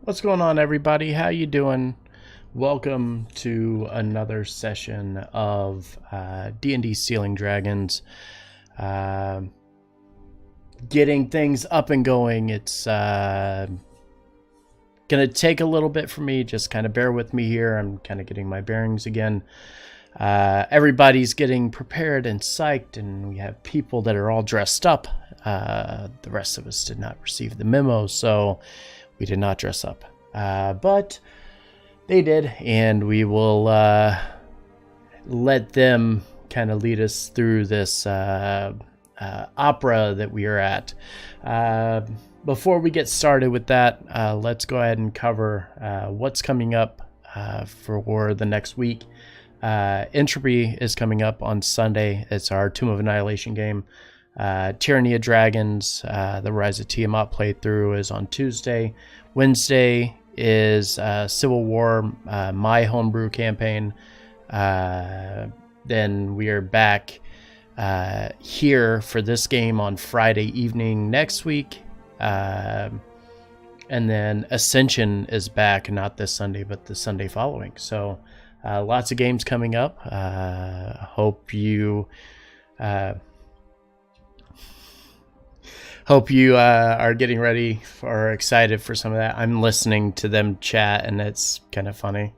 What's going on, everybody? How you doing? Welcome to another session of D&D Sealing Dragons. Getting things up and going. It's gonna take a little bit for me. Just kind of bear with me here. I'm kind of getting my bearings again. Everybody's getting prepared and psyched, and we have people that are all dressed up. The rest of us did not receive the memo, so we did not dress up. But they did, and we will let them kind of lead us through this opera that we are at. Before we get started with that, let's go ahead and cover what's coming up for the next week. Entropy is coming up on Sunday. It's our Tomb of Annihilation game. Tyranny of Dragons, the Rise of Tiamat playthrough is on Tuesday. Wednesday is Civil War, my homebrew campaign. Then we are back here for this game on Friday evening next week. And then Ascension is back, not this Sunday, but the Sunday following. So lots of games coming up. Hope you are getting ready or excited for some of that. I'm listening to them chat, and it's kind of funny.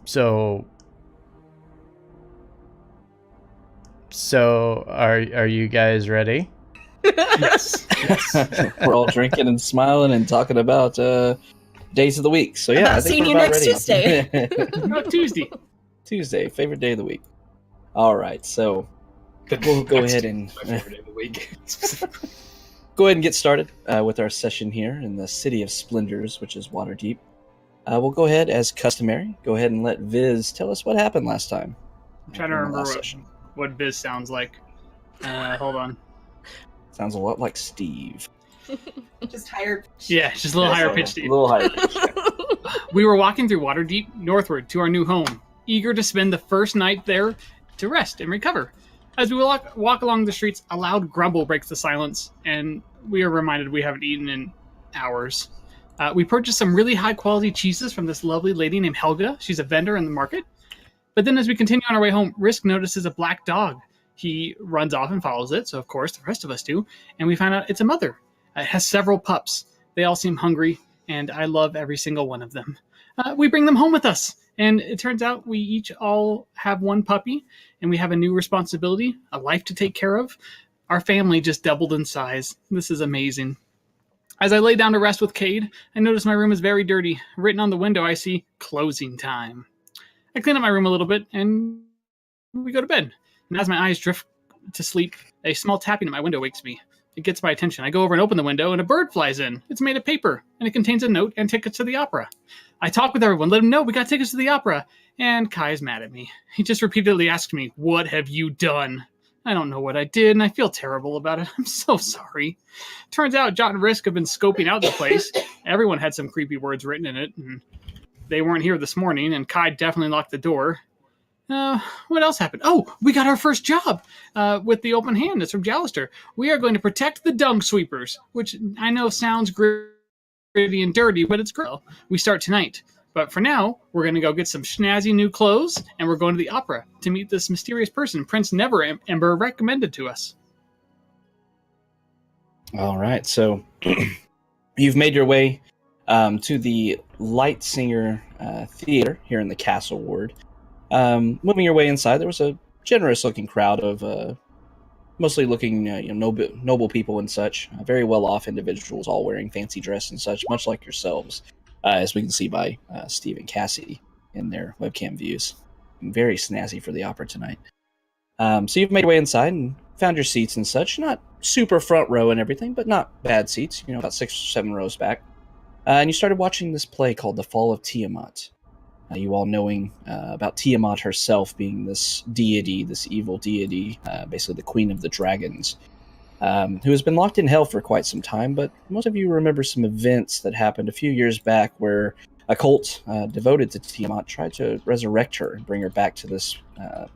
So are you guys ready? Yes. We're all drinking and smiling and talking about days of the week. So yeah, I think seeing we're you about next ready. Tuesday. Tuesday, favorite day of the week. All right, so we'll go ahead and my favorite day of the week. go ahead and get started with our session here in the City of Splendors, which is Waterdeep. We'll go ahead, as customary, go ahead and let Viz tell us what happened last time. I'm trying to remember what Biz sounds like. Hold on. Sounds a lot like Steve. Just higher. Yeah, just a little higher pitched. A little higher pitched. We were walking through Waterdeep northward to our new home, eager to spend the first night there to rest and recover. As we walk along the streets, a loud grumble breaks the silence, and we are reminded we haven't eaten in hours. We purchased some really high-quality cheeses from this lovely lady named Helga. She's a vendor in the market. But then as we continue on our way home, Risk notices a black dog. He runs off and follows it, so of course the rest of us do, and we find out it's a mother. It has several pups. They all seem hungry, and I love every single one of them. We bring them home with us, and it turns out we each all have one puppy, and we have a new responsibility, a life to take care of. Our family just doubled in size. This is amazing. As I lay down to rest with Cade, I notice my room is very dirty. Written on the window, I see closing time. I clean up my room a little bit, and we go to bed. And as my eyes drift to sleep, a small tapping at my window wakes me. It gets my attention. I go over and open the window, and a bird flies in. It's made of paper, and it contains a note and tickets to the opera. I talk with everyone, let them know we got tickets to the opera, and Kai is mad at me. He just repeatedly asks me, "What have you done?" I don't know what I did, and I feel terrible about it. I'm so sorry. Turns out Jot and Risk have been scoping out the place. Everyone had some creepy words written in it, and they weren't here this morning, and Kai definitely locked the door. What else happened? Oh, we got our first job with the open hand. It's from Jallister. We are going to protect the dung sweepers, which I know sounds gritty and dirty, but it's great. We start tonight. But for now, we're going to go get some snazzy new clothes, and we're going to the opera to meet this mysterious person Prince Never Ember recommended to us. All right, so you've made your way to the Light Singer Theater here in the Castle Ward. Moving your way inside, there was a generous-looking crowd of mostly looking noble people and such. Very well-off individuals, all wearing fancy dress and such, much like yourselves, as we can see by Steve and Cassie in their webcam views. Very snazzy for the opera tonight. So you've made your way inside and found your seats and such. Not super front row and everything, but not bad seats, about 6 or 7 rows back. And you started watching this play called The Fall of Tiamat. You all knowing about Tiamat herself being this deity, this evil deity, basically the queen of the dragons, who has been locked in hell for quite some time, but most of you remember some events that happened a few years back where a cult devoted to Tiamat tried to resurrect her and bring her back to this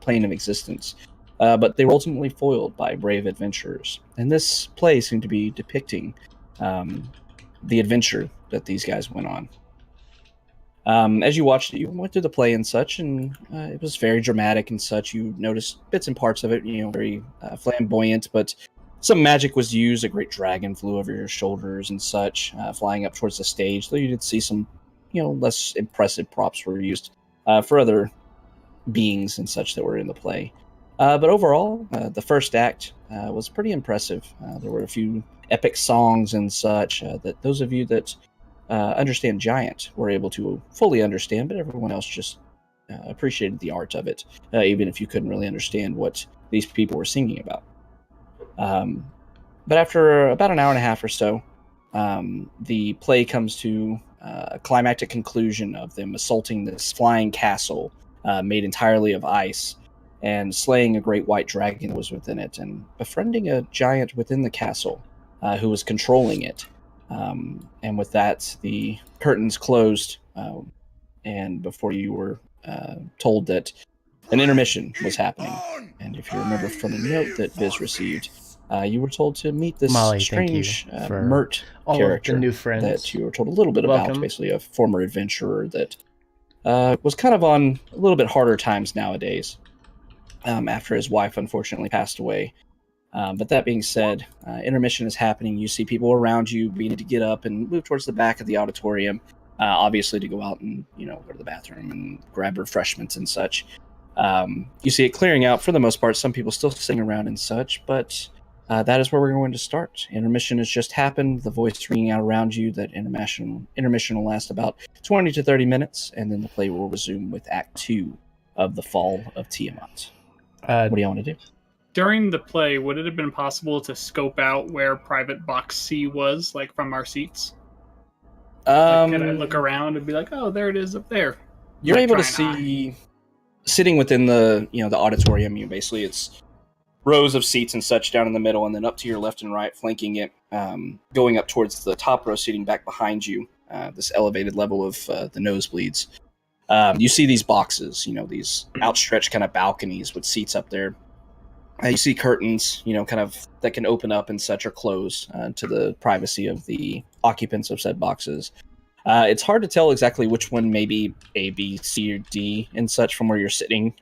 plane of existence, but they were ultimately foiled by brave adventurers. And this play seemed to be depicting the adventure that these guys went on. As you watched it, you went through the play and such, and it was very dramatic and such. You noticed bits and parts of it, very flamboyant, but some magic was used. A great dragon flew over your shoulders and such, flying up towards the stage, though you did see some, less impressive props were used for other beings and such that were in the play. But overall, the first act was pretty impressive. There were a few epic songs and such that those of you that understand Giant were able to fully understand, but everyone else just appreciated the art of it, even if you couldn't really understand what these people were singing about. But after about an hour and a half or so, the play comes to a climactic conclusion of them assaulting this flying castle made entirely of ice and slaying a great white dragon that was within it and befriending a giant within the castle who was controlling it. And with that, the curtains closed, and before you were told that an intermission was happening. And if you remember from a note that Viz received, you were told to meet this Molly, strange for Mert all character of the new friends that you were told a little bit Welcome. about, basically a former adventurer that was kind of on a little bit harder times nowadays after his wife unfortunately passed away. But that being said, intermission is happening. You see people around you beginning to get up and move towards the back of the auditorium, obviously to go out and go to the bathroom and grab refreshments and such. You see it clearing out for the most part. Some people still sitting around and such, but that is where we're going to start. Intermission has just happened. The voice ringing out around you that intermission will last about 20 to 30 minutes, and then the play will resume with Act 2 of The Fall of Tiamat. What do you want to do? During the play, would it have been possible to scope out where Private Box C was, like from our seats? Could I look around and be like, "Oh, there it is up there"? You're able to see, sitting within the the auditorium. Basically it's rows of seats and such down in the middle, and then up to your left and right, flanking it, going up towards the top row seating back behind you. This elevated level of the nosebleeds. You see these boxes, these outstretched kind of balconies with seats up there. You see curtains, kind of that can open up and such or close to the privacy of the occupants of said boxes. It's hard to tell exactly which one may be A, B, C, or D and such from where you're sitting.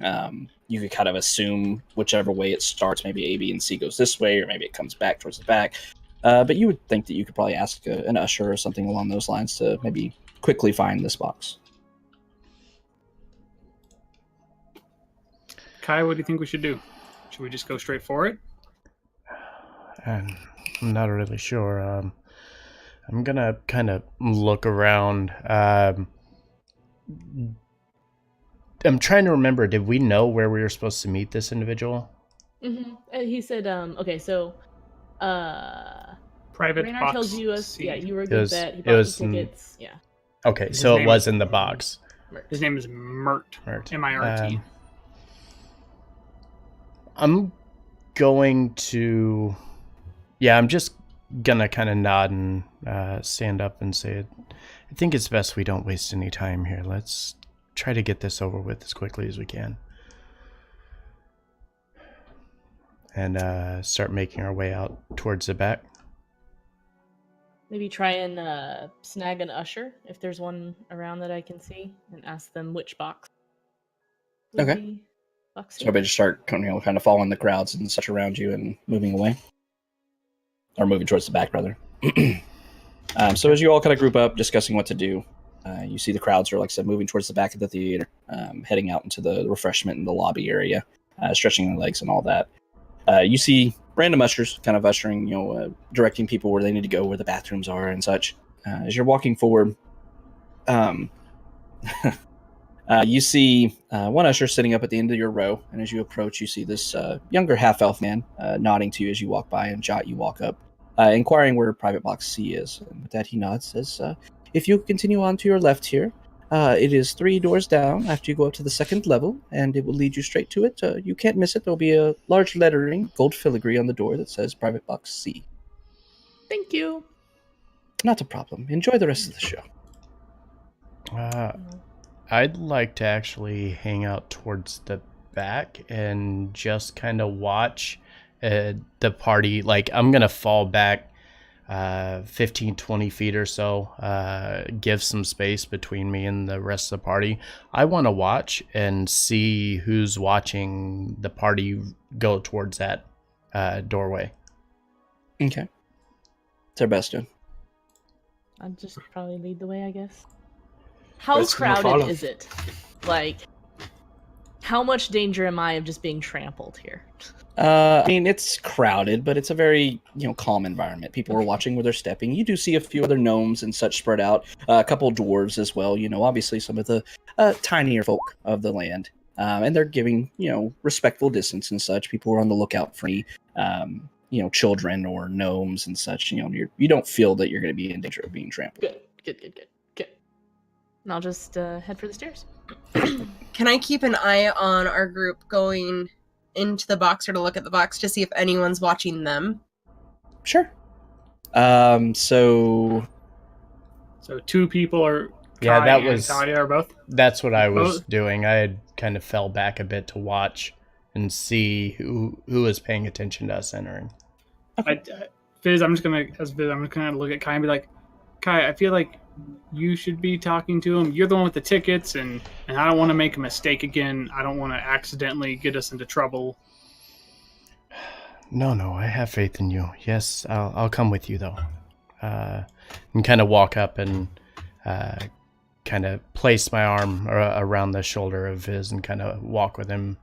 You could kind of assume whichever way it starts, maybe A, B, and C goes this way, or maybe it comes back towards the back. But you would think that you could probably ask an usher or something along those lines to maybe quickly find this box. Kai, what do you think we should do? Should we just go straight for it? I'm not really sure. I'm gonna kind of look around. I'm trying to remember. Did we know where we were supposed to meet this individual? Mm-hmm. And he said, okay, so Private Raynard Box tells you C. yeah, you were a good bet. He it bought was the tickets. Yeah. Okay, His so it name was is- in the box. His name is Mert. Mert. M-I-R-T. I'm going to... Yeah, I'm just gonna kind of nod and stand up and say, I think it's best we don't waste any time here. Let's try to get this over with as quickly as we can. And start making our way out towards the back. Maybe try and snag an usher if there's one around that I can see, and ask them which box. would Okay. be box So C. everybody just start kind of following the crowds and such around you and moving away. Or moving towards the back, rather. So as you all kind of group up, discussing what to do, you see the crowds are, like I said, moving towards the back of the theater, heading out into the refreshment in the lobby area, stretching their legs and all that. You see random ushers kind of ushering, directing people where they need to go, where the bathrooms are and such. As you're walking forward, you see one usher sitting up at the end of your row, and as you approach, you see this younger half-elf man nodding to you as you walk by, and Jot, you walk up, inquiring where Private Box C is. And with that, he nods, says, if you continue on to your left here, it is 3 doors down after you go up to the 2nd level, and it will lead you straight to it. You can't miss it. There'll be a large lettering, gold filigree on the door that says Private Box C. Thank you. Not a problem. Enjoy the rest of the show. I'd like to actually hang out towards the back and just kind of watch the party. Like, I'm going to fall back 15, 20 feet or so, give some space between me and the rest of the party. I want to watch and see who's watching the party go towards that doorway. Okay. It's our best doing. I'll just probably lead the way, I guess. How Let's go follow. crowded is it? Like, how much danger am I of just being trampled here? I mean, it's crowded, but it's a very, calm environment. People are watching where they're stepping. You do see a few other gnomes and such spread out. A couple of dwarves as well. Obviously some of the tinier folk of the land. And they're giving, respectful distance and such. People are on the lookout for any, children or gnomes and such. You don't feel that you're going to be in danger of being trampled. Good. And I'll just head for the stairs. Can I keep an eye on our group going into the box or to look at the box to see if anyone's watching them? Sure. So 2 people are. Yeah, Kai that and was. Talia are both. That's what I was Both? doing. I had kind of fell back a bit to watch and see who was paying attention to us entering. Fizz, I'm just gonna look at Kai and be like, Kai, I feel like you should be talking to him. You're the one with the tickets, and I don't want to make a mistake again. I don't want to accidentally get us into trouble. No, I have faith in you. Yes, I'll come with you though. And kind of walk up and kind of place my arm around the shoulder of his and kind of walk with him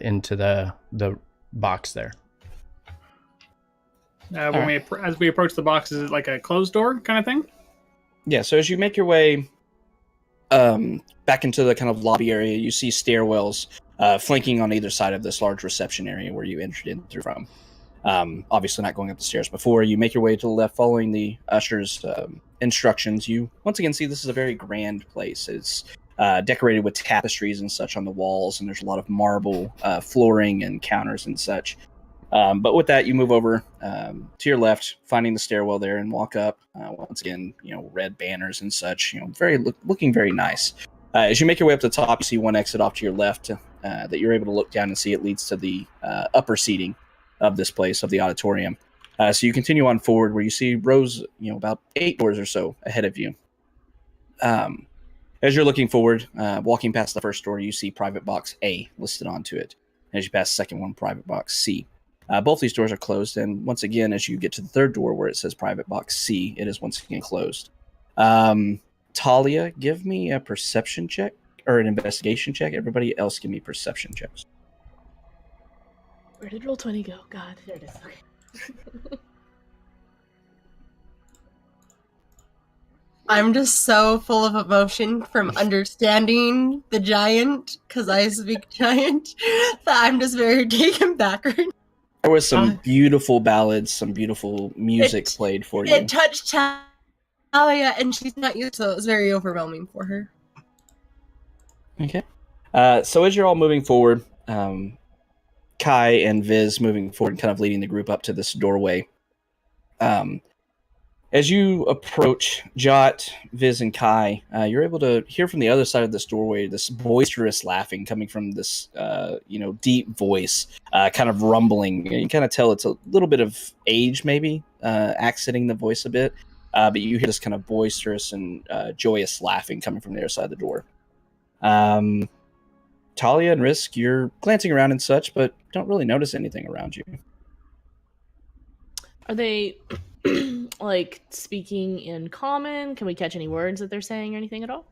into the box there. As we approach the box, is it like a closed door kind of thing? yeah, so as you make your way back into the kind of lobby area, you see stairwells flanking on either side of this large reception area where you entered in through from. Obviously not going up the stairs before. You make your way to the left following the usher's instructions. You once again see this is a very grand place. It's decorated with tapestries and such on the walls, and there's a lot of marble flooring and counters and such. But with that, you move over to your left, finding the stairwell there, and walk up. Once again, red banners and such. Looking very nice. As you make your way up to the top, you see one exit off to your left that you're able to look down and see. It leads to the upper seating of this place, of the auditorium. So you continue on forward, where you see rows, about 8 doors or so ahead of you. As you're looking forward, walking past the first door, you see Private Box A listed onto it. As you pass the second one, Private Box C. Both these doors are closed, and once again, as you get to the third door where it says Private Box C, it is once again closed. Talia, give me a perception check, or an investigation check. Everybody else give me perception checks. Where did Roll20 go? God, there it is. Okay. I'm just so full of emotion from understanding the giant, because I speak giant, that I'm just very taken back right now. There was some beautiful ballads, some beautiful music played for you. It touched Talia, and she's not used, so it was very overwhelming for her. Okay. So as you're all moving forward, Kai and Viz moving forward and kind of leading the group up to this doorway. As you approach Jot, Viz, and Kai, you're able to hear from the other side of this doorway this boisterous laughing coming from this, deep voice, kind of rumbling. You can kind of tell it's a little bit of age, maybe, accenting the voice a bit. But you hear this kind of boisterous and joyous laughing coming from the other side of the door. Talia and Risk, you're glancing around and such, but don't really notice anything around you. Are they like speaking in common? Can we catch any words that they're saying or anything at all?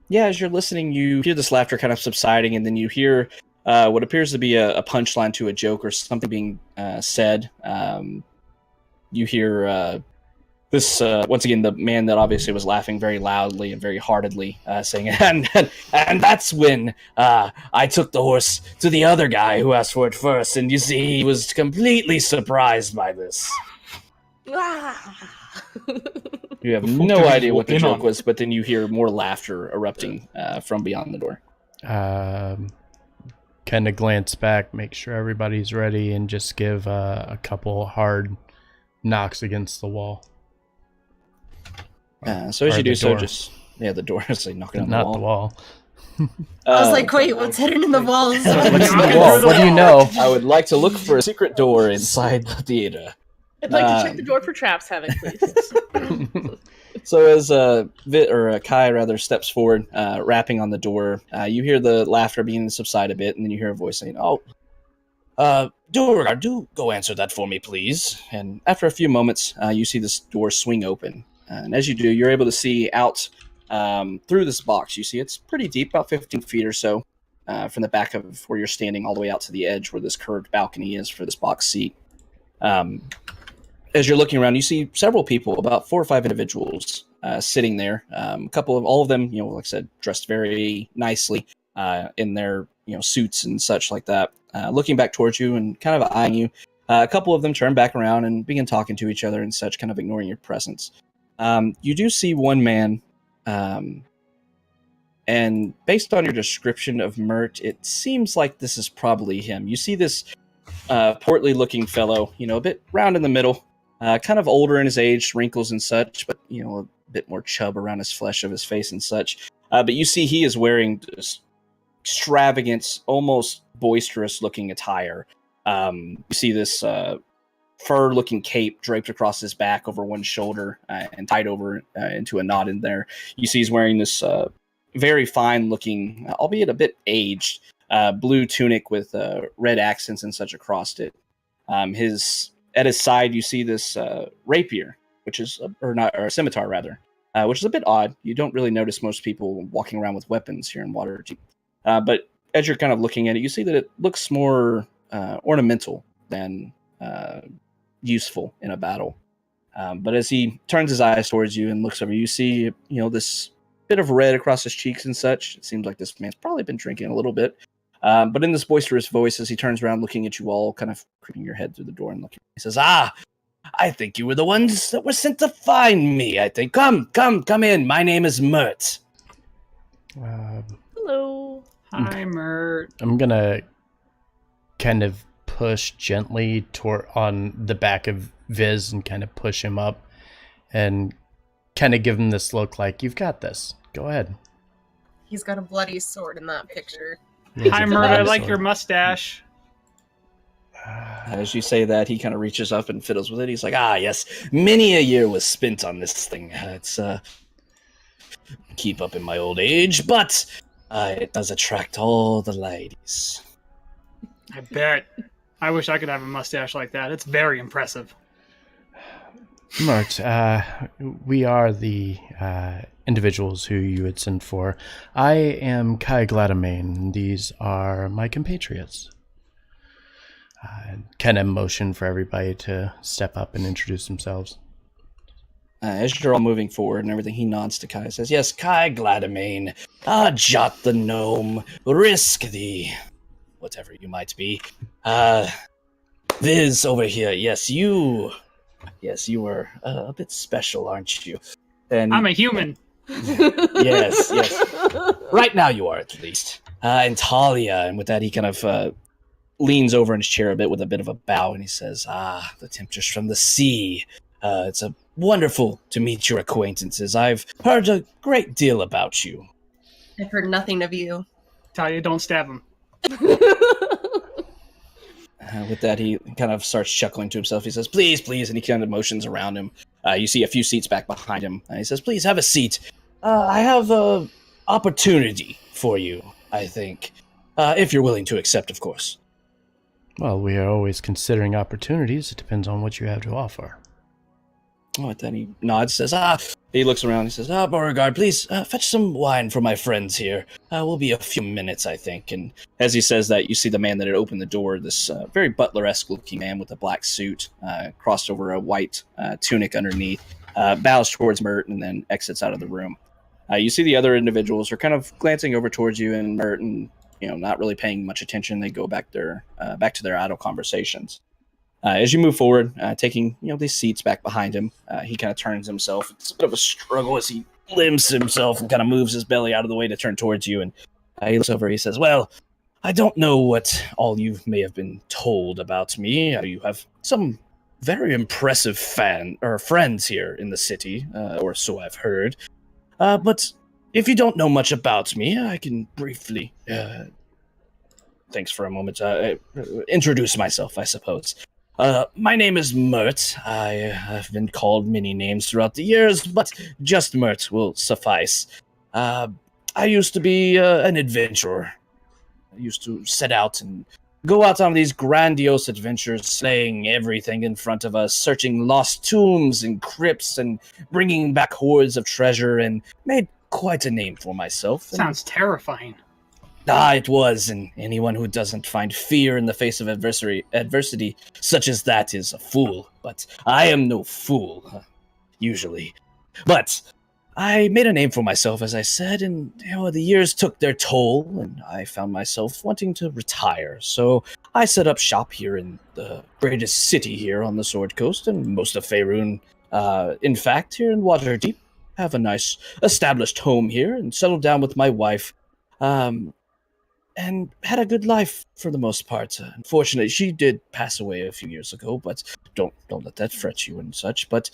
Yeah, as you're listening, you hear this laughter kind of subsiding, and then you hear what appears to be a punchline to a joke or something being said. You hear this, once again, the man that obviously was laughing very loudly and very heartedly, saying, and that's when I took the horse to the other guy who asked for it first, and you see, he was completely surprised by this. You have no idea what the joke was, but then you hear more laughter erupting from beyond the door. Kind of glance back, make sure everybody's ready, and just give a couple hard knocks against the wall. So as Or you the do so, door. just the door is like knocking on Not the wall. I was like, wait, what's hidden in the walls? What's in the Knocking wall? through the What do you wall. know? I would like to look for a secret door inside the theater. I'd like to check the door for traps, Havoc, please. So as Kai rather steps forward, rapping on the door, you hear the laughter beginning to subside a bit, and then you hear a voice saying, do go answer that for me, please. And after a few moments, you see this door swing open. And as you do, you're able to see out through this box. You see it's pretty deep, about 15 feet or so, from the back of where you're standing all the way out to the edge where this curved balcony is for this box seat. As you're looking around, you see several people, about 4 or 5 individuals sitting there. All of them, like I said, dressed very nicely in their suits and such like that, looking back towards you and kind of eyeing you. A couple of them turn back around and begin talking to each other and such, kind of ignoring your presence. You do see one man, and based on your description of Mert, it seems like this is probably him. You see this portly-looking fellow, a bit round in the middle, kind of older in his age, wrinkles and such, but a bit more chub around his flesh of his face and such. But you see he is wearing this extravagant, almost boisterous-looking attire. You see this fur-looking cape draped across his back over one shoulder and tied over into a knot in there. You see he's wearing this very fine-looking, albeit a bit aged, blue tunic with red accents and such across it. At his side, you see this rapier, which is, or a scimitar rather, which is a bit odd. You don't really notice most people walking around with weapons here in Waterdeep. But as you're kind of looking at it, you see that it looks more ornamental than useful in a battle. But as he turns his eyes towards you and looks over, you see, this bit of red across his cheeks and such. It seems like this man's probably been drinking a little bit. But in this boisterous voice, as he turns around looking at you all, kind of creeping your head through the door and looking, he says, I think you were the ones that were sent to find me, I think. Come in. My name is Mert. Hello. Hi, Mert. I'm going to kind of push gently on the back of Viz and kind of push him up and kind of give him this look like, you've got this. Go ahead. He's got a bloody sword in that picture. Hi, Mert. I like your mustache. As you say that, he kind of reaches up and fiddles with it. He's like, yes, many a year was spent on this thing. It's keep up in my old age, but it does attract all the ladies. I bet. I wish I could have a mustache like that. It's very impressive. Mert, we are the individuals who you had sent for. I am Kai Gladamain. These are my compatriots. Kind of motion for everybody to step up and introduce themselves. As you're all moving forward and everything, he nods to Kai and says, yes, Kai Gladamain, Jot the Gnome, Risk the whatever you might be. Viz over here, yes, you are a bit special, aren't you? And I'm a human. yes. Right now you are, at least. And Talia, and with that he kind of leans over in his chair a bit with a bit of a bow, and he says, the Temptress from the sea. It's a wonderful to meet your acquaintances. I've heard a great deal about you. I've heard nothing of you. Talia, don't stab him. With that, he kind of starts chuckling to himself. He says, please, and he kind of motions around him. You see a few seats back behind him. He says, please, have a seat. I have an opportunity for you, I think. If you're willing to accept, of course. Well, we are always considering opportunities. It depends on what you have to offer. Oh, and then he nods, says, he looks around, he says, Beauregard, please, fetch some wine for my friends here. We'll be a few minutes, I think. And as he says that, you see the man that had opened the door, this very butler-esque looking man with a black suit, crossed over a white tunic underneath, bows towards Mert and then exits out of the room. You see the other individuals are kind of glancing over towards you, and Mert, and not really paying much attention. They go back to their idle conversations. As you move forward, taking these seats back behind him, he kind of turns himself. It's a bit of a struggle as he limps himself and kind of moves his belly out of the way to turn towards you. And he looks over. He says, "Well, I don't know what all you may have been told about me. You have some very impressive friends here in the city, or so I've heard. But if you don't know much about me, I can briefly, thanks for a moment, introduce myself, I suppose. My name is Mert. I have been called many names throughout the years, but just Mert will suffice. I used to be an adventurer. I used to set out and go out on these grandiose adventures, slaying everything in front of us, searching lost tombs and crypts, and bringing back hordes of treasure, and made quite a name for myself. Sounds terrifying. It was, and anyone who doesn't find fear in the face of adversity such as that is a fool. But I am no fool, usually. But I made a name for myself, as I said, and the years took their toll, and I found myself wanting to retire. So I set up shop here in the greatest city here on the Sword Coast, and most of Faerun, in fact, here in Waterdeep. Have a nice established home here, and settled down with my wife. And had a good life for the most part. Unfortunately, she did pass away a few years ago, but don't let that fret you and such. But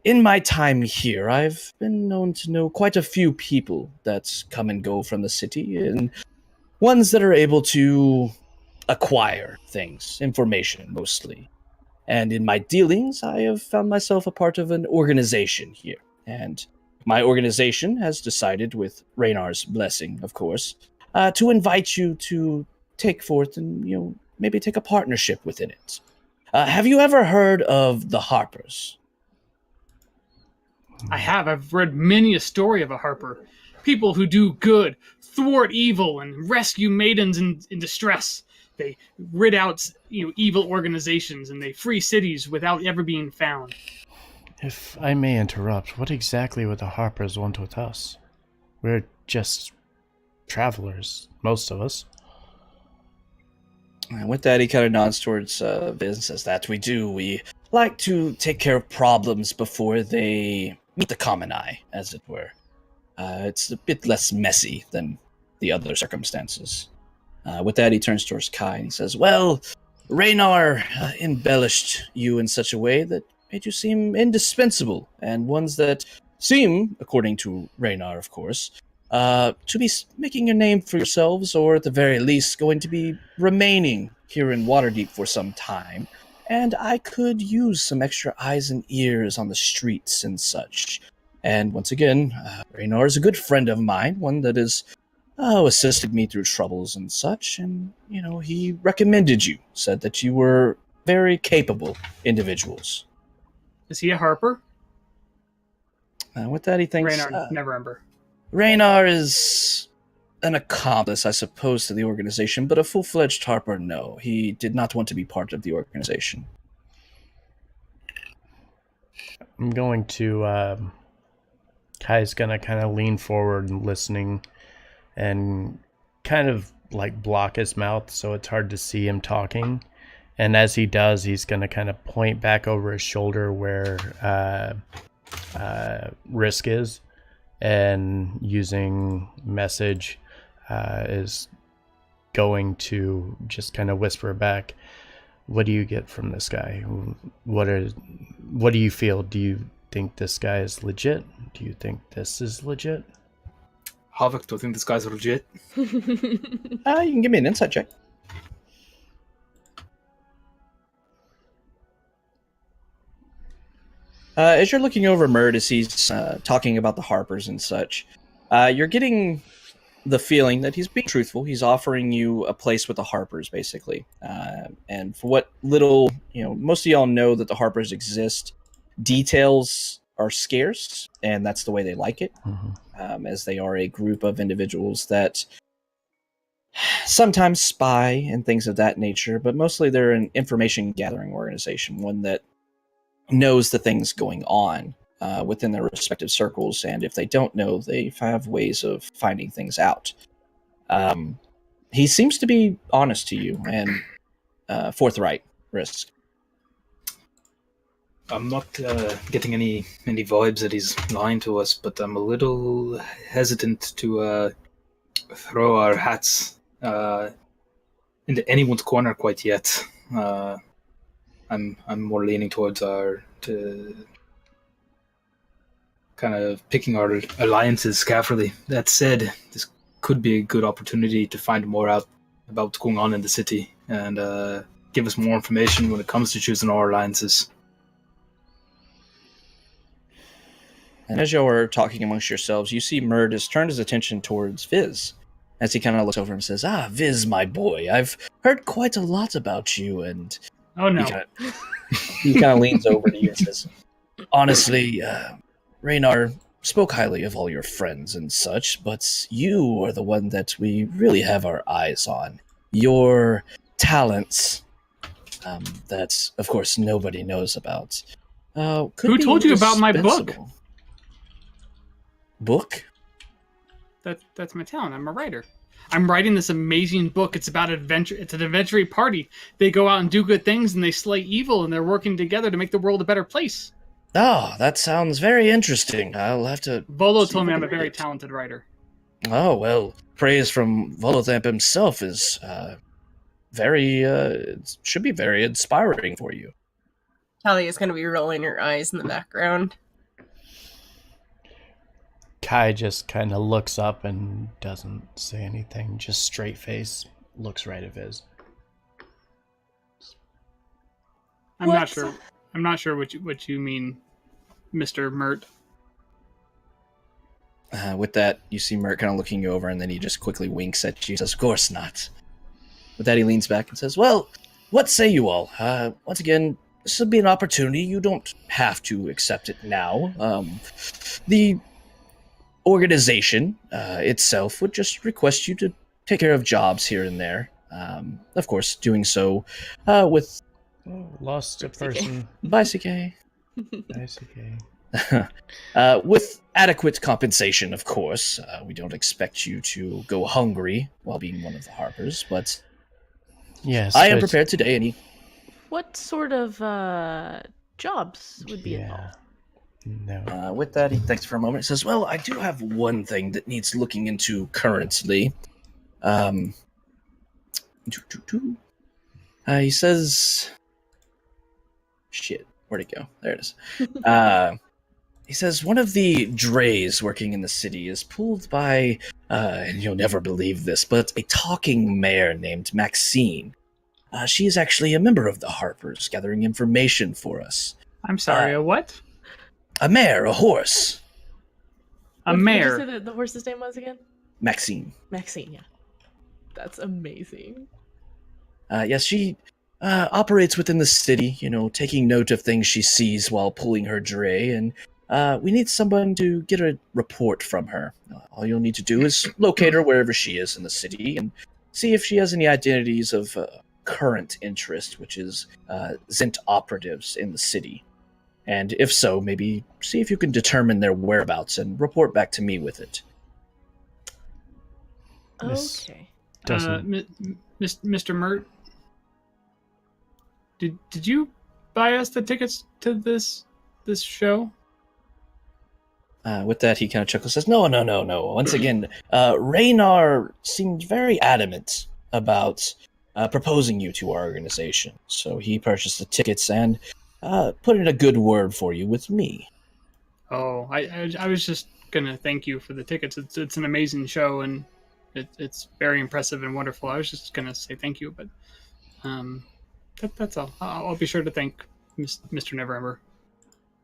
in my time here, I've been known to know quite a few people that come and go from the city, and ones that are able to acquire things, information mostly. And in my dealings, I have found myself a part of an organization here. And my organization has decided, with Raynar's blessing, of course, to invite you to take forth and, maybe take a partnership within it. Have you ever heard of the Harpers? I have. I've read many a story of a Harper. People who do good, thwart evil, and rescue maidens in distress. They rid out, evil organizations, and they free cities without ever being found. If I may interrupt, what exactly would the Harpers want with us? We're just travelers, most of us. And with that, he kind of nods towards Vince, says that we do. We like to take care of problems before they meet the common eye, as it were. It's a bit less messy than the other circumstances. With that, he turns towards Kai and he says, well, Raynar embellished you in such a way that made you seem indispensable, and ones that seem, according to Raynar, of course, to be making a name for yourselves, or at the very least going to be remaining here in Waterdeep for some time. And I could use some extra eyes and ears on the streets and such. And once again, Raynar is a good friend of mine, one that has assisted me through troubles and such. And, he recommended you, said that you were very capable individuals. Is he a Harper? With that, he thinks... Raynar, never remember. Raynar is an accomplice, I suppose, to the organization, but a full-fledged Harper, no. He did not want to be part of the organization. I'm going to... Kai's going to kind of lean forward and listening and kind of block his mouth so it's hard to see him talking. And as he does, he's going to kind of point back over his shoulder where Risk is. And using message is going to just kind of whisper back, what do you get from this guy? What do you feel? Do you think this guy is legit? Do you think this is legit? Havok, do you think this guy's legit? You can give me an insight check. As you're looking over Murd as he's talking about the Harpers and such, you're getting the feeling that he's being truthful. He's offering you a place with the Harpers, basically. And for what little, most of y'all know that the Harpers exist, details are scarce, and that's the way they like it, as they are a group of individuals that sometimes spy and things of that nature, but mostly they're an information gathering organization, one that knows the things going on within their respective circles, and if they don't know, they have ways of finding things out. He seems to be honest to you and forthright, Risk. I'm not getting any vibes that he's lying to us, but I'm a little hesitant to throw our hats into anyone's corner quite yet. I'm more leaning towards kind of picking our alliances carefully. That said, this could be a good opportunity to find more out about what's going on in the city and give us more information when it comes to choosing our alliances. And as y'all are talking amongst yourselves, you see Murd has turned his attention towards Viz. As he kind of looks over and says, "Ah, Viz, my boy, I've heard quite a lot about you." And Oh no. he kind of leans over to you and says, "Honestly, Raynar spoke highly of all your friends and such, but you are the one that we really have our eyes on. Your talents, that, of course, nobody knows about. Who told you about my book? Book? That's my talent. I'm a writer. I'm writing this amazing book. It's about adventure. It's an adventure party. They go out and do good things, and they slay evil, and they're working together to make the world a better place. Oh, that sounds very interesting. I'll have to... Volo told me I'm a very talented writer. Oh, well, praise from Volothamp himself is should be very inspiring for you. Talia is going to be rolling her eyes in the background. Kai just kind of looks up and doesn't say anything, just straight face, looks right at Viz. I'm not sure what you mean, Mr. Mert. With that, you see Mert kind of looking you over, and then he just quickly winks at you and says, "Of course not." With that, he leans back and says, "Well, what say you all? Once again, this will be an opportunity. You don't have to accept it now. The organization itself would just request you to take care of jobs here and there. Of course, doing so with... Oh, lost a person. Bicycle. With adequate compensation, of course. We don't expect you to go hungry while being one of the Harpers, but yes, I am prepared today. And What sort of jobs would be involved? No. with that, he thinks for a moment. He says, "Well, I do have one thing that needs looking into currently." He says... Shit, where'd it go? There it is. He says, one of the drays working in the city is pulled by, and you'll never believe this, but a talking mare named Maxine. She is actually a member of the Harpers, gathering information for us. I'm sorry, a what? A mare, a horse. A What mare. did you say the horse's name was again? Maxine. Maxine, yeah. That's amazing. Yes, she operates within the city, taking note of things she sees while pulling her dray, and we need someone to get a report from her. All you'll need to do is locate her wherever she is in the city and see if she has any identities of current interest, which is Zent operatives in the city. And if so, maybe see if you can determine their whereabouts and report back to me with it. Miss- Okay. Mr. Mert, did you buy us the tickets to this show? With that, he kind of chuckles, says, No. Once again, Raynar seemed very adamant about proposing you to our organization. So he purchased the tickets and put in a good word for you with me. Oh, I was just gonna thank you for the tickets. It's an amazing show, and it's very impressive and wonderful. I was just gonna say thank you, but that's all. I'll be sure to thank Mr. Neverember.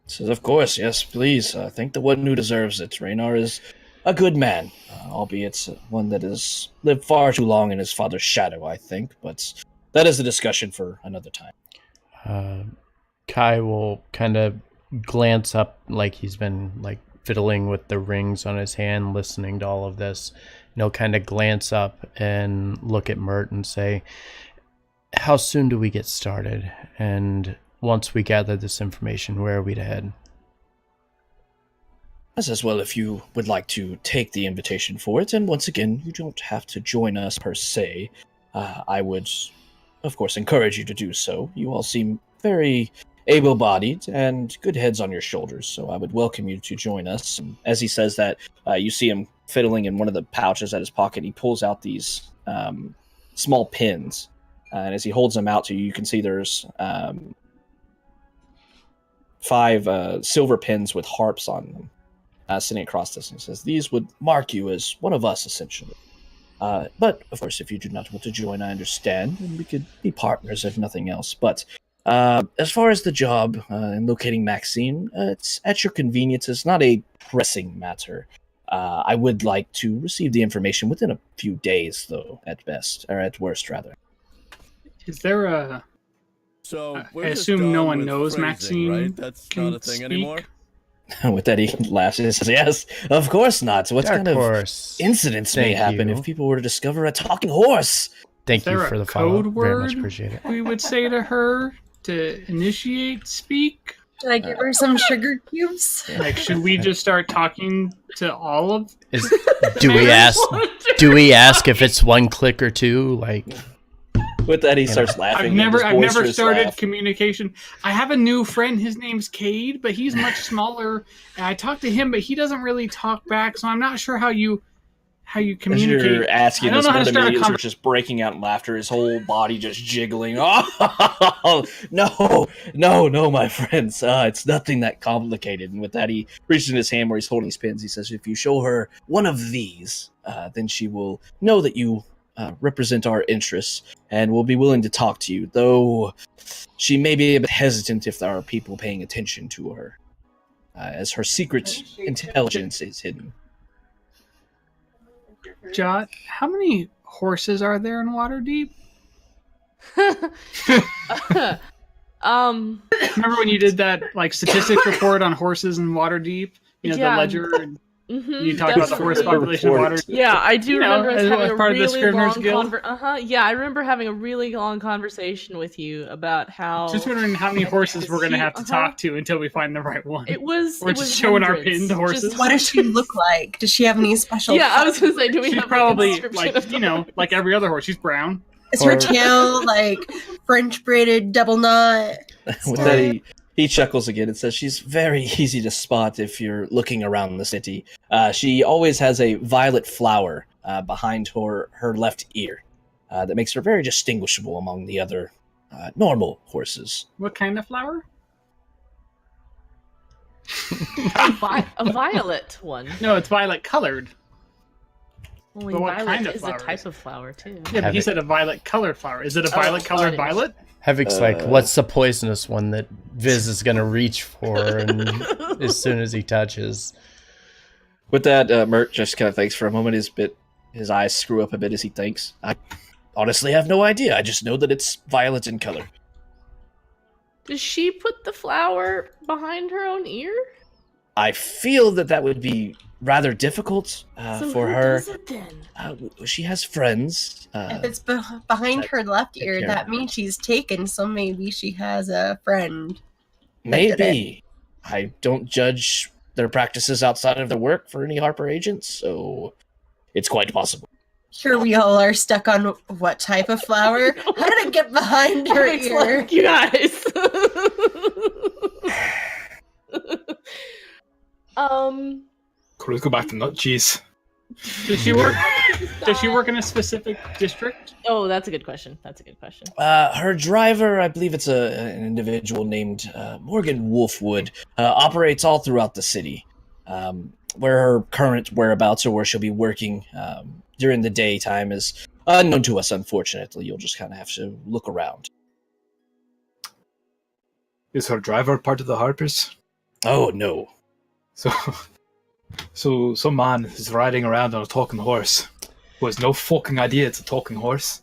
Says, of course, yes, please. Thank the one who deserves it. Raynar is a good man, albeit one that has lived far too long in his father's shadow, I think. But that is a discussion for another time. Kai will kind of glance up like he's been fiddling with the rings on his hand, listening to all of this. And he'll kind of glance up and look at Mert and say, how soon do we get started? And once we gather this information, where are we to head? As well, if you would like to take the invitation for it, and once again, you don't have to join us per se. I would, of course, encourage you to do so. You all seem very able-bodied and good heads on your shoulders, so I would welcome you to join us. And as he says that, you see him fiddling in one of the pouches at his pocket. He pulls out these small pins, and as he holds them out to you, you can see there's 5 silver pins with harps on them sitting across this, and says, "These would mark you as one of us, essentially. But, of course, if you do not want to join, I understand, and we could be partners if nothing else. But as far as the job and locating Maxine, it's at your convenience. It's not a pressing matter. I would like to receive the information within a few days, though, at best, or at worst, rather." Is there a... So I we're just assume no done one with knows phrasing, Maxine right? That's can not a thing speak? anymore. With that, he laughs and says, "Yes, of course not. What Dark kind of horse. incidents may Thank happen you. if people were to discover a talking horse?" Thank Is there you a for the follow. code Very much word appreciate it. we would say to her to initiate speak? Did I give her some sugar cubes? Like, should we just start talking to all of Do we ask? Do we ask if it's one click or two? Like, With that, he starts laughing. I've and never his boisterous started laugh. communication. I have a new friend. His name's Cade, but he's much smaller. And I talk to him, but he doesn't really talk back. So I'm not sure how you As communicate. you're asking I don't this, know how one to of the start a minions are just breaking out in laughter, his whole body just jiggling. Oh, no, my friends. It's nothing that complicated. And with that, he reaches in his hand where he's holding his pins. He says, "If you show her one of these, then she will know that you represent our interests and will be willing to talk to you, though she may be a bit hesitant if there are people paying attention to her, as her secret intelligence is hidden." Jot, how many horses are there in Waterdeep? Remember when you did that like statistics report on horses in Waterdeep? You know, Yeah. the ledger, and Mhm, you talked about the horse definitely. population of Waterdeep. Yeah, I do You know, remember us as having a part of the really Scrivener's long Guild. Yeah, I remember having a really long conversation with you about how Just wondering how many horses we're going to have to talk to until we find the right one. it was. We're it just was showing our hundreds. pinned horses. Just What does she look like? Does she have any special? Yeah, I was gonna say, do we She's have probably a description like, of you know, like every other horse. She's brown. Is her tail like French braided double knot? With that, he chuckles again and says, "She's very easy to spot if you're looking around the city. She always has a violet flower behind her left ear that makes her very distinguishable among the other normal horses." What kind of flower? a violet one. No, it's violet colored. Only But what violet kind of is flowers? a type of flower too. Yeah, but he Have said a violet colored flower. Is it a violet colored violet? Havic's like, what's the poisonous one that Viz is gonna reach for and as soon as he touches? With that, Mert just kind of thinks for a moment. His eyes screw up a bit as he thinks. "I honestly have no idea. I just know that it's violet in color." Does she put the flower behind her own ear? I feel that would be rather difficult So for who her. does it then? She has friends. If it's behind her left take ear, care that of means she's taken. So maybe she has a friend. that did it. Maybe. I don't judge their practices outside of their work for any Harper agents, so it's quite possible. Here we all are stuck on what type of flower. How did it get behind her It's ear? like, you guys. Could we go back to nut cheese? Does she work? Does she work in a specific district? Oh, that's a good question. Her driver, I believe it's an individual named Morgan Wolfwood, operates all throughout the city. Where her current whereabouts or where she'll be working during the daytime is unknown to us, unfortunately. You'll just kind of have to look around. Is her driver part of the Harpers? Oh, no. So some man is riding around on a talking horse who has no fucking idea it's a talking horse.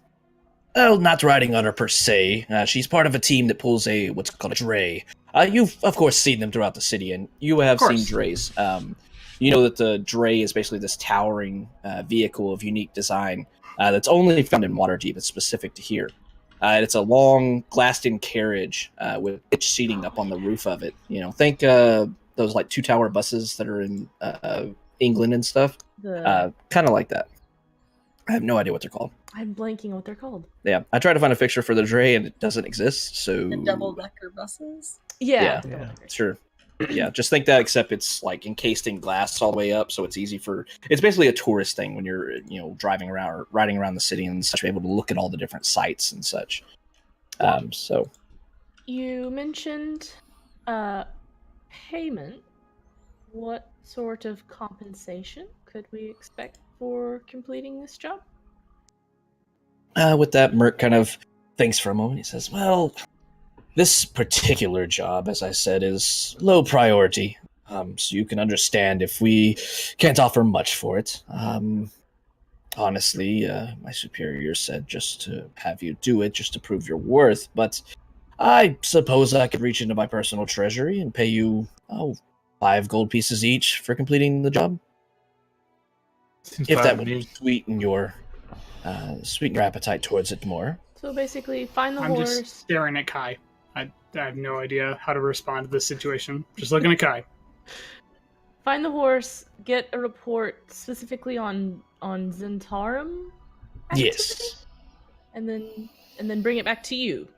Well, not riding on her per se. She's part of a team that pulls what's called a dray. You've, of course, seen them throughout the city, and you have seen drays. You know that the dray is basically this towering vehicle of unique design that's only found in Waterdeep. It's specific to here. It's a long, glassed-in carriage with pitch seating up on the roof of it. You know, think those like two-tower buses that are in England and stuff. Kind of like that. I have no idea what they're called. I'm blanking on what they're called. Yeah, I tried to find a picture for the dray and it doesn't exist. So The double-decker buses? Yeah. sure. Yeah, just think that, except it's like encased in glass all the way up, so it's easy for. It's basically a tourist thing when you're, driving around or riding around the city and such, able to look at all the different sites and such. So You mentioned payment, what sort of compensation could we expect for completing this job? With that, Merc kind of thinks for a moment. He says, well, this particular job, as I said, is low priority. So you can understand if we can't offer much for it. Honestly, my superior said just to have you do it, just to prove your worth. But I suppose I could reach into my personal treasury and pay you, 5 gold pieces each for completing the job. Seems If fine that to me. would sweeten your appetite towards it more. So basically, find the I'm horse. just staring at Kai. I have no idea how to respond to this situation. Just looking at Kai. Find the horse. Get a report specifically on Zentarum. Yes. And then bring it back to you.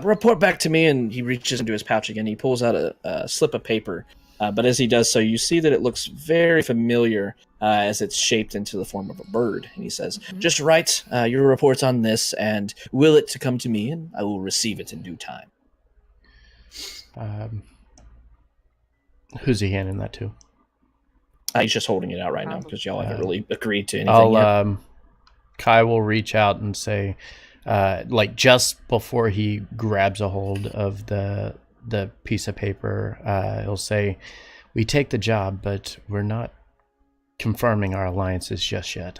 Report back to me, and he reaches into his pouch again. He pulls out a slip of paper, but as he does so, you see that it looks very familiar as it's shaped into the form of a bird. And he says, just write your reports on this and will it to come to me, and I will receive it in due time. Who's he handing that to? He's just holding it out right now because y'all haven't really agreed to anything yet. Kai will reach out and say, just before he grabs a hold of the piece of paper, he'll say, we take the job, but we're not confirming our alliances just yet.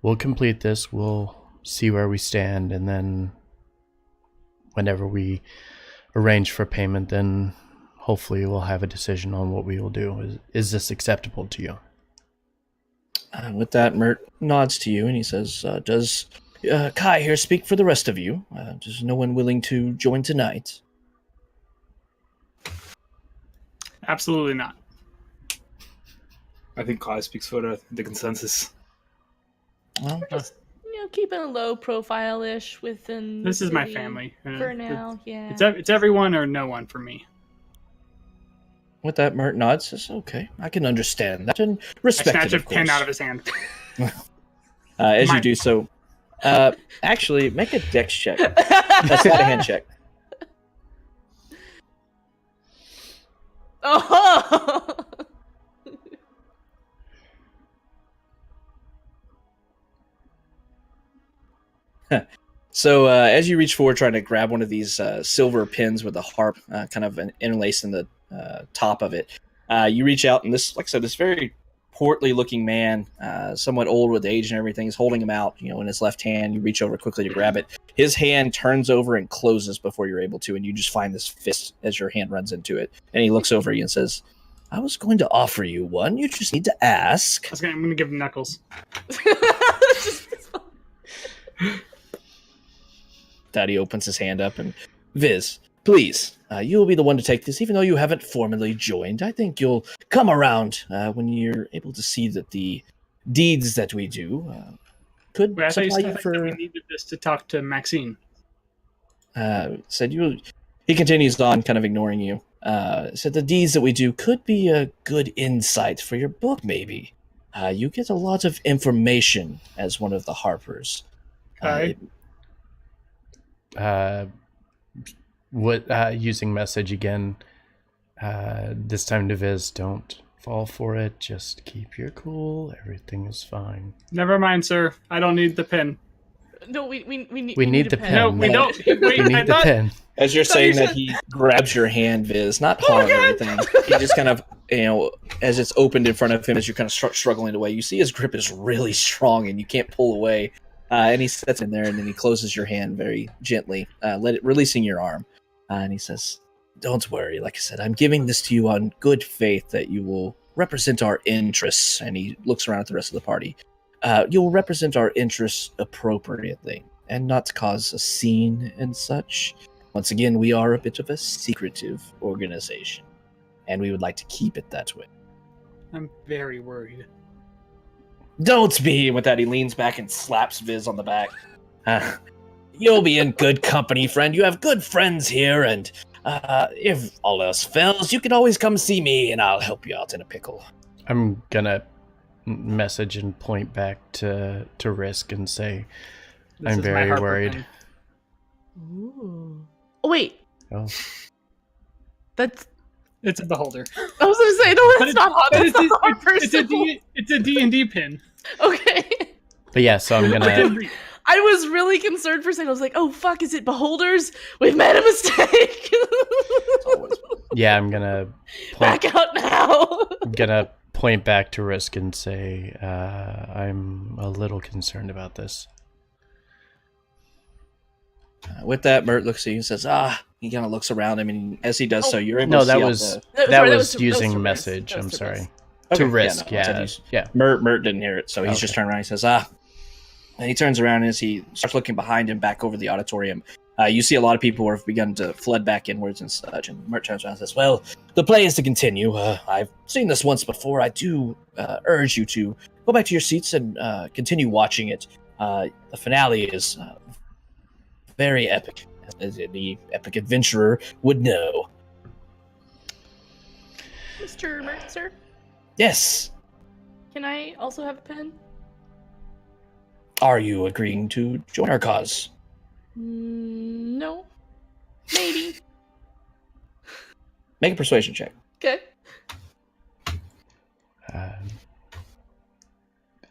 We'll complete this, we'll see where we stand, and then whenever we arrange for payment, then hopefully we'll have a decision on what we will do. Is this acceptable to you? With that, Mert nods to you and he says, does Kai here speak for the rest of you? Does no one willing to join tonight? Absolutely not. I think Kai speaks for the consensus. Well, Just keeping a low profile-ish within. This the is my city family. for now. Yeah. It's everyone or no one for me. with that, Mert nods, says, okay, I can understand that and I respect snatch it, a of pen course. out of his hand. As you Mine. do so, actually, make a dex check. That's not a hand check. Oh. So as you reach forward, trying to grab one of these silver pins with a harp kind of interlaced in the top of it, you reach out, and this, like I said, this very portly-looking man, somewhat old with age and everything, is holding him out, in his left hand. You reach over quickly to grab it. His hand turns over and closes before you're able to, and you just find this fist as your hand runs into it. And he looks over at you and says, I was going to offer you one. You just need to ask. I'm going to give him Knuckles. Daddy opens his hand up and, Viz, please, you will be the one to take this, even though you haven't formally joined. I think you'll come around when you're able to see that the deeds that we do could Wait, I thought you supply said you that for... we needed this to talk to Maxine. Said you. He continues on, kind of ignoring you. Said the deeds that we do could be a good insight for your book, maybe. You get a lot of information as one of the Harpers. Okay. Using message again, this time to Viz, don't fall for it, just keep your cool, everything is fine. Never mind, sir. I don't need the pen. No, we need the pen. No, we don't. Wait, We need I the thought... pen. As you're So saying you that, said- he grabs your hand, Viz, not hard or anything. He just kind of, as it's opened in front of him, as you're kind of struggling away, you see his grip is really strong and you can't pull away. And he sits in there and then he closes your hand very gently, releasing your arm. And he says, don't worry. Like I said, I'm giving this to you on good faith that you will represent our interests. And he looks around at the rest of the party. You'll represent our interests appropriately and not cause a scene and such. Once again, we are a bit of a secretive organization, and we would like to keep it that way. I'm very worried. Don't be! With that, he leans back and slaps Viz on the back. You'll be in good company, friend. You have good friends here, and if all else fails, you can always come see me, and I'll help you out in a pickle. I'm gonna message and point back to Risk and say, This I'm is my very Harper worried. pen. Ooh. Oh wait, Oh, that's It's a beholder. I was gonna say, no, But that's not hot. That's not the hot person. It's a D&D pin. Okay. But yeah, so I'm gonna. I was really concerned for a second. I was like, oh, fuck, is it beholders? We've made a mistake. Yeah, I'm gonna Back out now. I'm gonna point back to Risk and say, I'm a little concerned about this. With that, Mert looks at you and says, he kind of looks around him, and as he does so, you're able No, to that see out was the... that was was to- using to Risk. message. That was I'm to sorry. Risk. To Okay, Risk, yeah, no, I said yeah. he's- Yeah. Mert didn't hear it, so he's just Okay. turned around and he says, and he turns around and as he starts looking behind him back over the auditorium, you see a lot of people have begun to flood back inwards and such, and Mert turns around and says, well, the play is to continue. I've seen this once before. I do urge you to go back to your seats and continue watching it. The finale is very epic, as the epic adventurer would know. Mr. Mertzer, Yes. can I also have a pen? Are you agreeing to join our cause? No. Maybe. Make a persuasion check. Okay.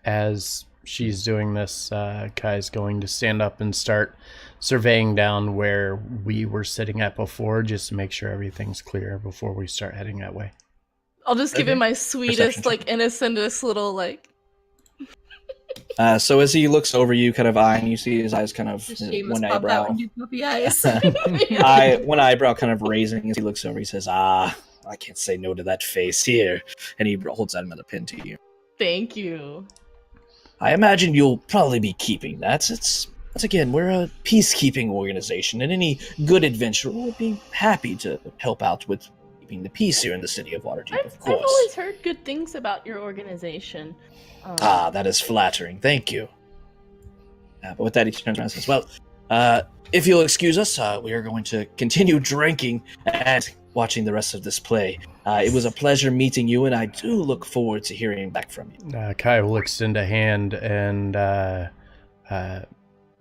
As she's doing this, Kai's going to stand up and start surveying down where we were sitting at before, just to make sure everything's clear before we start heading that way. I'll just give Okay. him my sweetest, Perception like, innocentest little, like... So as he looks over you, kind of eyeing, you see his eyes kind of Seamus one pop out eyebrow, and do puppy eyes. one eyebrow kind of raising as he looks over. He says, I can't say no to that face here, and he holds out another pin to you. Thank you. I imagine you'll probably be keeping that. It's again, we're a peacekeeping organization, and any good adventurer will be happy to help out with keeping the peace here in the city of Waterdeep, of I've course. always heard good things about your organization. That is flattering. Thank you. But with that, he turns around and says, well, if you'll excuse us, we are going to continue drinking and watching the rest of this play. It was a pleasure meeting you, and I do look forward to hearing back from you. Kai will extend a hand and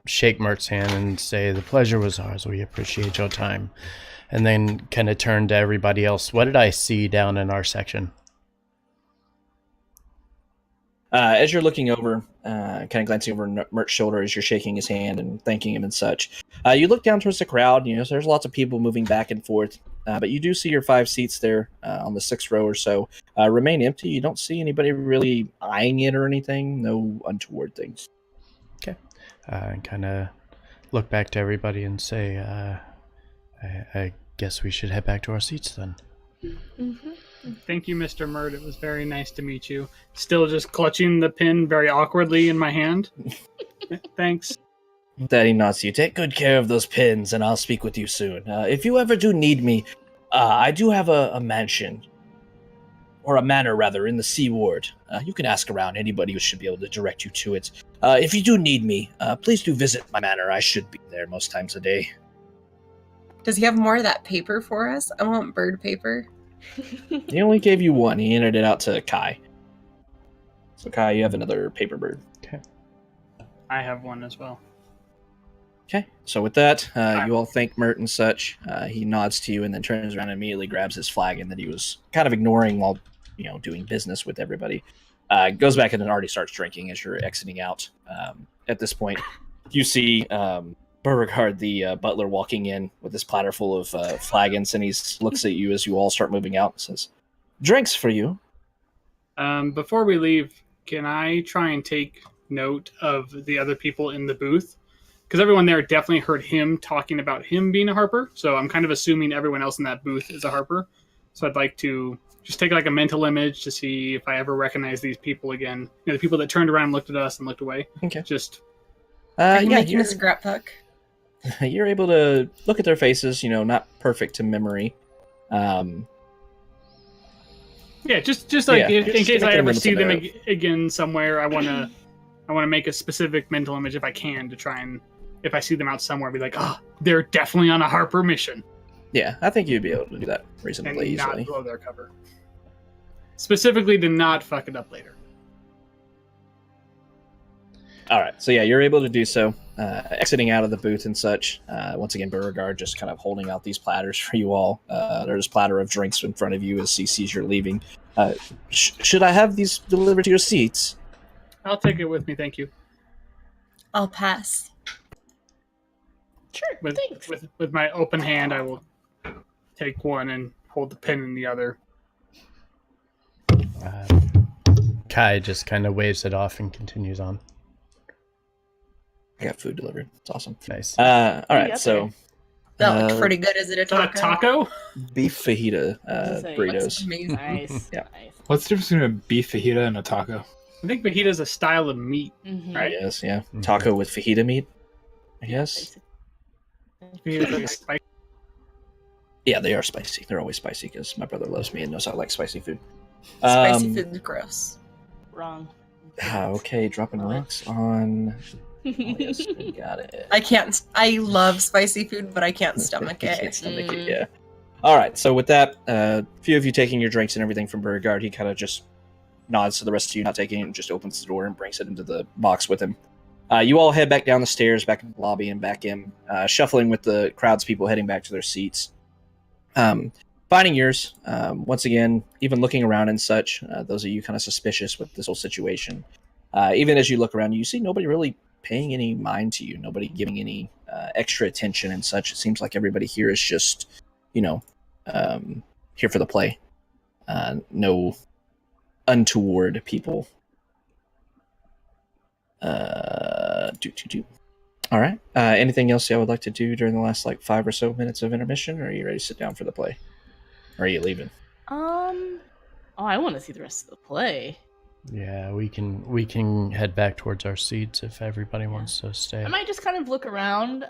shake Mert's hand and say, the pleasure was ours. We appreciate your time. And then kind of turn to everybody else. What did I see down in our section? As you're looking over, kind of glancing over Mert's shoulder as you're shaking his hand and thanking him and such, you look down towards the crowd. So there's lots of people moving back and forth, but you do see your 5 seats there on the 6th row or so remain empty. You don't see anybody really eyeing it or anything. No untoward things. Okay. And kind of look back to everybody and say, I guess we should head back to our seats then. Mm-hmm. Thank you, Mr. Mert. It was very nice to meet you. Still just clutching the pin very awkwardly in my hand. Thanks. Daddy nods to you. Take good care of those pins, and I'll speak with you soon. If you ever do need me, I do have a mansion, or a manor rather, in the Sea Ward. You can ask around. Anybody should be able to direct you to it. If you do need me, please do visit my manor. I should be there most times a day. Does he have more of that paper for us? I want bird paper. He only gave you one. He handed it out to Kai. So Kai, you have another paper bird. I have one as well. Okay, so with that, you all thank Mert and such. He nods to you and then turns around and immediately grabs his flagon that he was kind of ignoring while, doing business with everybody. Goes back and then already starts drinking as you're exiting out. At this point, you see Beauregard, the butler, walking in with this platter full of flagons, and he looks at you as you all start moving out and says, drinks for you. Before we leave, can I try and take note of the other people in the booth? Because everyone there definitely heard him talking about him being a harper, so I'm kind of assuming everyone else in that booth is a harper. So I'd like to just take like a mental image to see if I ever recognize these people again. The people that turned around and looked at us and looked away. Okay. Just Are you making a scrap book? You're able to look at their faces, not perfect to memory. yeah, just like Yeah, in just case I make an ever see them mental again somewhere, I want to make a specific mental image if I can to try and if I see them out somewhere, be like, they're definitely on a Harper mission. Yeah, I think you'd be able to do that And reasonably easily. not blow their cover. Specifically to not fuck it up later. All right, so yeah, you're able to do so. exiting out of the booth and such. Once again, Beauregard just kind of holding out these platters for you all. There's a platter of drinks in front of you as he sees you're leaving. Should I have these delivered to your seats? I'll take it with me, thank you. I'll pass. Sure, thanks. With my open hand, I will take one and hold the pen in the other. Kai just kind of waves it off and continues on. I got food delivered. It's awesome. Nice. All right, so That looked pretty good. Is it a Is that taco? a taco? beef fajita burritos. Amazing. Nice. Yeah. Nice. What's the difference between a beef fajita and a taco? I think fajita is a style of meat, Mhm. right? Yes, yeah. Taco with fajita meat. I guess. Fajita is like spicy. Yeah, they are spicy. They're always spicy because my brother loves me and knows I like spicy food. Spicy food is gross. Wrong. Okay, dropping rocks on. Oh, yes, we got it. I can't. I love spicy food, but I can't stomach You can't it. stomach it, yeah. All right, so with that, a few of you taking your drinks and everything from Beauregard, he kind of just nods to the rest of you not taking it and just opens the door and brings it into the box with him. You all head back down the stairs, back in the lobby, and back in, shuffling with the crowd's people heading back to their seats. Finding yours, once again, even looking around and such, those of you kind of suspicious with this whole situation. Even as you look around, you see nobody really paying any mind to you, nobody giving any extra attention and such. It seems like everybody here is just, here for the play. No untoward people. All right. Anything else y'all would like to do during the last 5 or so minutes of intermission, or are you ready to sit down for the play? Or are you leaving? Oh, I want to see the rest of the play. Yeah, we can head back towards our seats if everybody wants to stay. I might just kind of look around,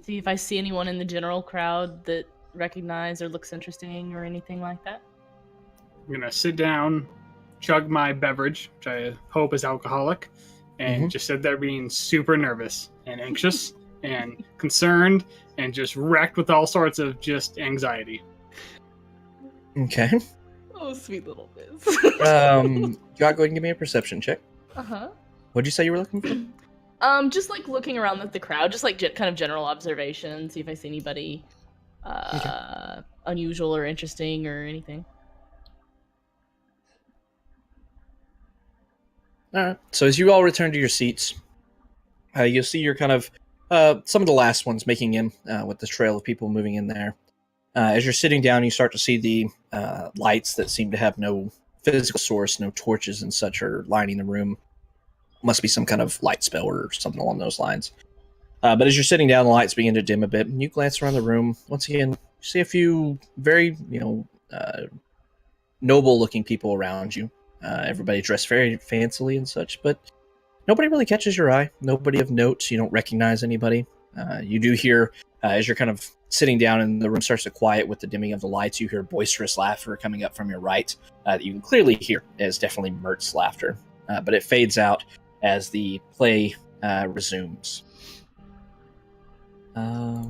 see if I see anyone in the general crowd that recognize or looks interesting or anything like that. I'm gonna sit down, chug my beverage, which I hope is alcoholic, and just sit there being super nervous and anxious and concerned and just wrecked with all sorts of just anxiety. Okay. Oh, sweet little Biz. You gotta go ahead and give me a perception check. Uh-huh. What'd you say you were looking for? Just looking around at the crowd, just kind of general observation, see if I see anybody unusual or interesting or anything. All right. So as you all return to your seats, you'll see you're kind of some of the last ones making in with the trail of people moving in there. As you're sitting down, you start to see the lights that seem to have no physical source, no torches and such are lining the room. Must be some kind of light spell or something along those lines. But as you're sitting down, the lights begin to dim a bit, and you glance around the room. Once again, you see a few very, noble-looking people around you. Everybody dressed very fancily and such, but nobody really catches your eye. Nobody of note. You don't recognize anybody. You do hear, as you're kind of sitting down and the room starts to quiet with the dimming of the lights, you hear boisterous laughter coming up from your right. That you can clearly hear is definitely Mert's laughter. But it fades out as the play resumes. Yeah,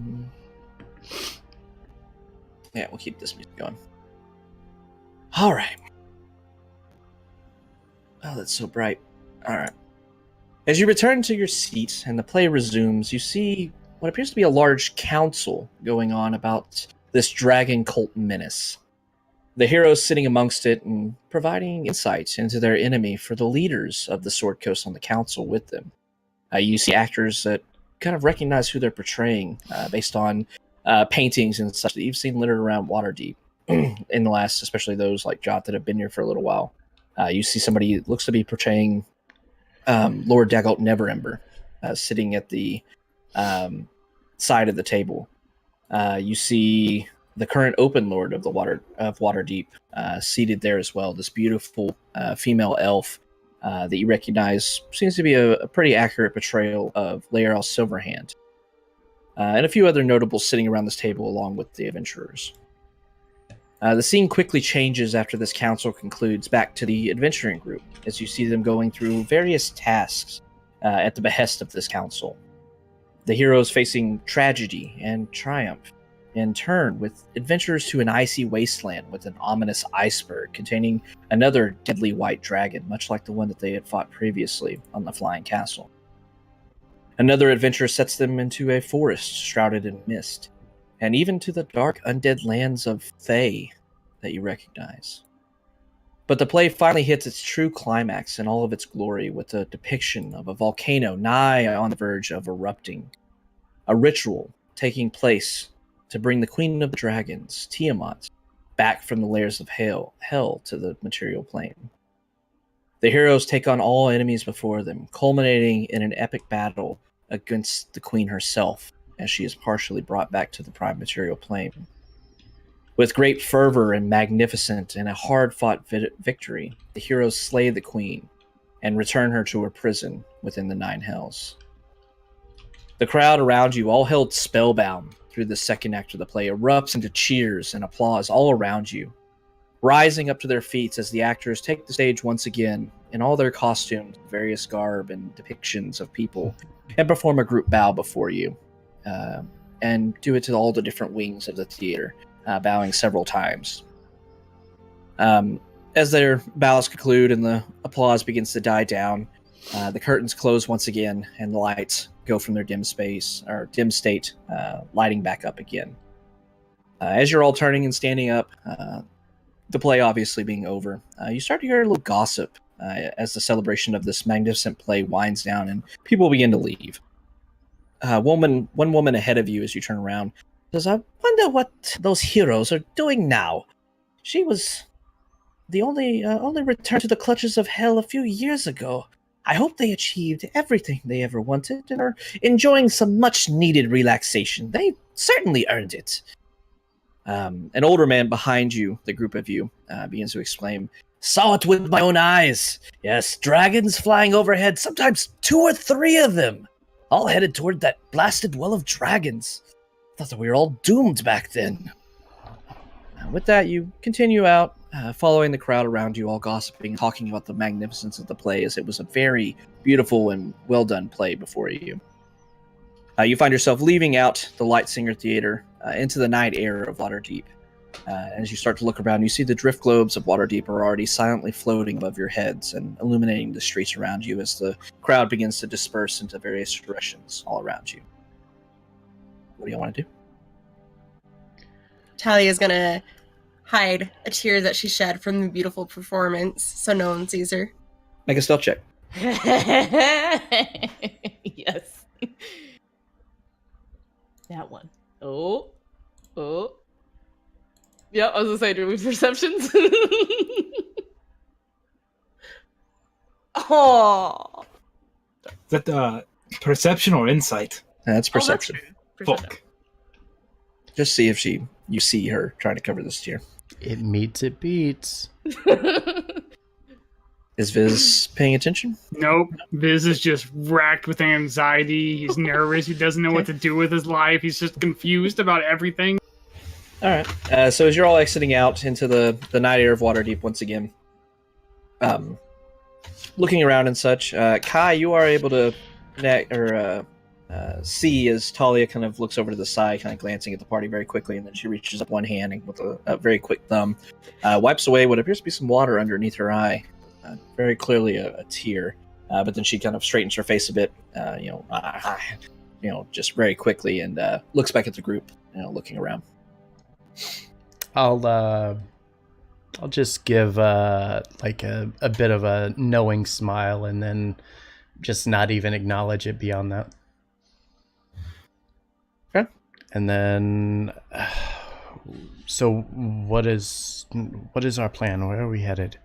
we'll keep this music going. All right. Oh, that's so bright. All right. As you return to your seat and the play resumes, you see what appears to be a large council going on about this dragon cult menace. The heroes sitting amongst it and providing insight into their enemy for the leaders of the Sword Coast on the council with them. You see actors that kind of recognize who they're portraying based on paintings and such that you've seen littered around Waterdeep in the last, especially those like Jot that have been here for a little while. You see somebody that looks to be portraying Lord Dagult Neverember sitting at the side of the table. You see the current Open Lord of Waterdeep seated there as well. This beautiful female elf that you recognize seems to be a pretty accurate portrayal of Laeral Silverhand. And a few other notables sitting around this table along with the adventurers. The scene quickly changes after this council concludes back to the adventuring group, as you see them going through various tasks at the behest of this council. The heroes facing tragedy and triumph, in turn with adventurers to an icy wasteland with an ominous iceberg containing another deadly white dragon, much like the one that they had fought previously on the Flying Castle. Another adventure sets them into a forest shrouded in mist, and even to the dark, undead lands of Thay that you recognize. But the play finally hits its true climax in all of its glory with a depiction of a volcano nigh on the verge of erupting. A ritual taking place to bring the Queen of the Dragons, Tiamat, back from the layers of hell to the material plane. The heroes take on all enemies before them, culminating in an epic battle against the Queen herself, as she is partially brought back to the prime material plane. With great fervor and magnificent and a hard-fought victory, the heroes slay the Queen and return her to her prison within the Nine Hells. The crowd around you, all held spellbound through the second act of the play, erupts into cheers and applause all around you, rising up to their feet as the actors take the stage once again in all their costumes, various garb and depictions of people, and perform a group bow before you, and do it to all the different wings of the theater, bowing several times. As their bows conclude and the applause begins to die down, the curtains close once again, and the lights go from their dim state, lighting back up again. As you're all turning and standing up, the play obviously being over, you start to hear a little gossip as the celebration of this magnificent play winds down and people begin to leave. One woman ahead of you, as you turn around, says, "I wonder what those heroes are doing now. She was the only return to the clutches of hell a few years ago. I hope they achieved everything they ever wanted and are enjoying some much-needed relaxation. They certainly earned it." An older man behind you, the group of you, begins to exclaim, "Saw it with my own eyes. Yes, dragons flying overhead, sometimes 2 or 3 of them, all headed toward that blasted well of dragons. Thought that we were all doomed back then." With that, you continue out, following the crowd around you, all gossiping, talking about the magnificence of the play, as it was a very beautiful and well-done play before you. You find yourself leaving out the Light Singer Theater into the night air of Waterdeep. As you start to look around, you see the drift globes of Waterdeep are already silently floating above your heads and illuminating the streets around you as the crowd begins to disperse into various directions all around you. What do you want to do? Talia's gonna hide a tear that she shed from the beautiful performance so no one sees her. Make a stealth check. Yes. That one. Oh. Yeah, I was gonna say, do we perceptions? Oh. Is that perception or insight? That's perception. Perception. Fuck. Just see if you see her trying to cover this tear. It meets, it beats. Is Viz paying attention? Nope. Viz is just racked with anxiety. He's nervous. He doesn't know what to do with his life. He's just confused about everything. All right. So as you're all exiting out into the night air of Waterdeep once again, looking around and such, Kai, you are able to connect or see as Talia kind of looks over to the side, kind of glancing at the party very quickly, and then she reaches up one hand and with a very quick thumb wipes away what appears to be some water underneath her eye. Very clearly a tear, but then she kind of straightens her face a bit, just very quickly, and looks back at the group, looking around. I'll just give like a bit of a knowing smile and then just not even acknowledge it beyond that. Okay. And then, so what is our plan? Where are we headed?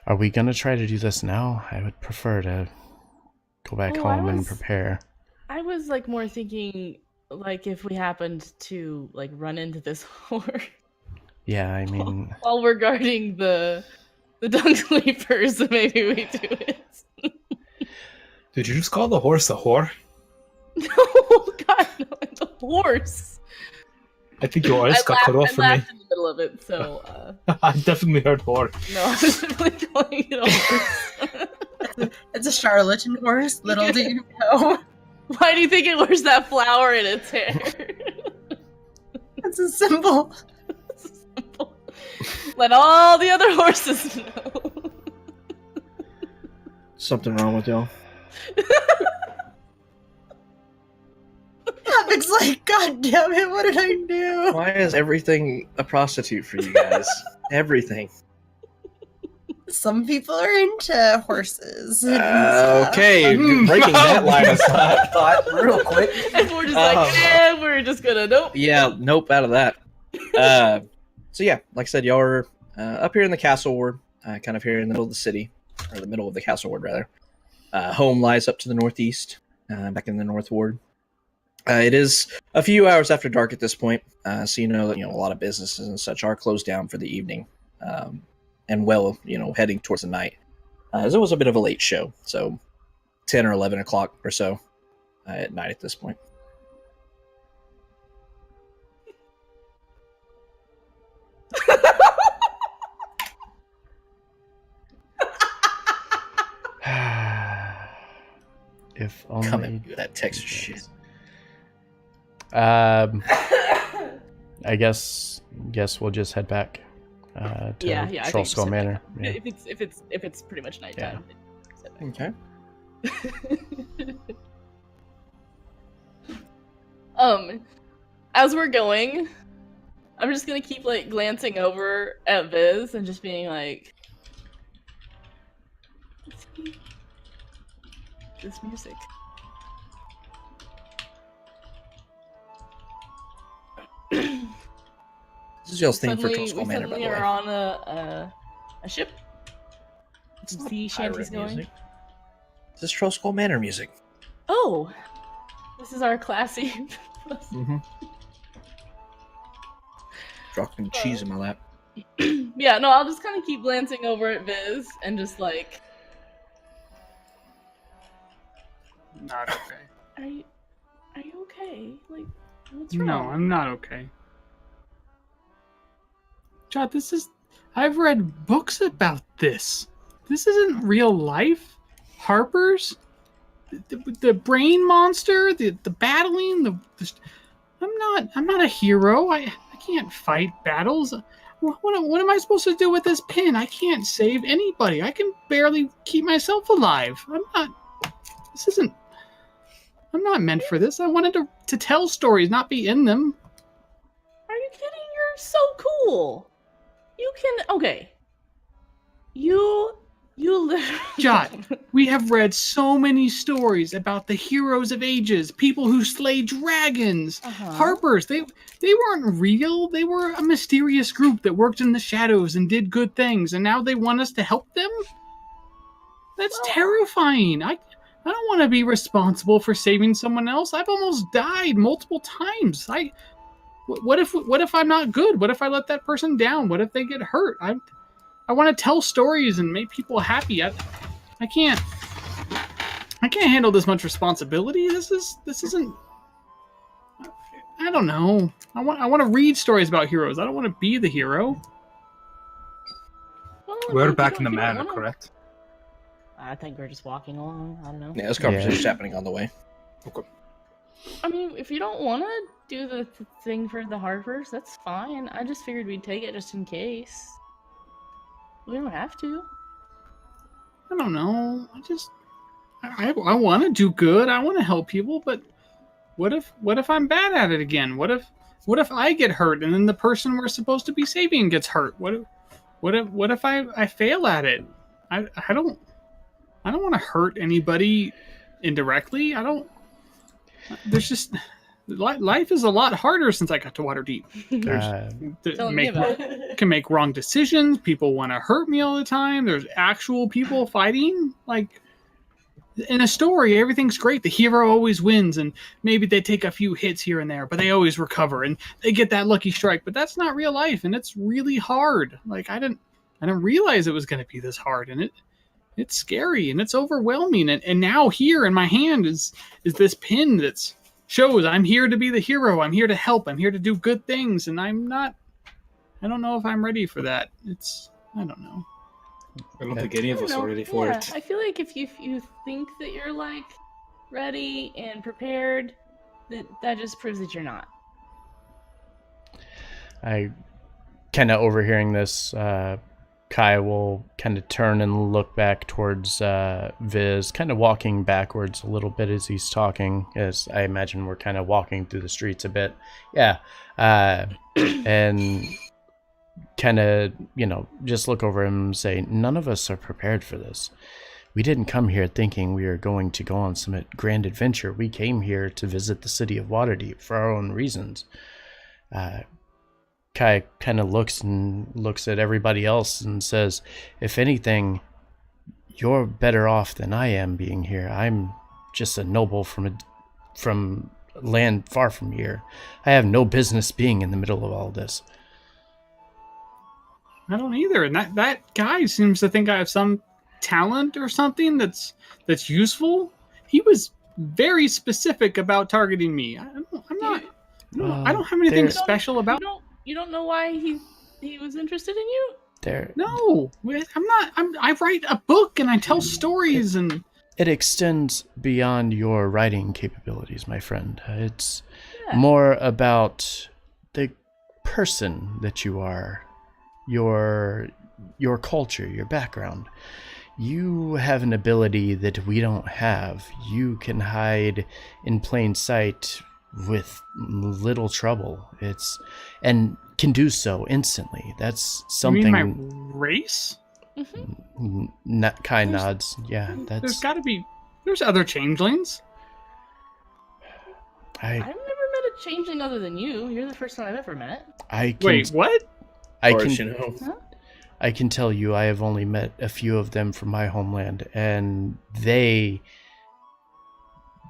Are we gonna try to do this now? I would prefer to go back home and prepare. I was like more thinking like if we happened to like run into this horse. Yeah, I mean, while we're guarding the Dung Sleepers, maybe we do it. Did you just call the horse a whore? No, God, no, it's a horse. I think your eyes got cut off for me. I laughed in the middle of it, so... I definitely heard whore. No, I was really calling it a horse. It's a charlatan horse, little do you know. Why do you think it wears that flower in its hair? It's a symbol. It's a symbol. Let all the other horses know. Something wrong with y'all? like, God damn it, what did I do? Why is everything a prostitute for you guys? Everything. Some people are into horses. and stuff. Okay, breaking that line of thought real quick. And we're just like, we're just gonna nope. Yeah, nope, out of that. So yeah, like I said, y'all are up here in the castle ward, kind of here in the middle of the city, or the middle of the castle ward, rather. Home lies up to the northeast, back in the north ward. It is a few hours after dark at this point, so you know that a lot of businesses and such are closed down for the evening, and heading towards the night. It was a bit of a late show, so 10 or 11 o'clock or so at night at this point. If only Coming with that Texas shit. I guess we'll just head back to Troll Skull Manor. Yeah. If it's pretty much nighttime. Okay. As we're going, I'm just gonna keep like glancing over at Viz and just being like, this music. This is y'all's theme for Troll Skull Manor, by the way. We are on a ship. It's You not see shanties pirate going. music. This is Troll Skull Manor music. Oh, this is our classy. Mm-hmm. Dropping cheese in my lap. Yeah, no, I'll just kind of keep glancing over at Viz and just like, Not okay. are you okay? Like, what's wrong? No, I'm not okay. Chad, I've read books about this. This isn't real life. Harper's, the brain monster, the battling, I'm not a hero. I can't fight battles. What am I supposed to do with this pin? I can't save anybody. I can barely keep myself alive. I'm not meant for this. I wanted to tell stories, not be in them. Are you kidding? You're so cool. You can, okay. You literally... Jot, we have read so many stories about the heroes of ages, people who slay dragons. Harpers, they weren't real. They were a mysterious group that worked in the shadows and did good things, and now they want us to help them? That's terrifying. I don't want to be responsible for saving someone else. I've almost died multiple times. What if I'm not good? What if I let that person down? What if they get hurt? I want to tell stories and make people happy. I can't handle this much responsibility. This isn't. I don't know. I want to read stories about heroes. I don't want to be the hero. Well, We're if back you in the don't manor, wanna- correct? I think we're just walking along. I don't know. Yeah, this conversation's happening on the way. Okay. I mean, if you don't want to do the thing for the Harpers, that's fine. I just figured we'd take it just in case. We don't have to. I don't know. I want to do good. I want to help people, but what if I'm bad at it again? What if I get hurt and then the person we're supposed to be saving gets hurt? What if I fail at it? I don't want to hurt anybody indirectly. There's just life is a lot harder since I got to Waterdeep. Tell me about it. Can make wrong decisions. People want to hurt me all the time. There's actual people fighting. Like in a story, everything's great. The hero always wins, and maybe they take a few hits here and there, but they always recover and they get that lucky strike. But that's not real life, and it's really hard. Like I didn't realize it was going to be this hard, and it's scary and it's overwhelming. And now here in my hand is this pin that's shows I'm here to be the hero. I'm here to help. I'm here to do good things, and I don't know if I'm ready for that. I don't know. I don't think any of us are ready for it. I feel like if you think that you're like ready and prepared, that just proves that you're not. I kind of overhearing this Kai will kind of turn and look back towards Viz, kind of walking backwards a little bit as he's talking, as I imagine we're kind of walking through the streets a bit. Yeah. And kind of, just look over him and say, none of us are prepared for this. We didn't come here thinking we were going to go on some grand adventure. We came here to visit the city of Waterdeep for our own reasons. Kai kind of looks at everybody else and says, if anything, you're better off than I am being here. I'm just a noble from land far from here. I have no business being in the middle of all this. I don't either. And that guy seems to think I have some talent or something that's useful. He was very specific about targeting me. I don't have anything special about. You don't know why he was interested in you? No, I'm not. I write a book and I tell stories and. It extends beyond your writing capabilities, my friend. It's more about the person that you are, your culture, your background. You have an ability that we don't have. You can hide in plain sight with little trouble. And can do so instantly. That's something. You mean my race? Mm-hmm. Kai nods. Yeah, There's other changelings. I've never met a changeling other than you. You're the first one I've ever met. Wait, what? I can tell you, I have only met a few of them from my homeland, and they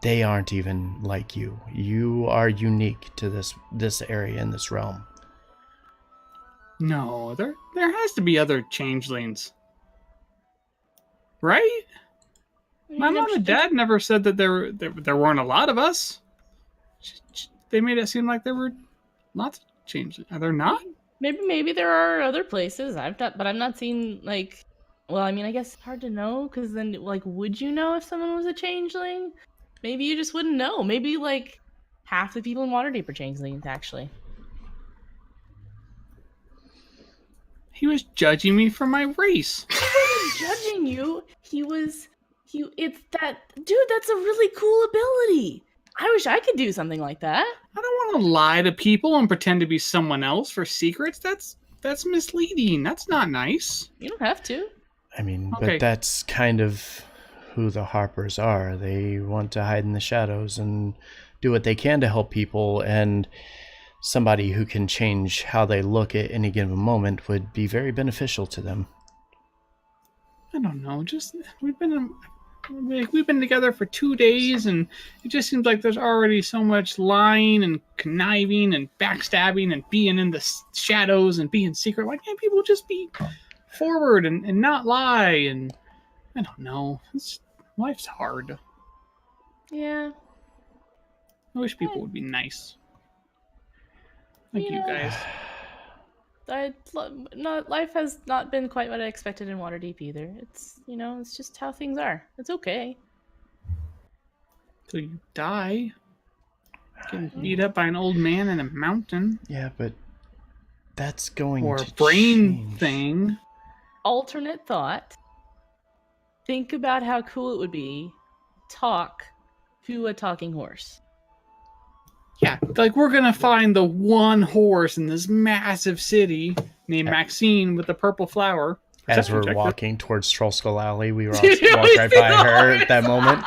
aren't even like you. You are unique to this area and this realm. No, there has to be other changelings, right? My mom and dad never said that there weren't a lot of us. They made it seem like there were lots of changelings. Are there not? Maybe there are other places. I've not seen like. Well, I mean, I guess it's hard to know because then, like, would you know if someone was a changeling? Maybe you just wouldn't know. Maybe like half the people in Waterdeep are changelings, actually. He was judging me for my race. He wasn't judging you. It's that dude. That's a really cool ability. I wish I could do something like that. I don't want to lie to people and pretend to be someone else for secrets. That's misleading. That's not nice. You don't have to. I mean, okay. But that's kind of who the Harpers are. They want to hide in the shadows and do what they can to help people, and somebody who can change how they look at any given moment would be very beneficial to them. I don't know. Just we've been together for 2 days, and it just seems like there's already so much lying and conniving and backstabbing and being in the shadows and being secret. Why can't people just be forward and not lie? And I don't know. Life's hard. Yeah. I wish people would be nice. Like you guys. Life has not been quite what I expected in Waterdeep either. It's just how things are. It's okay. Till you die. Getting beat up by an old man in a mountain. Yeah, but that's going or to a brain change. Thing. Alternate thought. Think about how cool it would be. Talk to a talking horse. Yeah, like we're gonna find the one horse in this massive city named Maxine with the purple flower. As we're walking towards Troll Skull Alley, we walk right by her at that moment.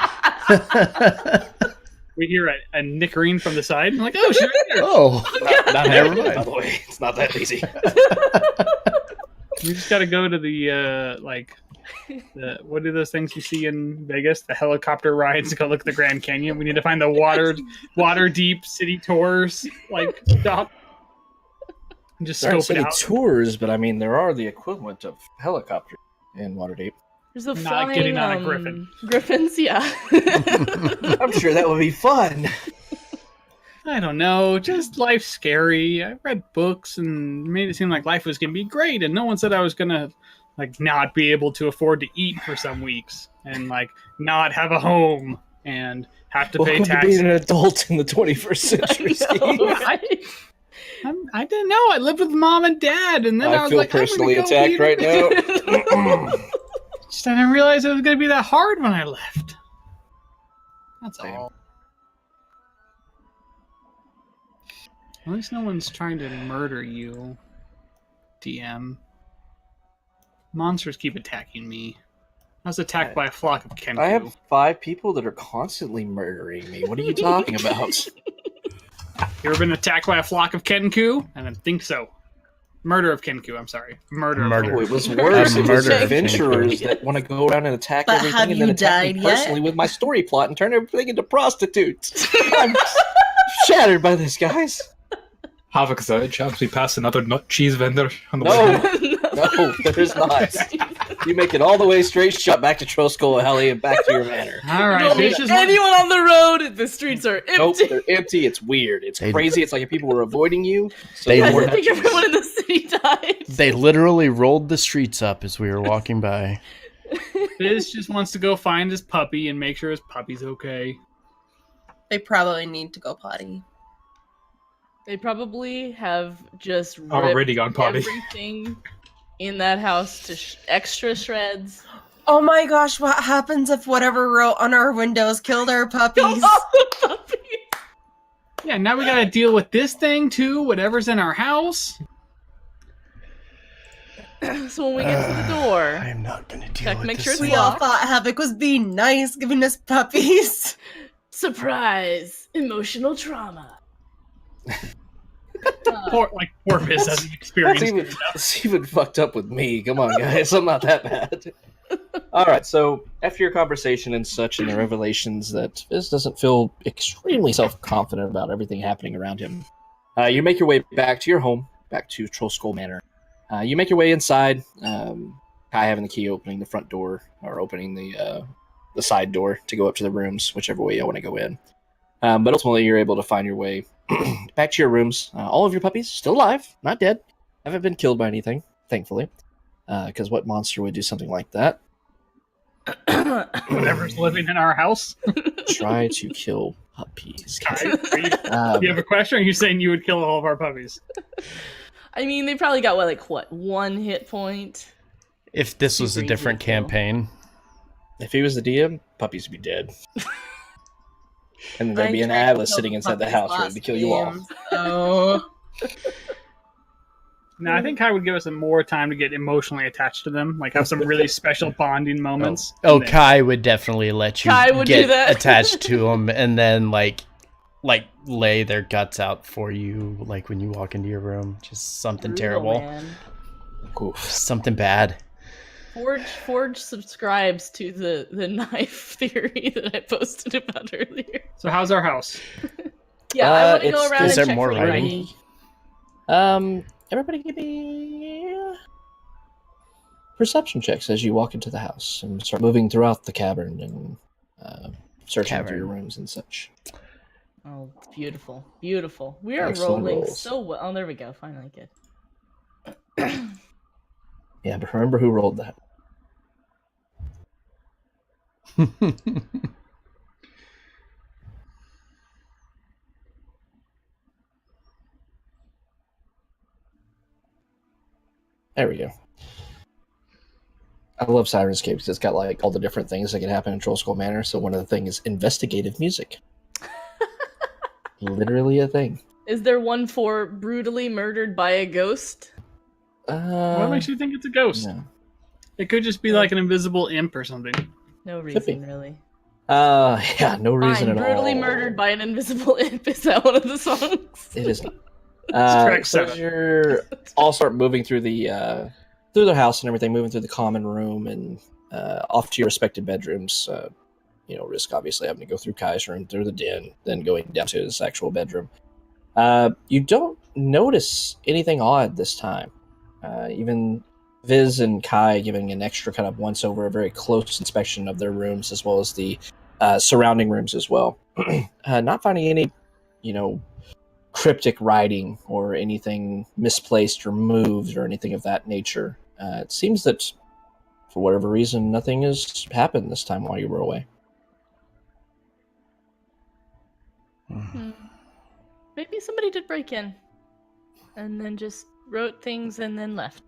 We hear a nickering from the side. I'm like, oh, she's right there. Oh, not never mind. By the way, it's not that easy. We just gotta go to the what are those things you see in Vegas? The helicopter rides to go look at the Grand Canyon. We need to find the Waterdeep city tours, stop. And just scope it out. Tours, but I mean, there are the equivalent of helicopters in Waterdeep. There's a not getting on a griffin. Griffins, yeah. I'm sure that would be fun. I don't know. Just life's scary. I read books and made it seem like life was gonna be great, and no one said I was gonna not be able to afford to eat for some weeks and not have a home and have to pay taxes. Being an adult in the 21st century. I didn't know. I lived with mom and dad, and then I was feel like, personally I'm gonna attacked right now. Just I didn't realize it was going to be that hard when I left. That's Same. all. At least no one's trying to murder you, DM. Monsters keep attacking me. I was attacked by a flock of Kenku. I have 5 people that are constantly murdering me. What are you talking about? You ever been attacked by a flock of Kenku? I don't think so. Murder of Kenku, I'm sorry. Murder. Oh, it was worse. It was Murder of adventurers Kenku. that want to go around and attack But everything have and then you attack me died yet? personally with my story plot and turn everything into prostitutes. I'm shattered by this, guys. Havoc, is there a chance we pass another nut cheese vendor on the No. way? No, there's not. You make it all the way straight shot back to Troskull Alley and back to your manor. All right, Don't this meet is anyone on the road. The streets are empty. Nope, they're empty. It's weird. It's crazy. It's like if people were avoiding you. So They there I were were- think nut cheese. everyone in the city died. They literally rolled the streets up as we were walking by. Biz just wants to go find his puppy and make sure his puppy's okay. They probably need to go potty. They probably have just ripped Already gone potty. everything in that house to extra shreds. Oh my gosh, what happens if whatever wrote on our windows killed our puppies? Yeah, now we gotta deal with this thing too, whatever's in our house. So when we get to the door, I'm not going to deal Check, with make this sure it's thing. We all locked. thought Havoc was being nice, giving us puppies. surprise, emotional trauma. Poor Biz hasn't experienced It's even fucked up with me. Come on, guys. I'm not that bad. All right, so after your conversation and such and the revelations that Fizz doesn't feel extremely self-confident about everything happening around him, you make your way back to your home, back to Trollskull Manor. You make your way inside, Kai having the key, opening the front door, or opening the side door to go up to the rooms, whichever way you want to go in. But ultimately, you're able to find your way back to your rooms. All of your puppies still alive, not dead. Haven't been killed by anything, thankfully. Because what monster would do something like that? whatever's living in our house. Try to kill puppies. Kai, do Um, you have a question? Or are you saying you would kill all of our puppies? I mean, they probably got one hit point. If this was a Super different easy to kill. campaign, if he was the DM, puppies would be dead. And then there'd I be an tried to atlas kill sitting the inside the puppies house ready last to kill you all. game, So No, I think Kai would give us more time to get emotionally attached to them, like have some really special bonding moments. oh, And then- Kai would definitely let you Kai would do get that. attached to them and then like lay their guts out for you, like when you walk into your room. Just something Brutal, terrible, man. Oof. something bad. Forge subscribes to the knife theory that I posted about earlier. So how's our house? Yeah, I want to go it's- around Is and there check more for writing? writing. Everybody give me perception checks as you walk into the house and start moving throughout the cavern and searching through your rooms and such. Oh, beautiful, beautiful. We are Excellent rolling rolls. so well. Oh, there we go. Finally, good. Yeah, but remember who rolled that. There we go. I love Sirenscape because it's got like all the different things that can happen in Trollskull Manor. So one of the things is investigative music. Literally a thing. Is there one for brutally murdered by a ghost? What makes you think it's a ghost? No. It could just be like an invisible imp or something. No be. reason, really. Yeah, no reason Fine, at all. brutally murdered by an invisible imp. Is that one of the songs? It is not. track So 7. as you're all start moving through the house and everything, moving through the common room and off to your respective bedrooms. Risk obviously having to go through Kai's room, through the den, then going down to his actual bedroom. You don't notice anything odd this time. Even Viz and Kai giving an extra kind of once over, a very close inspection of their rooms as well as the surrounding rooms as well. Not finding any, cryptic writing or anything misplaced or moved or anything of that nature. It seems that for whatever reason, nothing has happened this time while you were away. Maybe somebody did break in. and then just wrote things and then left.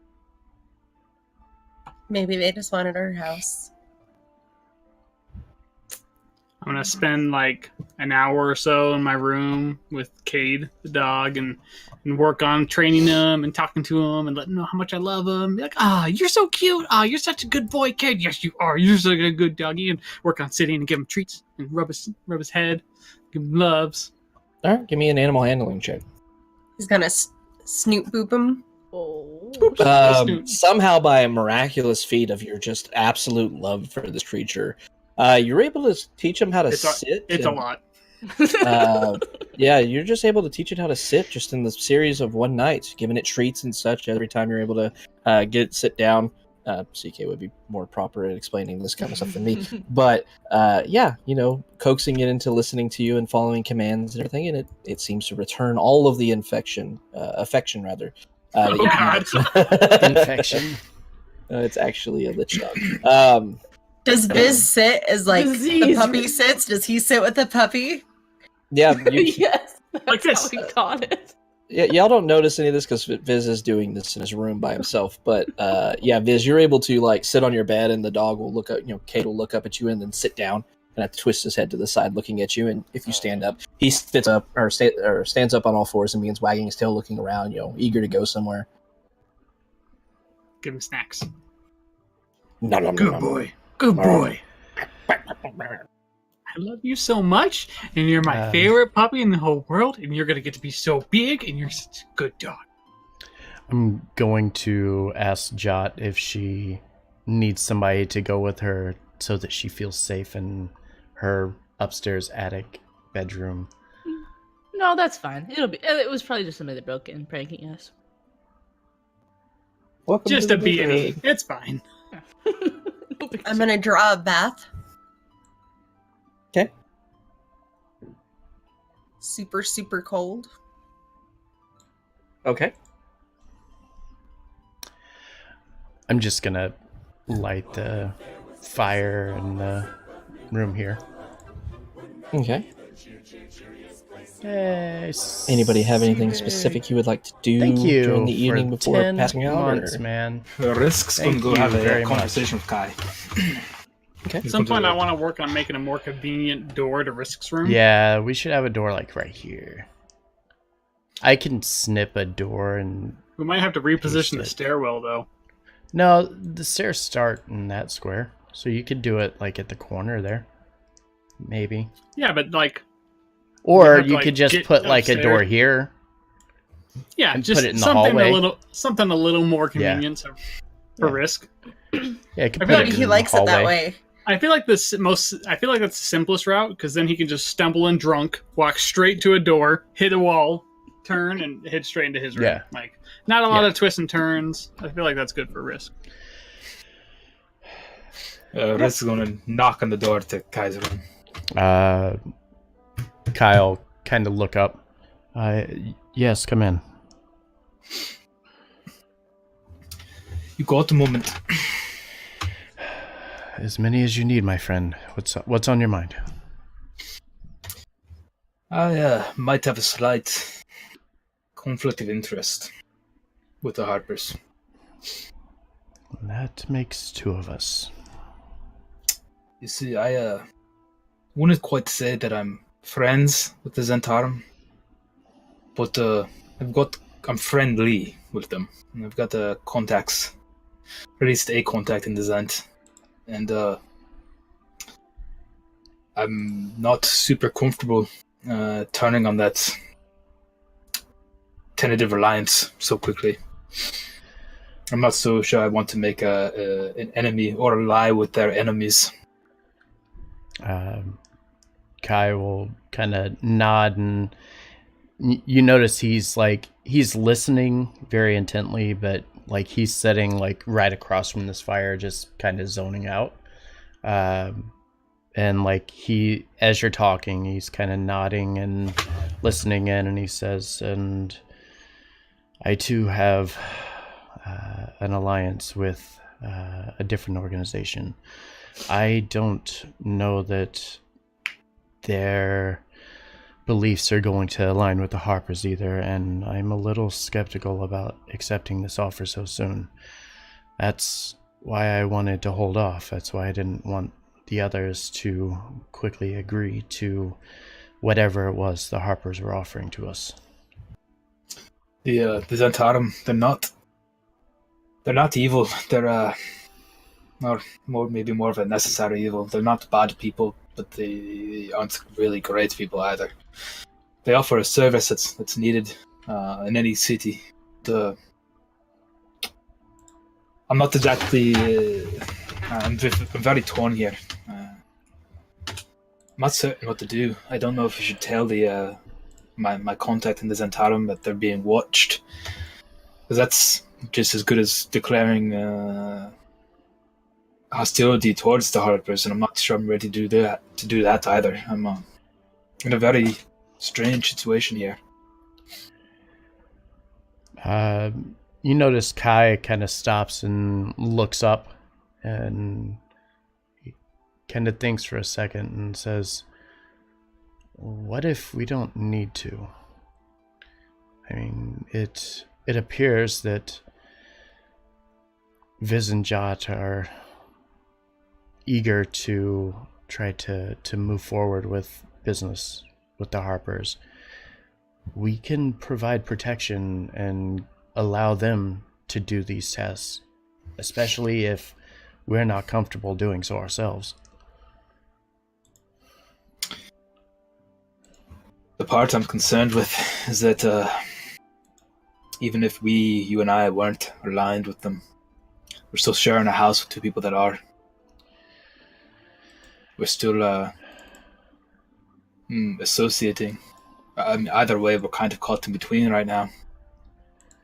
Maybe they just wanted our house. I'm gonna spend like an hour or so in my room with Cade, the dog, and work on training him and talking to him and letting him know how much I love him. Be like, you're so cute. You're such a good boy, Cade. Yes, you are. You're such a good doggy. And work on sitting and give him treats and rub his head, give him loves. All right, give me an animal handling check. He's gonna snoot boop him. Oh. Somehow, by a miraculous feat of your just absolute love for this creature, you're able to teach him how to sit. It's a lot. Yeah, you're just able to teach it how to sit just in the series of one night, giving it treats and such every time you're able to get it sit down. CK would be more proper at explaining this kind of stuff than me. But yeah, coaxing it into listening to you and following commands and everything, and it seems to return all of the affection rather. Infection. It's actually a lich dog. Does Viz sit as like Disease. the puppy sits? Does he sit with the puppy? Yeah, Yes, that's Like this. how we caught it. yeah, y'all don't notice any of this because Viz is doing this in his room by himself. But yeah, Viz, you're able to like sit on your bed, and the dog will look up. Kate will look up at you and then sit down and have to twist his head to the side, looking at you. And if you stand up, he sits up or stands up on all fours and begins wagging his tail, looking around, eager to go somewhere. Give him snacks. Good boy. Good boy. I love you so much, and you're my favorite puppy in the whole world, and you're going to get to be so big, and you're such a good dog. I'm going to ask Jot if she needs somebody to go with her so that she feels safe in her upstairs attic bedroom. No, that's fine. It was probably just somebody that broke in pranking us. Welcome Just to a the beanie. neighborhood. It's fine. I'm gonna draw a bath. Okay. Super, super cold. Okay. I'm just gonna light the fire in the room here. Okay. Yes. Anybody have anything specific you would like to do Thank you during the for evening before 10 passing out? months, or- man. Risks Thank and go you have very a much. conversation with Kai. Okay. At some point, I want to work on making a more convenient door to Risk's room. Yeah, we should have a door like right here. I can snip a door and... We might have to reposition the Paste it. stairwell, though. No, the stairs start in that square. So you could do it like at the corner there. Maybe. Yeah, but like, Or have to, you like, could just get put like a upstairs. door here. yeah, And just put it in the something hallway. something a little more convenient for Yeah. Risk. Yeah, you could I put feel it like in He the likes it that hallway. way. I feel like that's the simplest route, because then he can just stumble in drunk, walk straight to a door, hit a wall, turn, and head straight into his room. Yeah. Like, not a lot Yeah. of twists and turns. I feel like that's good for Risk. Risk is going to knock on the door to Kai's room. Kyle kind of look up. Yes, come in. You got a moment. As many as you need, my friend. What's on your mind? I might have a slight conflict of interest with the Harpers. That makes two of us. You see, I wouldn't quite say that I'm friends with the Zentarum, but I'm friendly with them. And I've got contacts, at least a contact in the Zent, and I'm not super comfortable turning on that tentative alliance so quickly. I'm not so sure I want to make an enemy or ally with their enemies. Kai will kind of nod, and you notice he's listening very intently, but like he's sitting like right across from this fire, just kind of zoning out. And like as you're talking, he's kind of nodding and listening in, and he says, "And I too have an alliance with a different organization. I don't know that they're beliefs are going to align with the Harpers either, and I'm a little skeptical about accepting this offer so soon. That's why I wanted to hold off. That's why I didn't want the others to quickly agree to whatever it was the Harpers were offering to us. The Zentarum, they're not evil. They're maybe more of a necessary evil. They're not bad people, but they aren't really great people either. They offer a service that's needed in any city. I'm not exactly. I'm very torn here. I'm not certain what to do. I don't know if I should tell the my contact in the Zentarum that they're being watched, because that's just as good as declaring hostility towards the Harpers, and I'm not sure I'm ready to do that either. I'm in a very strange situation here. You notice Kai kind of stops and looks up, and he kind of thinks for a second and says, "What if we don't need to? I mean, it appears that Viz and Jot are eager to try to move forward with business with the Harpers. We can provide protection and allow them to do these tests, especially if we're not comfortable doing so ourselves." The part I'm concerned with is that even if you and I, weren't aligned with them, we're still sharing a house with two people that are. We're still associating. I mean, either way, we're kind of caught in between right now.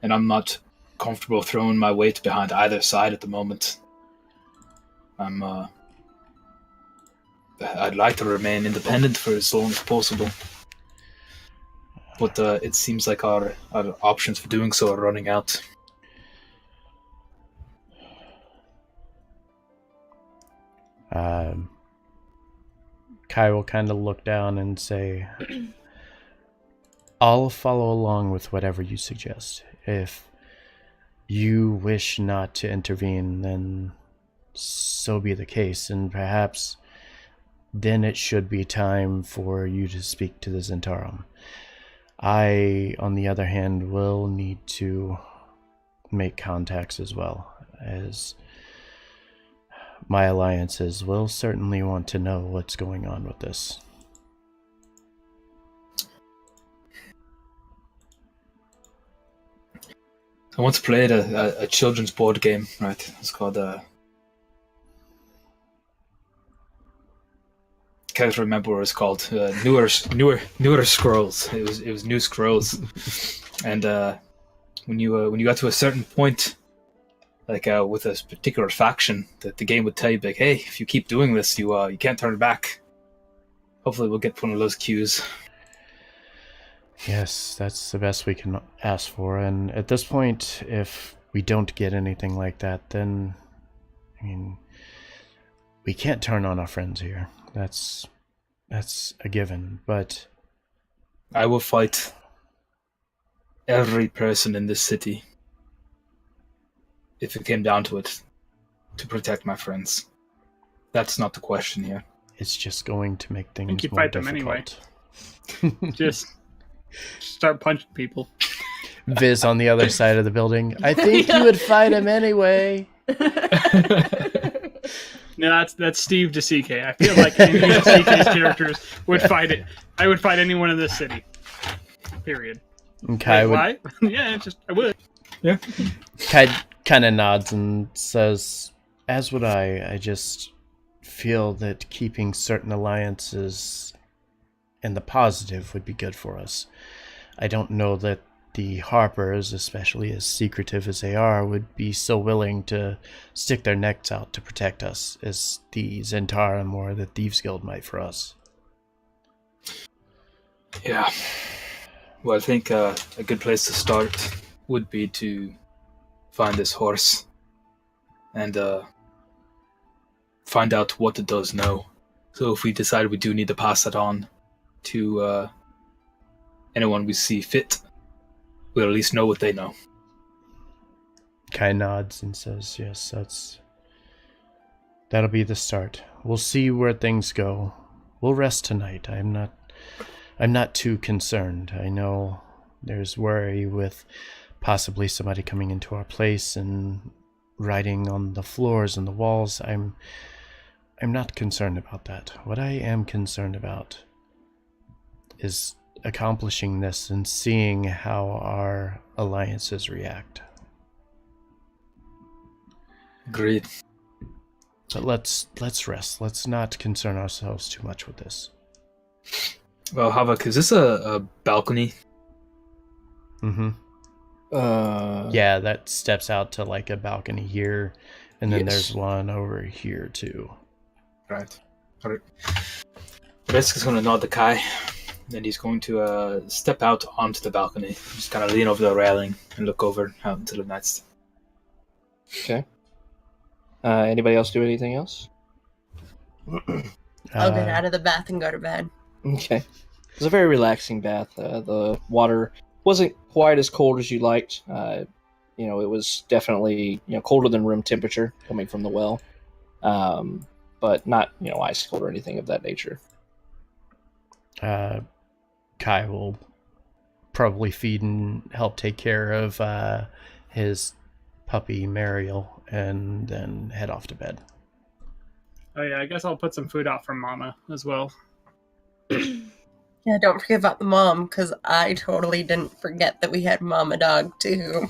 And I'm not comfortable throwing my weight behind either side at the moment. I'd like to remain independent for as long as possible. But it seems like our options for doing so are running out. Kai will kind of look down and say, "I'll follow along with whatever you suggest. If you wish not to intervene, then so be the case, and perhaps then it should be time for you to speak to the Zentarum. I, on the other hand, will need to make contacts as well, as my alliances will certainly want to know what's going on with this." I once played a children's board game, right? It's called can't remember what it's called. Newer Scrolls. It was New Scrolls, and when you got to a certain point, like with a particular faction, that the game would tell you, like, hey, if you keep doing this, you can't turn back. Hopefully, we'll get one of those cues. Yes, that's the best we can ask for, and at this point, if we don't get anything like that, then, I mean, we can't turn on our friends here. That's a given, but I will fight every person in this city, if it came down to it, to protect my friends. That's not the question here. it's just going to make things think you'd more fight them difficult. anyway. Just start punching people. Viz on the other side of the building. I think you would fight him anyway. No, that's Steve DeCK. I feel like any of DeCK's characters would fight it. I would fight anyone in this city. Period. And Kai would, why? Yeah, I would. Yeah. Kai kind of nods and says, "As would I. I just feel that keeping certain alliances in the positive would be good for us. I don't know that the Harpers, especially as secretive as they are, would be so willing to stick their necks out to protect us as the Zentarum or the Thieves Guild might for us." Yeah. Well, I think a good place to start would be to find this horse and find out what it does know. So if we decide we do need to pass that on to anyone we see fit. We'll at least know what they know. Kai nods and says, yes, that'll be the start. We'll see where things go. We'll rest tonight. I'm not too concerned. I know there's worry with possibly somebody coming into our place and writing on the floors and the walls. I'm not concerned about that. What I am concerned about is accomplishing this and seeing how our alliances react. Agreed. But let's rest. Let's not concern ourselves too much with this. Well, Havok, is this a balcony? Mm-hmm. Yeah, that steps out to like a balcony here, and then there's one over here too. Right. Alright. Resk is going to nod to Kai, and he's going to step out onto the balcony. Just kind of lean over the railing and look over out into the night. Okay. Anybody else do anything else? I'll get out of the bath and go to bed. Okay. It was a very relaxing bath. The water wasn't quite as cold as you liked. It was definitely colder than room temperature coming from the well, but not ice cold or anything of that nature. Kai will probably feed and help take care of his puppy Mariel, and then head off to bed. Oh yeah, I guess I'll put some food out for Mama as well. Yeah, don't forget about the mom, because I totally didn't forget that we had Mama Dog, too.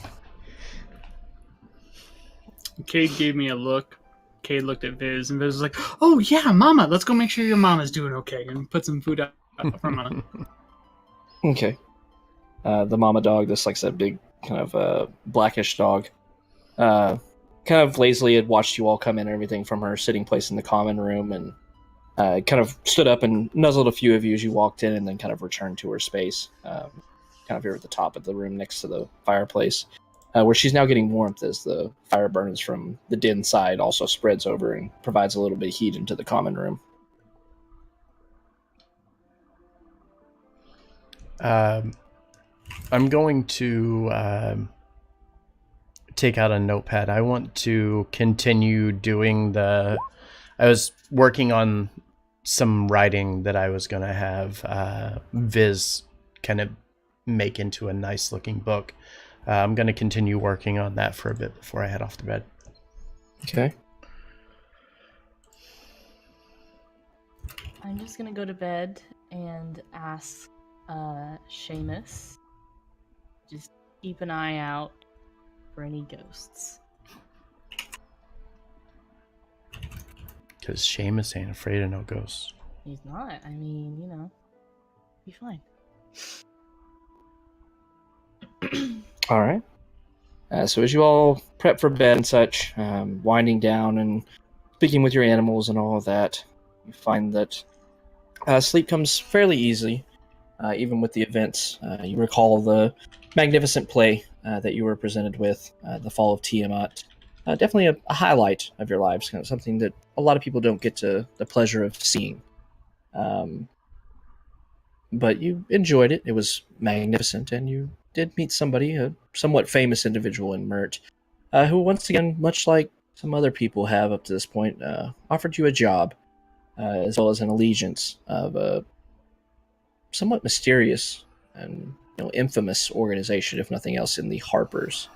Cade gave me a look. Cade looked at Viz, and Viz was like, oh yeah, Mama, let's go make sure your Mama's doing okay, and put some food out for Mama. Okay. The Mama Dog, this, like I said, big kind of blackish dog, kind of lazily had watched you all come in and everything from her sitting place in the common room, and kind of stood up and nuzzled a few of you as you walked in, and then kind of returned to her space, kind of here at the top of the room next to the fireplace, where she's now getting warmth as the fire burns from the den side also spreads over and provides a little bit of heat into the common room. I'm going to take out a notepad. I want to continue doing I was working on some writing that I was going to have Viz kind of make into a nice looking book. I'm going to continue working on that for a bit before I head off to bed. Okay. I'm just gonna go to bed and ask Seamus, just keep an eye out for any ghosts. Because Seamus ain't afraid of no ghosts. He's not. I mean, be fine. All right. So as you all prep for bed and such, winding down and speaking with your animals and all of that, you find that sleep comes fairly easily, even with the events. You recall the magnificent play that you were presented with, the fall of Tiamat. Definitely a highlight of your lives, kind of something that a lot of people don't get to the pleasure of seeing. But you enjoyed it. It was magnificent, and you did meet somebody, a somewhat famous individual in Mert, who once again, much like some other people have up to this point, offered you a job, as well as an allegiance of a somewhat mysterious and infamous organization, if nothing else, in the Harpers.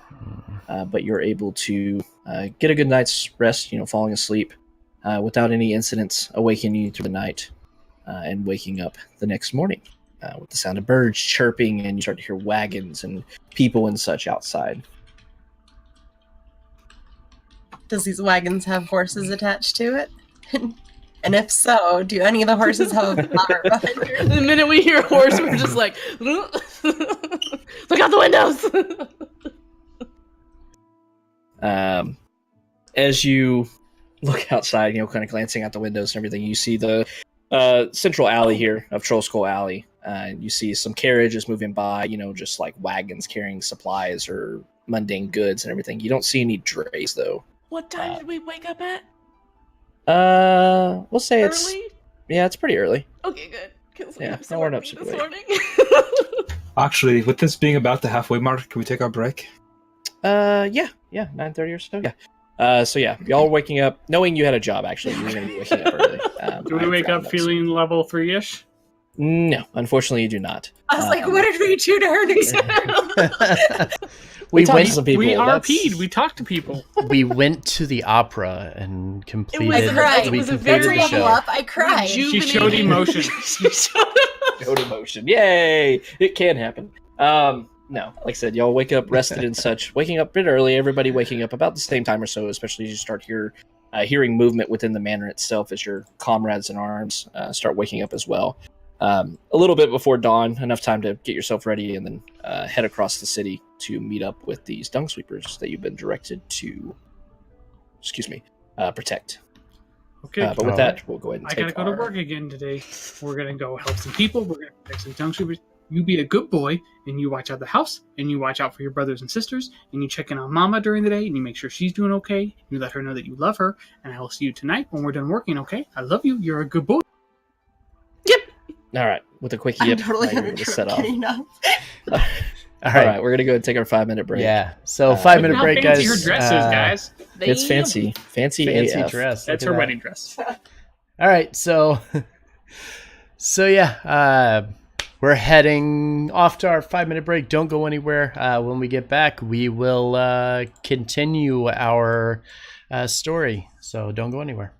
But you're able to get a good night's rest, falling asleep without any incidents awakening you through the night, and waking up the next morning with the sound of birds chirping, and you start to hear wagons and people and such outside. Does these wagons have horses attached to it? And if so, do any of the horses have a flower behind it? The minute we hear a horse, we're just like, look out the windows! As you look outside, kind of glancing out the windows and everything, you see the central alley here of Troll Skull Alley. You see some carriages moving by, just like wagons carrying supplies or mundane goods and everything. You don't see any drays, though. What time did we wake up at? We'll say Early? it's pretty early. Okay, good. Yeah, no, we're up super late. morning. Actually, with this being about the halfway mark, can we take our break? Yeah, 9:30 or so. Yeah. So yeah, y'all are waking up knowing you had a job. Actually, you were going to be waking up early. Do we wake up feeling level 3-ish? No, unfortunately, you do not. I was like, what did we do to her to We we talked went. to some people. We that's- RP'd. We talked to people. We went to the opera and completed. I cried. We It was a completed very the level show. up? I cried. She showed emotion. Showed emotion. Yay! It can happen. No, like I said, y'all wake up rested and such. Waking up a bit early. Everybody waking up about the same time or so, especially as you start hearing movement within the manor itself as your comrades in arms start waking up as well. A little bit before dawn, enough time to get yourself ready and then head across the city to meet up with these dung sweepers that you've been directed to, protect. Okay. But with that, we'll go ahead and I take gotta go to work again today. We're gonna go help some people. We're gonna protect some dung sweepers. You be a good boy, and you watch out the house, and you watch out for your brothers and sisters, and you check in on Mama during the day, and you make sure she's doing okay. You let her know that you love her, and I will see you tonight when we're done working. Okay? I love you. You're a good boy. All right, with a quick I'm yip, totally now you're gonna able to trip set off. getting up. All All right. right, we're gonna go and take our 5-minute break. Yeah. So Look 5 minute Look how break, fancy guys. her dress is, guys. It's Damn. fancy, Fancy AF. dress. That's Look her at wedding dress. All right. So yeah. We're heading off to our 5 minute break. Don't go anywhere. When we get back, we will continue our story. So don't go anywhere.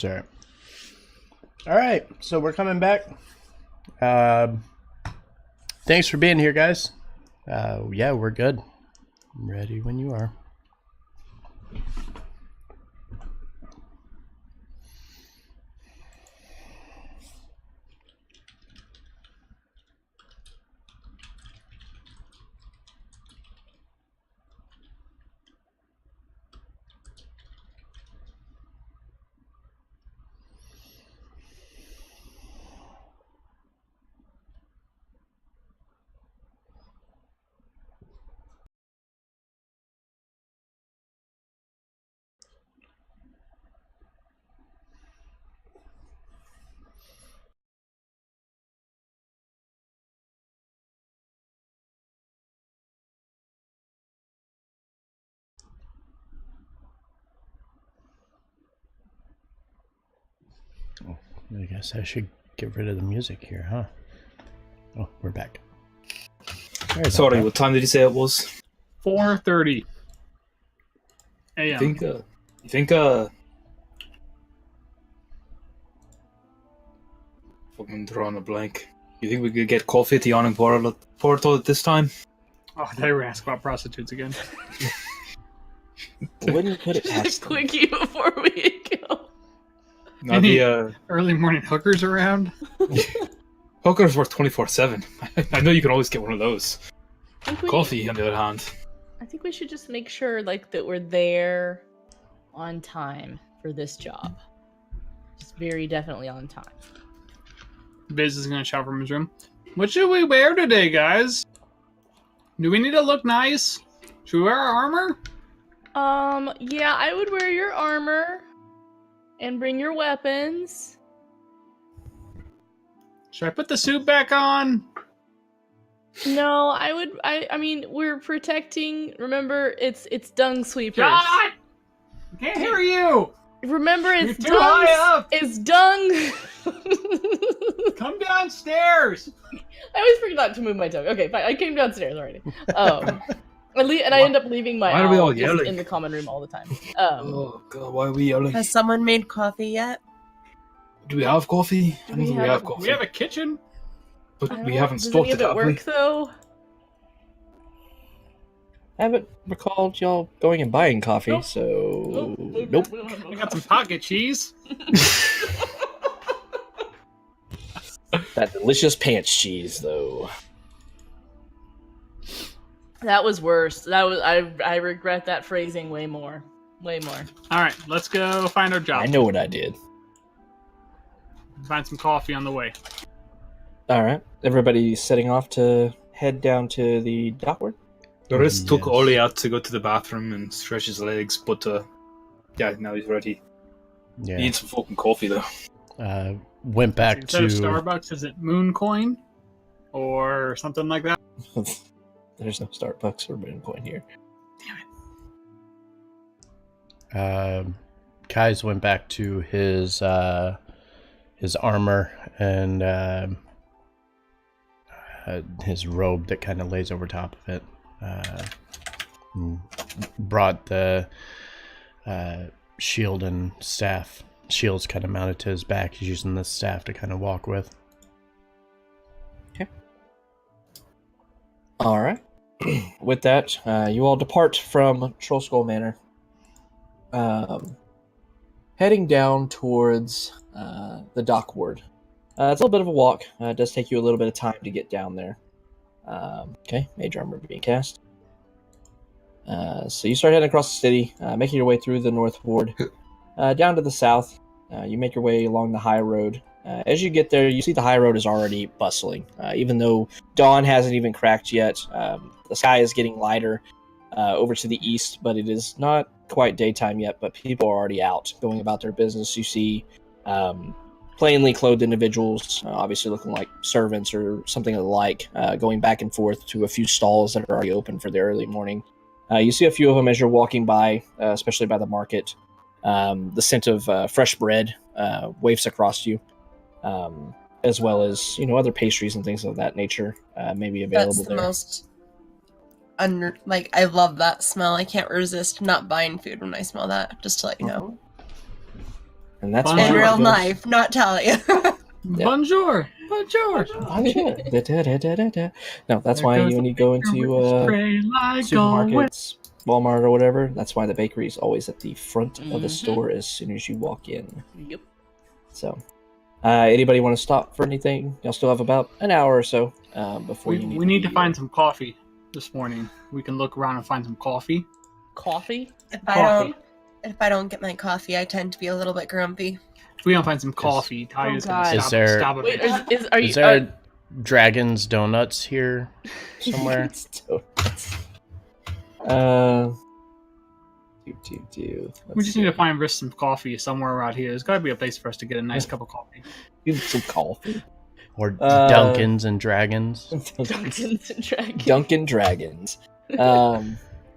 Sure. All right, so we're coming back. Thanks for being here, guys. Yeah, we're good. I'm ready when you are. I guess I should get rid of the music here, huh? Oh, we're back. Sorry, what time did you say it was? 4:30 a.m. You think fucking drawing a blank. You think we could get coffee at the awning portal at this time? Oh, they were asking about prostitutes again. Wouldn't put it Just past a them. quickie before we go. Not Any the early morning hookers around? hookers work 24/7. I know you can always get one of those. Coffee, on the other hand. I think we should just make sure like that we're there on time for this job. Just very definitely on time. Biz is gonna shout from his room. What should we wear today, guys? Do we need to look nice? Should we wear our armor? Yeah, I would wear your armor and bring your weapons. Should I put the suit back on? No, I mean, we're protecting. Remember, it's dung sweepers. God! I can't hear you! Remember, it's You're too high up! It's dung. Come downstairs! I always forget to move my tongue. Okay, fine. I came downstairs already. And I end up leaving my Why are we all owl just yelling? in the common room all the time. Oh god, why are we yelling? Has someone made coffee yet? Do we have coffee? I don't We think we have- have coffee. We have a kitchen? But we haven't Does stocked any it, of have it we? work though? I haven't recalled y'all going and buying coffee, so nope. I got some pocket cheese. That delicious pants cheese, though. That was worse. I regret that phrasing way more. Way more. Alright, let's go find our job. I know what I did. Find some coffee on the way. All right, everybody setting off to head down to the dockward. Doris took Yes. Ollie out to go to the bathroom and stretch his legs, but yeah, now he's ready. He Yeah. needs some fucking coffee though. Went back Instead of to Starbucks, is it Moon Coin? Or something like that? There's no Starbucks or Moonpoint here. Kai's went back to his armor and his robe that kind of lays over top of it. Brought the shield and staff. Shield's kind of mounted to his back. He's using the staff to kind of walk with. All right. With that, you all depart from Troll Skull Manor, heading down towards the dockward. It's a little bit of a walk. It does take you a little bit of time to get down there. Okay, Mage Armor being cast. So you start heading across the city, making your way through the North Ward, down to the south. You make your way along the high road. As you get there, you see the high road is already bustling. Even though dawn hasn't even cracked yet, the sky is getting lighter over to the east, but it is not quite daytime yet, but people are already out, going about their business. You see plainly clothed individuals, obviously looking like servants or something of the like, going back and forth to a few stalls that are already open for the early morning. You see a few of them as you're walking by, especially by the market. The scent of fresh bread waves across you, as well as other pastries and things of that nature may be available That's the there. most I love that smell. I can't resist not buying food when I smell that, just to let you know. And that's Bonjour. In why real it goes- life, not Talia. Bonjour. Bonjour. Bonjour. Da-da-da-da-da. No, that's There why goes when you go into Pray like supermarkets, Walmart or whatever, that's why the bakery is always at the front of the Mhm. store as soon as you walk in. Yep. So, anybody want to stop for anything? Y'all still have about an hour or so before you We need to be, find some coffee this morning. We can look around and find some coffee. Coffee? If Coffee. if I don't get my coffee, I tend to be a little bit grumpy. If we don't find some coffee, Talia's Oh, gonna God. Is there- stop a Wait, bit. are you? Is there Dragon's Donuts here somewhere? It's donuts. Do. We just need to find Risk some coffee somewhere around here. There's got to be a place for us to get a nice cup of coffee. Get some coffee. Or Uh, Dunkins and Dragons? Dungeons and Dragons. Dunkin' Dragons.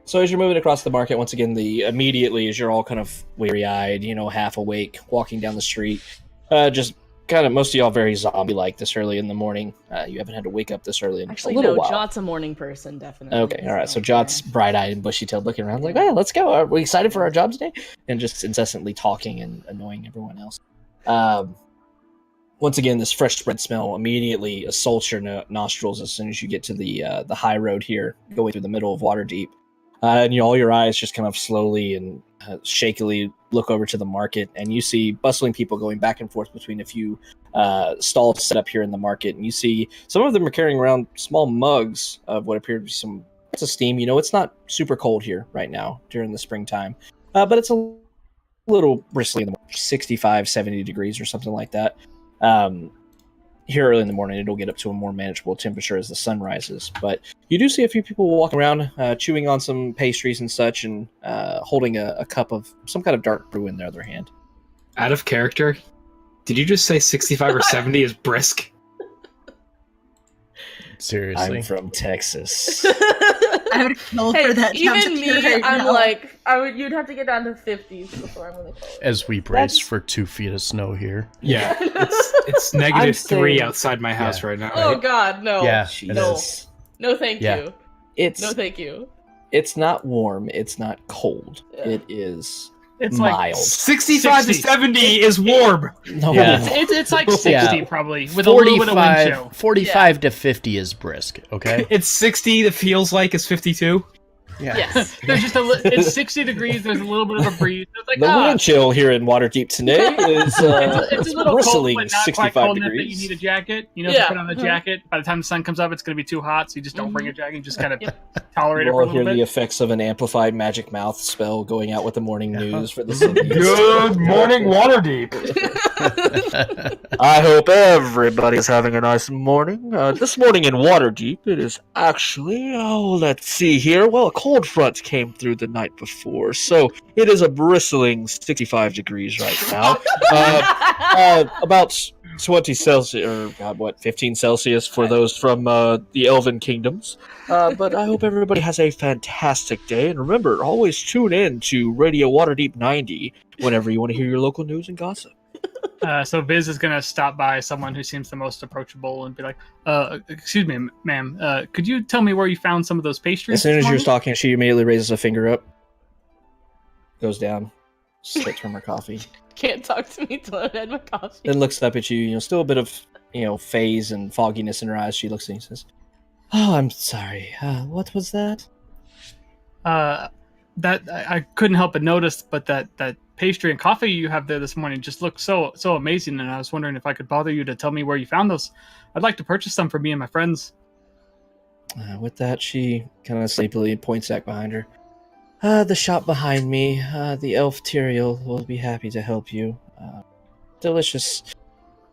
So as you're moving across the market, once again, immediately as you're all kind of weary-eyed, half awake, walking down the street, just kind of most of y'all very zombie-like this early in the morning. You haven't had to wake up this early in Actually, a little no. while. Jot's a morning person, definitely. Okay, all right. So Jot's bright-eyed and bushy-tailed, looking around like, "Well, let's go. Are we excited for our job today?" And just incessantly talking and annoying everyone else. Once again, this fresh bread smell immediately assaults your nostrils as soon as you get to the high road here, going through the middle of Waterdeep. And all your eyes just kind of slowly and shakily look over to the market, and you see bustling people going back and forth between a few stalls set up here in the market. And you see some of them are carrying around small mugs of what appear to be some steam. It's not super cold here right now during the springtime, but it's a little bristly in the morning, 65, 70 degrees or something like that. Here early in the morning, it'll get up to a more manageable temperature as the sun rises. But you do see a few people walking around, chewing on some pastries and such, and holding a cup of some kind of dark brew in their other hand. Out of character, did you just say 65 or 70 is brisk? Seriously. I'm from Texas. I would kill for that. Even me, temperature right I'm now. like, you'd have to get down to 50s before I'm gonna call it. As we brace for 2 feet of snow here. Yeah, it's negative saying- 3 outside my house Yeah. right now. Oh Right? God, no. Yeah, Jesus. No. No, thank Yeah. you. It's No, thank you. it's not warm. It's not cold. Yeah. It is It's like mild. 65 to 60. 70 is warm. No, Yeah. It's like 60 Yeah. probably with a little bit of wind chill. 45 to 50 is brisk, okay? It's 60 that feels like it's 52. Yeah. Yes. There's just it's 60 degrees. There's a little bit of a breeze. It's like the wind chill here in Waterdeep today is it's a little cold, bristling but not quite 65 cold enough that degrees. you need a jacket. If you Yeah. put on a jacket, by the time the sun comes up, it's going to be too hot, so you just don't bring a jacket. You just kind of Yep. tolerate You it for a all hear little the bit. effects of an amplified magic mouth spell going out with the morning news for the city. Good morning, Waterdeep. I hope everybody is having a nice morning. This morning in Waterdeep, it is actually, let's see here. Well, a cold front came through the night before, so it is a bristling 65 degrees right now. About 20 Celsius, or 15 Celsius for those from the Elven Kingdoms. But I hope everybody has a fantastic day. And remember, always tune in to Radio Waterdeep 90 whenever you want to hear your local news and gossip. So Biz is going to stop by someone who seems the most approachable and be like, excuse me, ma'am, could you tell me where you found some of those pastries? As soon this as you're morning?" talking, she immediately raises a finger up, goes down, sips from her coffee, Can't talk to me till I've had my coffee. then looks up at you. Still a bit of phase and fogginess in her eyes. She looks at you and says, "Oh, I'm sorry. What was that?" That I couldn't help but notice, but that pastry and coffee you have there this morning just looked so amazing, and I was wondering if I could bother you to tell me where you found those. I'd like to purchase some for me and my friends. With that, she kind of sleepily points back behind her. The shop behind me, the elf Tyrael will be happy to help you. Delicious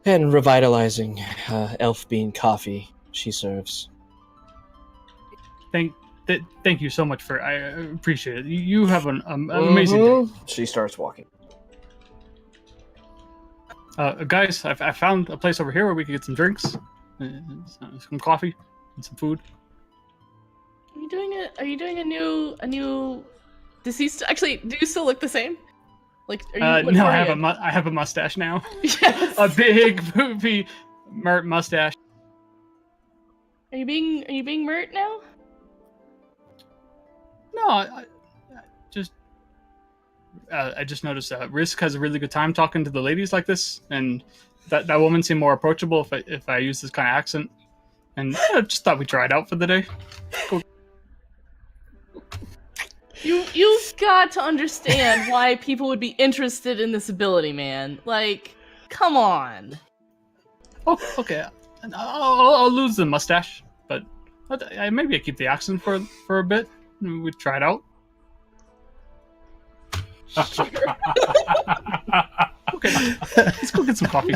and revitalizing elf bean coffee she serves. Thank you so much I appreciate it. You have an amazing day. She starts walking. Guys, I found a place over here where we could get some drinks, some coffee, and some food. Are you doing a new deceased? Actually, do you still look the same? Like, are you? No, I have a mustache now. Yes. A big poopy mustache. Are you being Mert now? No, I just I just noticed Risk has a really good time talking to the ladies like this, and that woman seemed more approachable if I use this kind of accent. And I just thought we'd try it out for the day. Cool. You've got to understand why people would be interested in this ability, man. Like, come on. Oh, okay. I'll lose the mustache, but maybe I keep the accent for a bit. We'd try it out. Okay, let's go get some coffee.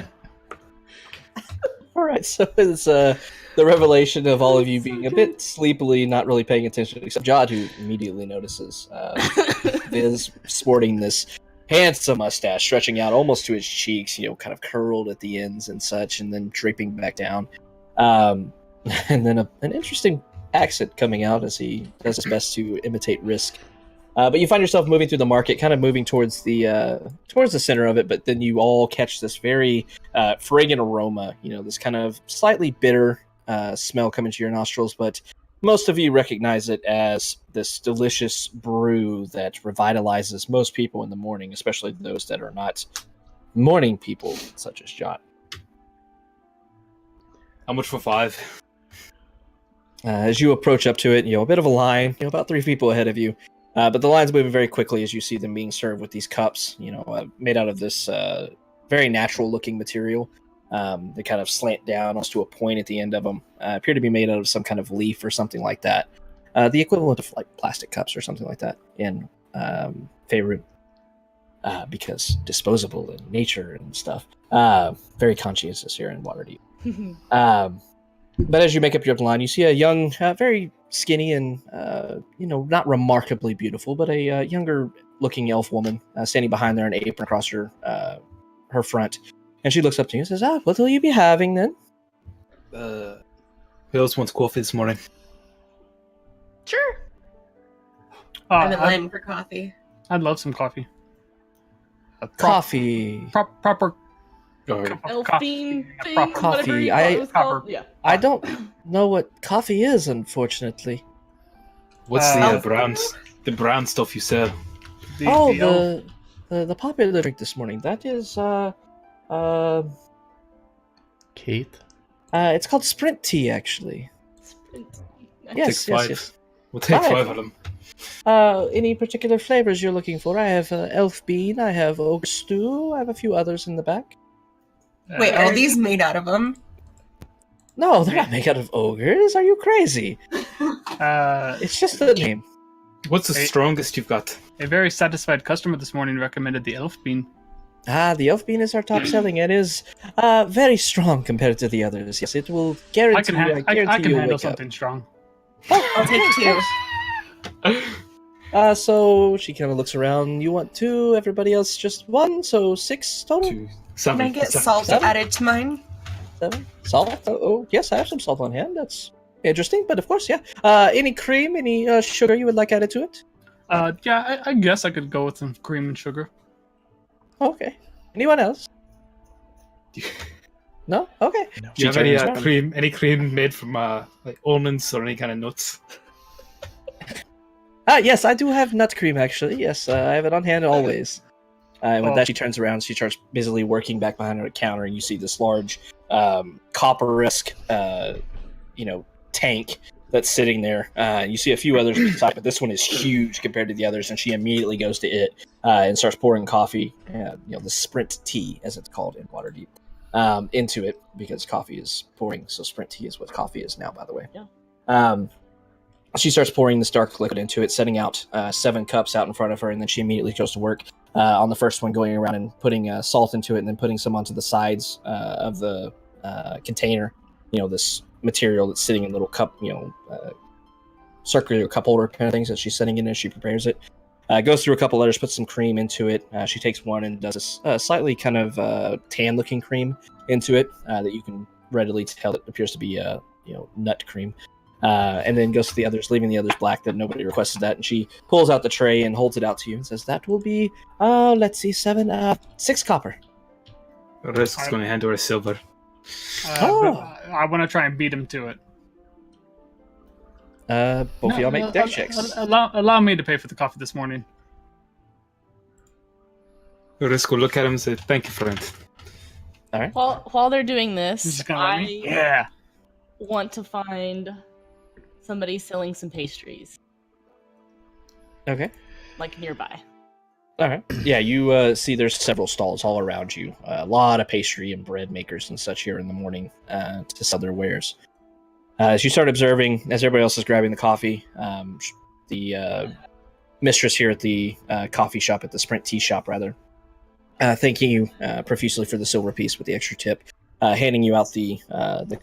All right, so it's the revelation of all of you being a bit sleepily, not really paying attention, except Jod, who immediately notices Viz sporting this handsome mustache stretching out almost to his cheeks, kind of curled at the ends and such, and then draping back down. And then an interesting accent coming out as he does his best to imitate Risk. But you find yourself moving through the market, kind of moving towards the center of it, but then you all catch this very fragrant aroma, this kind of slightly bitter smell coming to your nostrils, but most of you recognize it as this delicious brew that revitalizes most people in the morning, especially those that are not morning people, such as Jot. How much for 5? As you approach up to it, a bit of a line, about 3 people ahead of you. But the line's moving very quickly as you see them being served with these cups, made out of this very natural-looking material. They kind of slant down almost to a point at the end of them. Appear to be made out of some kind of leaf or something like that. The equivalent of like plastic cups or something like that in Faerun. Because disposable in nature and stuff. Very conscientious here in Waterdeep. But as you make up your line, you see a young, very skinny and, not remarkably beautiful, but a younger-looking elf woman standing behind there, an apron across her front. And she looks up to you and says, what will you be having then? Who else wants coffee this morning? Sure. I'm in line for coffee. I'd love some coffee. Coffee. Proper Elf bean thing, proper whatever you coffee. thought it was called. Yeah. I don't know what coffee is, unfortunately. What's the brown stuff you said? The popular drink this morning. That is Keith? It's called Sprint Tea, actually. Sprint. Yes. We'll take 5. 5 of them. Any particular flavors you're looking for? I have elf bean, I have ogre stew, I have a few others in the back. Wait, are these made out of them? No, they're not made out of ogres. Are you crazy? It's just the name. What's the strongest you've got? A very satisfied customer this morning recommended the elf bean. The elf bean is our top selling. It is very strong compared to the others. Yes, it will guarantee. I can you'll handle wake something strong. I'll take 2. So she kind of looks around. You want 2, everybody else just 1, so 6 total? 2, 7. Can I get salt added to mine? 7? Salt? Oh, yes, I have some salt on hand. That's interesting, but of course, yeah. Any cream, any sugar you would like added to it? Yeah, I guess I could go with some cream and sugar. Okay. Anyone else? No? Okay. Do you have any cream? Any cream made from like almonds or any kind of nuts? Yes, I do have nut cream, actually. Yes, I have it on hand always. With that, she turns around. She starts busily working back behind her counter, and you see this large copper-esque, tank that's sitting there. You see a few others beside, but this one is huge compared to the others, and she immediately goes to it and starts pouring coffee, the Sprint Tea, as it's called in Waterdeep, into it, because coffee is pouring, so Sprint Tea is what coffee is now, by the way. Yeah. She starts pouring this dark liquid into it, setting out 7 cups out in front of her, and then she immediately goes to work on the first one, going around and putting salt into it, and then putting some onto the sides of the container. This material that's sitting in little cup, circular cup holder kind of things that she's setting in as she prepares it. Goes through a couple letters, puts some cream into it. She takes one and does a slightly kind of tan-looking cream into it that you can readily tell it appears to be nut cream. And then goes to the others, leaving the others black that nobody requested that. And she pulls out the tray and holds it out to you and says, that will be, 6 copper. The rest is going to hand over silver. I want to try and beat him to it. Both of y'all make deck checks. Allow me to pay for the coffee this morning. Risco look at him and say, "Thank you, friend." All right. While they're doing He's this, just gonna let I me. Yeah. want to find somebody selling some pastries, Okay. like nearby. All right. Yeah, you see there's several stalls all around you. A lot of pastry and bread makers and such here in the morning to sell their wares. As you start observing, as everybody else is grabbing the coffee, the mistress here at the coffee shop, at the Sprint Tea Shop, rather, thanking you profusely for the silver piece with the extra tip, handing you out the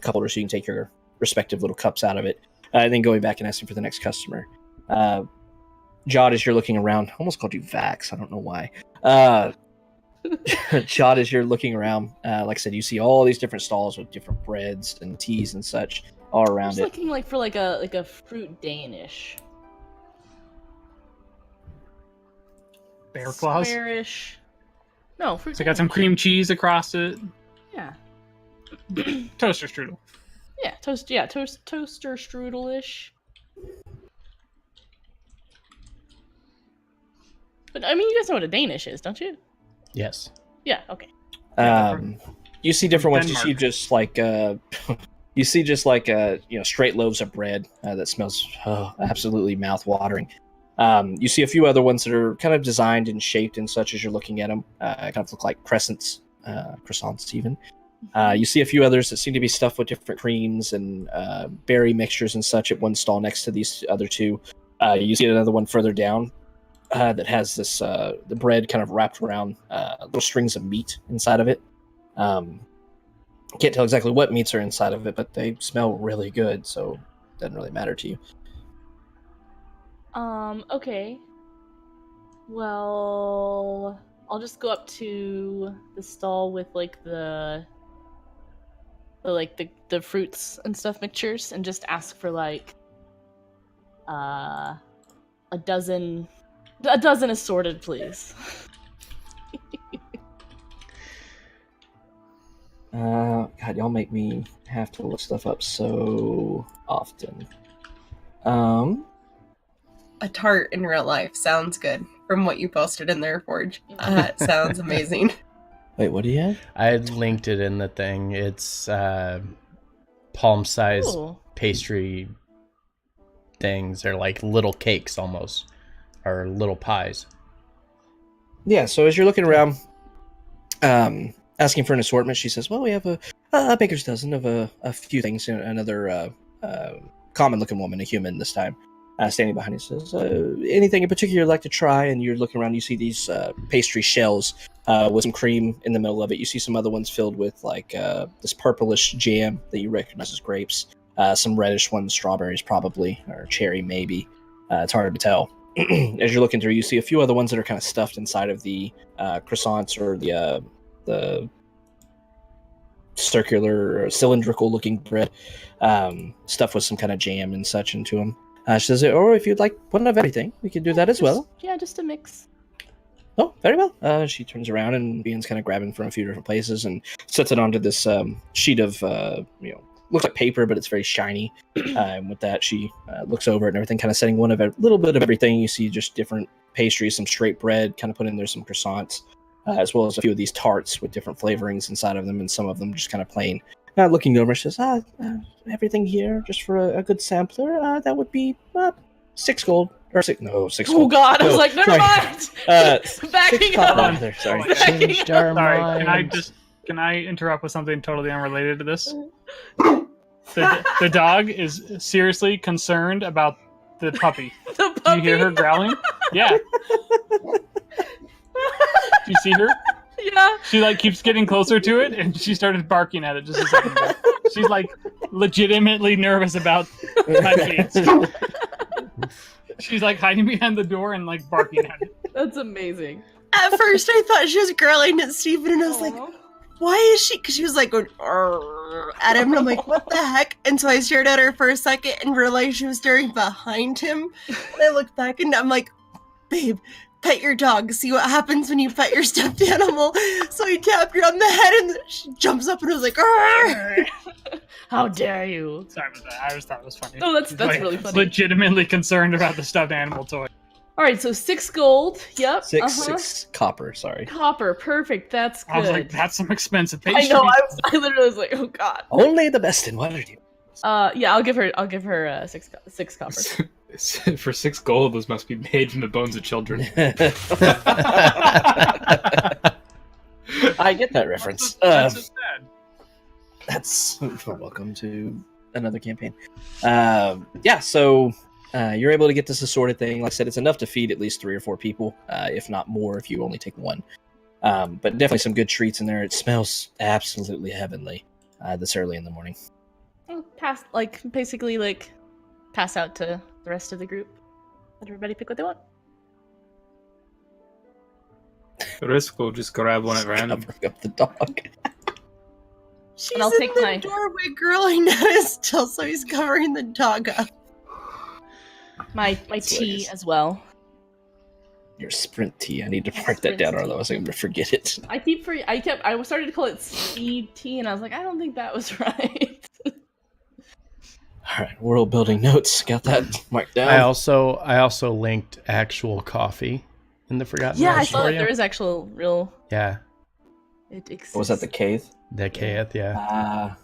cup holder so you can take your respective little cups out of it, and then going back and asking for the next customer. Jod, as you're looking around, I almost called you Vax. I don't know why. Jod, as you're looking around, like I said, you see all these different stalls with different breads and teas and such all I'm around just it. looking like for like a fruit Danish. Bear claws. Squarish. No, fruit. So I got some Danish. cream cheese across it. Yeah. Toaster strudel. Yeah, toaster strudel-ish. But I mean, you guys know what a Danish is, don't you? Yes. Yeah. Okay. You see different ones. You see Denmark. just like straight loaves of bread that smells absolutely mouth-watering. You see a few other ones that are kind of designed and shaped and such as you're looking at them. Kind of look like croissants even. You see a few others that seem to be stuffed with different creams and berry mixtures and such at one stall next to these other two. You see another one further down that has this the bread kind of wrapped around little strings of meat inside of it. Can't tell exactly what meats are inside of it, but they smell really good, so it doesn't really matter to you. Okay. Well, I'll just go up to the stall with like the fruits and stuff mixtures and just ask for like a dozen assorted, please. God, y'all make me have to look stuff up so often. A tart in real life sounds good from what you posted in their Forge. It sounds amazing. Wait, what do you have? I linked it in the thing. It's palm-sized Ooh. pastry things. They're like little cakes almost, or little pies. Yeah, so as you're looking around, asking for an assortment, she says, well, we have a baker's dozen of a few things. Another common-looking woman, a human this time, standing behind you, says, anything in particular you'd like to try? And you're looking around, you see these pastry shells with some cream in the middle of it. You see some other ones filled with like this purplish jam that you recognize as grapes. Some reddish ones, strawberries probably, or cherry maybe. It's hard to tell. As you're looking through, you see a few other ones that are kind of stuffed inside of the croissants or the circular or cylindrical looking bread, stuffed with some kind of jam and such into them. She says, or if you'd like one of everything, we could do that as well. Yeah, just a mix. Oh, very well. She turns around and begins kind of grabbing from a few different places and sets it onto this sheet of, looks like paper, but it's very shiny. And with that, she looks over it and everything, kind of setting one of a little bit of everything. You see just different pastries, some straight bread, kind of put in there some croissants, as well as a few of these tarts with different flavorings inside of them, and some of them just kind of plain. Looking over, she says, everything here just for a good sampler. That would be 6 gold. Or 6 Oh gold. God! I was No, like, never sorry. mind. Backing 6 up. copper. There, sorry. Changed our Sorry, minds. can I interrupt with something totally unrelated to this? The dog is seriously concerned about the puppy. The Do puppy. you hear her growling? Yeah. Do you see her? Yeah. She like keeps getting closer to it, and she started barking at it just a second ago. She's like legitimately nervous about my kids. She's like hiding behind the door and like barking at it. That's amazing. At first, I thought she was growling at Steven, and I was like, Aw. why is she? Because she was like going "Arr" at him, and I'm like, what the heck? And so I stared at her for a second and realized she was staring behind him. And I looked back, and I'm like, babe, pet your dog. See what happens when you pet your stuffed animal. So he tapped her on the head, and she jumps up, and I was like, "Arr!" How dare you? Sorry about that. I just thought it was funny. No, that's She's, really funny. Legitimately concerned about the stuffed animal toy. All right, so 6 gold. Yep. Six copper. Sorry. Copper. Perfect. That's good. I was like, that's some expensive I pastry. know. I literally was like, oh god. Only the best in Waterdeep. Yeah, I'll give her 6 copper. For 6 gold, those must be made from the bones of children. I get that reference. That's so sad. That's welcome to another campaign. Yeah, so you're able to get this assorted thing. Like I said, it's enough to feed at least 3 or 4 people, if not more, if you only take one. But definitely some good treats in there. It smells absolutely heavenly this early in the morning. Pass out to the rest of the group. Let everybody pick what they want. Risk will just grab one at random. Covering up the dog. She's And I'll in take the my- doorway, girl. I noticed. Also, he's covering the dog up. My That's tea hilarious. as well. Your sprint tea. I need to mark that down, or otherwise I'm gonna forget it. I started to call it speed tea, and I was like, I don't think that was right. All right, world building notes. Got that marked down. I also linked actual coffee in the Forgotten Yeah, I Realms saw for that you. there is actual real. Yeah, It exists. Was that the cave? the Kayeth, yeah.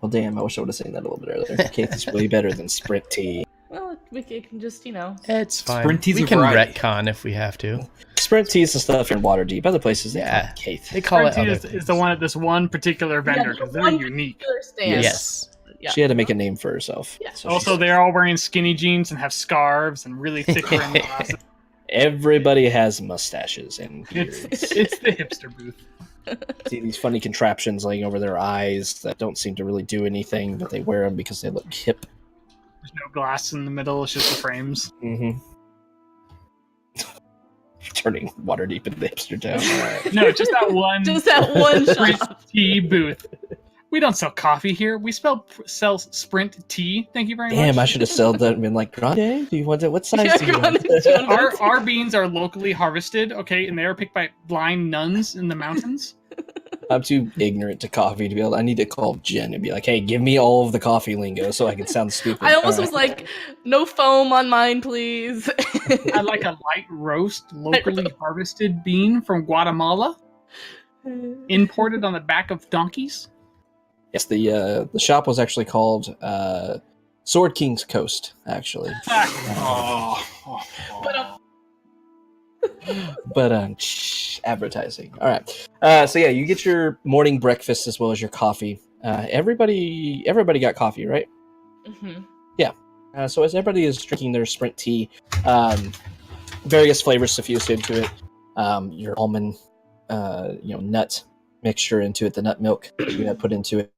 Well, damn, I wish I would have seen that a little bit earlier. Cave is way better than sprint tea. Well, we can just It's fine. Sprint tea's we a can variety. retcon if we have to. Sprint tea is the stuff in Waterdeep. Other places, they Yeah. call it cave. They call it Guarantee other is things. the one at this one particular vendor because they're one unique. particular stand. Yes. Yeah. She had to make a name for herself. Yeah. So Also, she's- they're all wearing skinny jeans and have scarves and really thick rimmed glasses. everybody has mustaches and It's beards. it's the hipster booth. See these funny contraptions laying over their eyes that don't seem to really do anything, but they wear them because they look hip. There's no glass in the middle. It's just the frames. Mm-hmm. Turning Waterdeep into the hipster town. All right. No, just that one. Just that one Sprint shop. tea booth. We don't sell coffee here. We sell Sprint tea. Thank you very much. Damn, I should have sold that and been like, Grande, do you want it? What size Yeah, do you Grande, want? do you want Our beans are locally harvested, okay, and they are picked by blind nuns in the mountains. I'm too ignorant to coffee to be able. I need to call Jen and be like, "Hey, give me all of the coffee lingo so I can sound stupid." I almost All was right. like, no foam on mine, please. I like a light roast, locally harvested bean from Guatemala, imported on the back of donkeys. Yes, the shop was actually called Sword King's Coast. Actually, but advertising. All right. So yeah, you get your morning breakfast as well as your coffee. Everybody got coffee, right? Mhm. So as everybody is drinking their Sprint tea, various flavors suffused into it. Your almond, nut mixture into it, the nut milk you have put into it,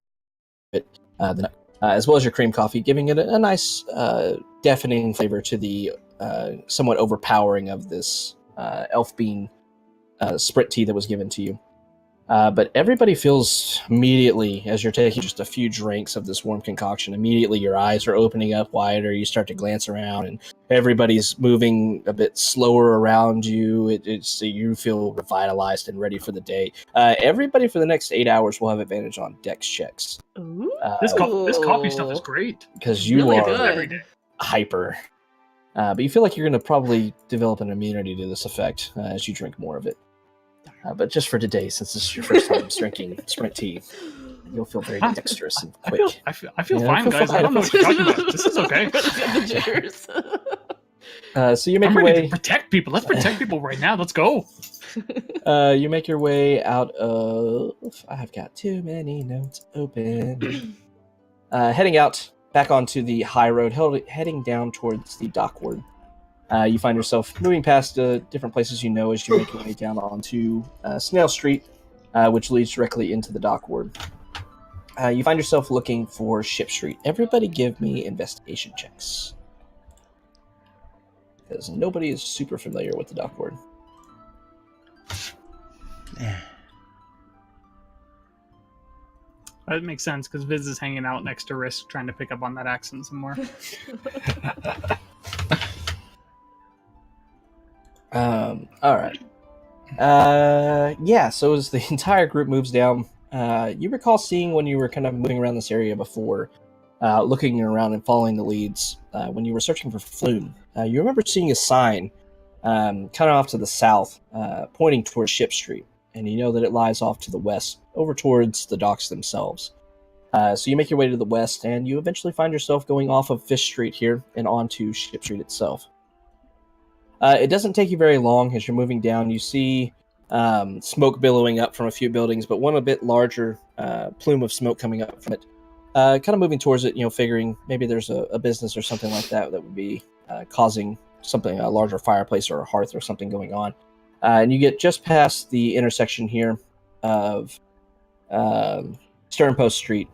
the nut, as well as your cream coffee, giving it a nice, deafening flavor to the somewhat overpowering of this elf bean Sprint tea that was given to you. But everybody feels immediately, as you're taking just a few drinks of this warm concoction, immediately your eyes are opening up wider. You start to glance around, and everybody's moving a bit slower around you. You feel revitalized and ready for the day. Everybody for the next 8 hours will have advantage on dex checks. Ooh. This coffee stuff is great. Because you Really are good. Every day. hyper. But you feel like you're going to probably develop an immunity to this effect as you drink more of it. But just for today, since this is your first time drinking Sprint tea, you'll feel very dexterous and I quick. feel Yeah, fine, I feel guys. fine. I don't know what you're talking about. This is okay. The jitters. So you make I'm your ready way. to protect people. Let's protect people right now. Let's go. You make your way out of. I've got too many notes open. Heading out back onto the high road, heading down towards the dockward. You find yourself moving past different places you know as you make your way down onto Snail Street, which leads directly into the dockward. You find yourself looking for Ship Street. Everybody give me investigation checks. Because nobody is super familiar with the dockward. That makes sense because Viz is hanging out next to Risk, trying to pick up on that accent some more. All right. So as the entire group moves down, you recall seeing when you were kind of moving around this area before, looking around and following the leads, when you were searching for Flume, you remember seeing a sign kind of off to the south, pointing towards Ship Street, and you know that it lies off to the west, over towards the docks themselves. So you make your way to the west, and you eventually find yourself going off of Fish Street here and onto Ship Street itself. It doesn't take you very long as you're moving down. You see smoke billowing up from a few buildings, but one a bit larger plume of smoke coming up from it. Kind of moving towards it, figuring maybe there's a business or something like that would be causing something, a larger fireplace or a hearth or something going on. And you get just past the intersection here of Sternpost Street,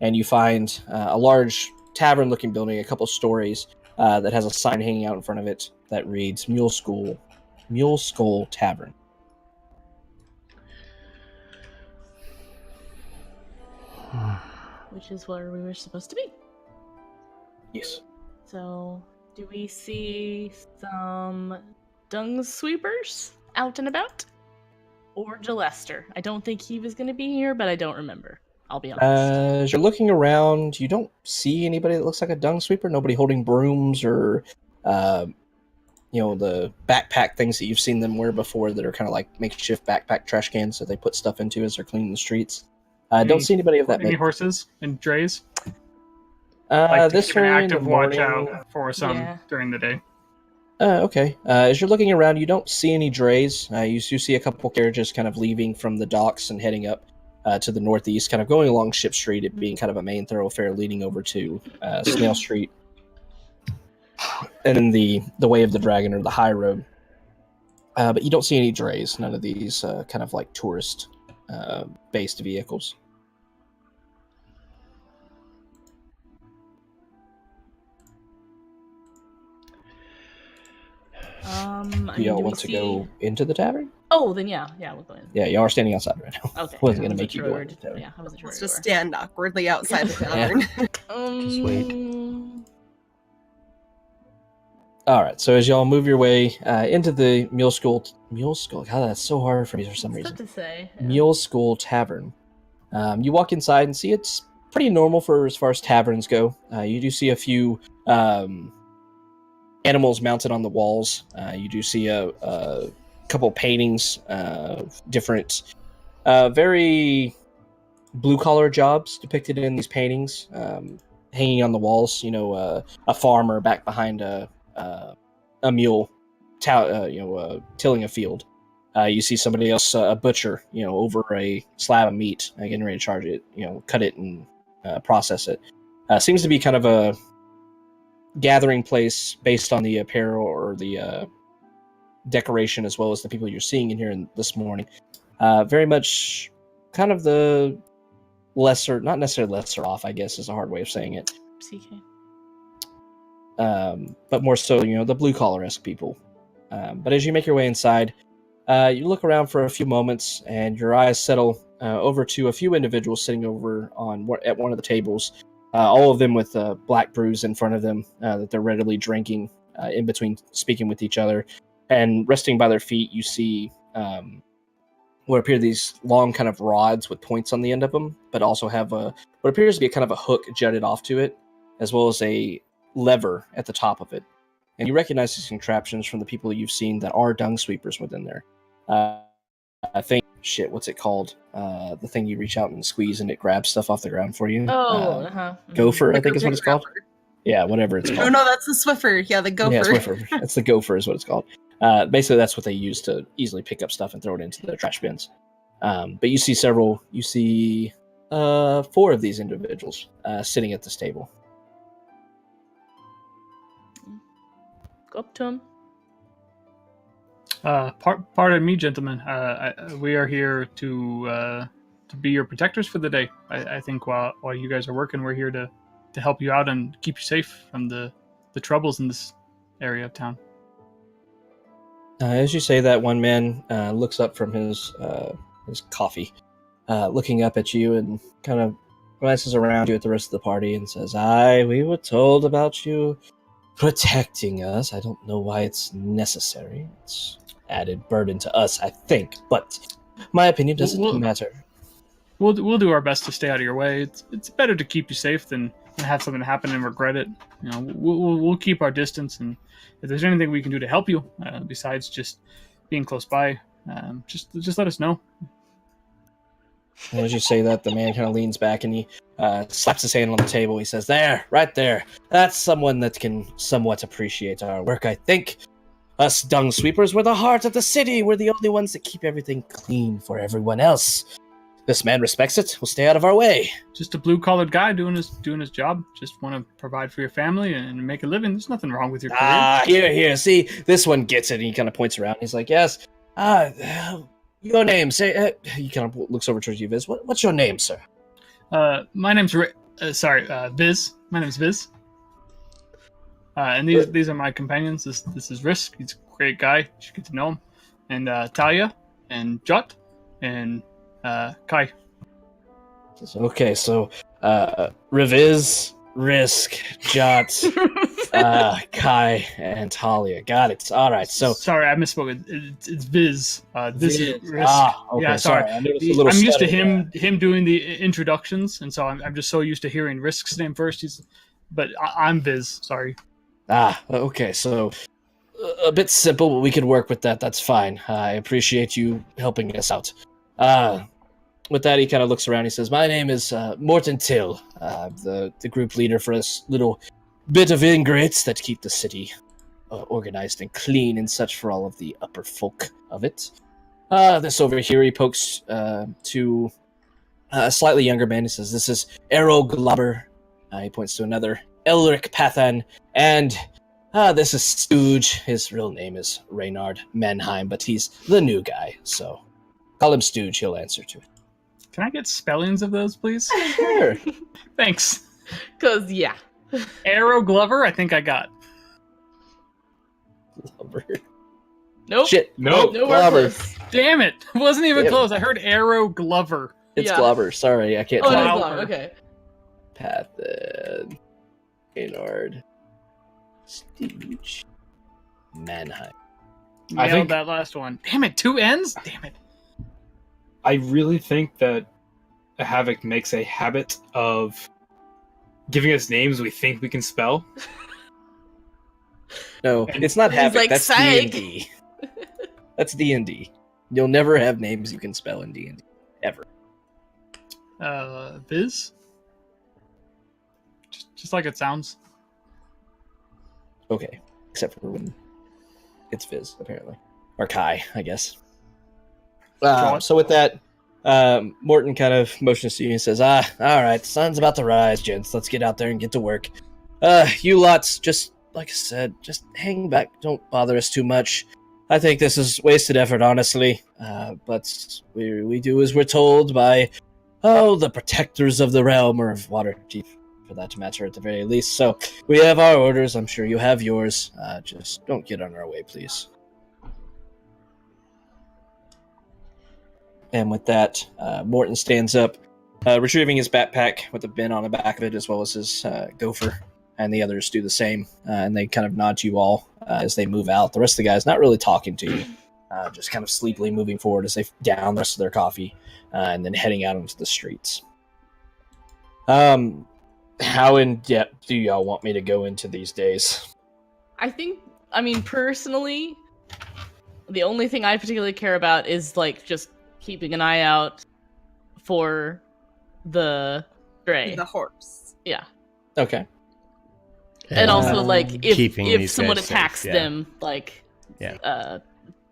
and you find a large tavern-looking building, a couple stories, that has a sign hanging out in front of it that reads Mule Skull Tavern. Which is where we were supposed to be. Yes. So, do we see some dung sweepers out and about? Or Gillester? I don't think he was going to be here, but I don't remember. I'll be honest. As you're looking around, you don't see anybody that looks like a dung sweeper. Nobody holding brooms or, the backpack things that you've seen them wear before that are kind of like makeshift backpack trash cans that they put stuff into as they're cleaning the streets. Don't see anybody of that. Any horses and drays? This keep an early in the active watch morning. out for some during the day. Okay. As you're looking around, you don't see any drays. You do see a couple carriages kind of leaving from the docks and heading up to the northeast, kind of going along Ship Street, it being kind of a main thoroughfare leading over to Snail Street. And then the Way of the Dragon, or the High Road. But you don't see any drays, none of these kind of like tourist-based vehicles. Do y'all want to go into the tavern? Oh, then yeah, we'll go in. Yeah, y'all are standing outside right now. Okay. I wasn't going to make you go into the tavern. Yeah, I wasn't sure. Let's just stand awkwardly outside the tavern. Just wait. All right, so as y'all move your way into the Mule Skull, God, that's so hard for me for some reason. Tough to say. Yeah. Mule Skull Tavern. You walk inside and see it's pretty normal for as far as taverns go. You do see a few animals mounted on the walls. You do see a couple paintings, different, very blue-collar jobs depicted in these paintings, hanging on the walls. A farmer back behind a mule, tilling a field. You see somebody else, a butcher, over a slab of meat, getting ready to charge it, cut it and process it. Seems to be kind of a gathering place based on the apparel or the decoration, as well as the people you're seeing in here this morning. Very much kind of the lesser, not necessarily lesser off, I guess is a hard way of saying it. CK. But more so, the blue-collar-esque people. But as you make your way inside, you look around for a few moments, and your eyes settle over to a few individuals sitting over at one of the tables, all of them with black brews in front of them that they're readily drinking in between speaking with each other. And resting by their feet, you see what appear these long kind of rods with points on the end of them, but also have what appears to be kind of a hook jutted off to it, as well as a lever at the top of it. And you recognize these contraptions from the people you've seen that are dung sweepers within there. I think, what's it called? The thing you reach out and squeeze and it grabs stuff off the ground for you. Gopher, I think is what it's called. Yeah, whatever it's called. No, that's the Swiffer. Yeah, the Gopher. Yeah, Swiffer. That's the Gopher is what it's called. Basically, that's what they use to easily pick up stuff and throw it into the trash bins. But you see 4 of these individuals sitting at this table. Go up to him. Pardon me, gentlemen. We are here to be your protectors for the day. I think while you guys are working, we're here to help you out and keep you safe from the troubles in this area of town. As you say that, one man looks up from his coffee, looking up at you and kind of glances around you at the rest of the party and says, "Aye, we were told about you protecting us. I don't know why it's necessary. It's added burden to us, I think, but my opinion doesn't matter." We'll do our best to stay out of your way. It's better to keep you safe than have something happen and regret it. You know, we'll keep our distance, and if there's anything we can do to help you, besides just being close by, just let us know. And as you say that, the man kind of leans back and he slaps his hand on the table. He says, "There, right there. That's someone that can somewhat appreciate our work, I think. Us dung sweepers, we're the heart of the city. We're the only ones that keep everything clean for everyone else. This man respects it. We'll stay out of our way." Just a blue-collared guy doing his job. Just want to provide for your family and make a living. There's nothing wrong with your career. Here. See, this one gets it. And he kind of points around. He's like, "Yes. Your name, say." He kind of looks over towards you, Viz. What's your name, sir? My name's Viz. My name's Viz. And these are my companions. This is Risk. He's a great guy. You should get to know him. And Talia, and Jot, and Kai. Okay, so Reviz, Risk, Jot, Kai, and Talia. Got it. All right. So sorry, I misspoke. It's Viz. This is Risk. Okay. Yeah, sorry. I noticed a little I'm used to stutter him doing the introductions, and so I'm just so used to hearing Risk's name first. But I'm Viz. Sorry. Okay. So a bit simple, but we could work with that. That's fine. I appreciate you helping us out. With that, he kind of looks around. He says, "My name is Morton Till, the group leader for this little bit of ingrates that keep the city organized and clean and such for all of the upper folk of it. This over here," he pokes to a slightly younger man. He says, "This is Errol Globber." He points to another, Elric Pathan, and this is Stooge. His real name is Reynard Manheim, but he's the new guy, so call him Stooge. He'll answer to it. Can I get spellings of those, please? Sure. Thanks. Cause yeah. Arrow Glover, I think I got. Glover. Nope. Shit. Nope. Nowhere Glover. close. Damn it! Wasn't even Damn. close. I heard Arrow Glover. It's Yeah. Glover. Sorry, I can't Oh, tell. no, Glover. no, okay. Pathan, Reynard, Stooge, Manheim. I Nailed think- that last one. Damn it! 2 N's. Damn it! I really think that Havoc makes a habit of giving us names we think we can spell. No, And- it's not He's Havoc. like, That's "Psych." D&D. That's D&D. You'll never have names you can spell in D&D. Ever. Viz. Just like it sounds. Okay. Except for when it's Viz, apparently. Or Kai, I guess. So with that, Morton kind of motions to you and says, all right, the sun's about to rise, gents. Let's get out there and get to work. You lots, just like I said, just hang back. Don't bother us too much. I think this is wasted effort, honestly. But we do as we're told by, the protectors of the realm, or of Waterdeep, for that matter, at the very least. So we have our orders. I'm sure you have yours. Just don't get on our way, please. And with that, Morton stands up, retrieving his backpack with a bin on the back of it, as well as his gopher, and the others do the same. And they kind of nod to you all as they move out. The rest of the guys not really talking to you, just kind of sleepily moving forward as they down the rest of their coffee, and then heading out into the streets. How in depth do y'all want me to go into these days? I mean, personally, the only thing I particularly care about is, like, just keeping an eye out for the stray. The horse. Yeah. Okay. And also, like, keeping if these someone guys safe, attacks yeah. them, like, Yeah.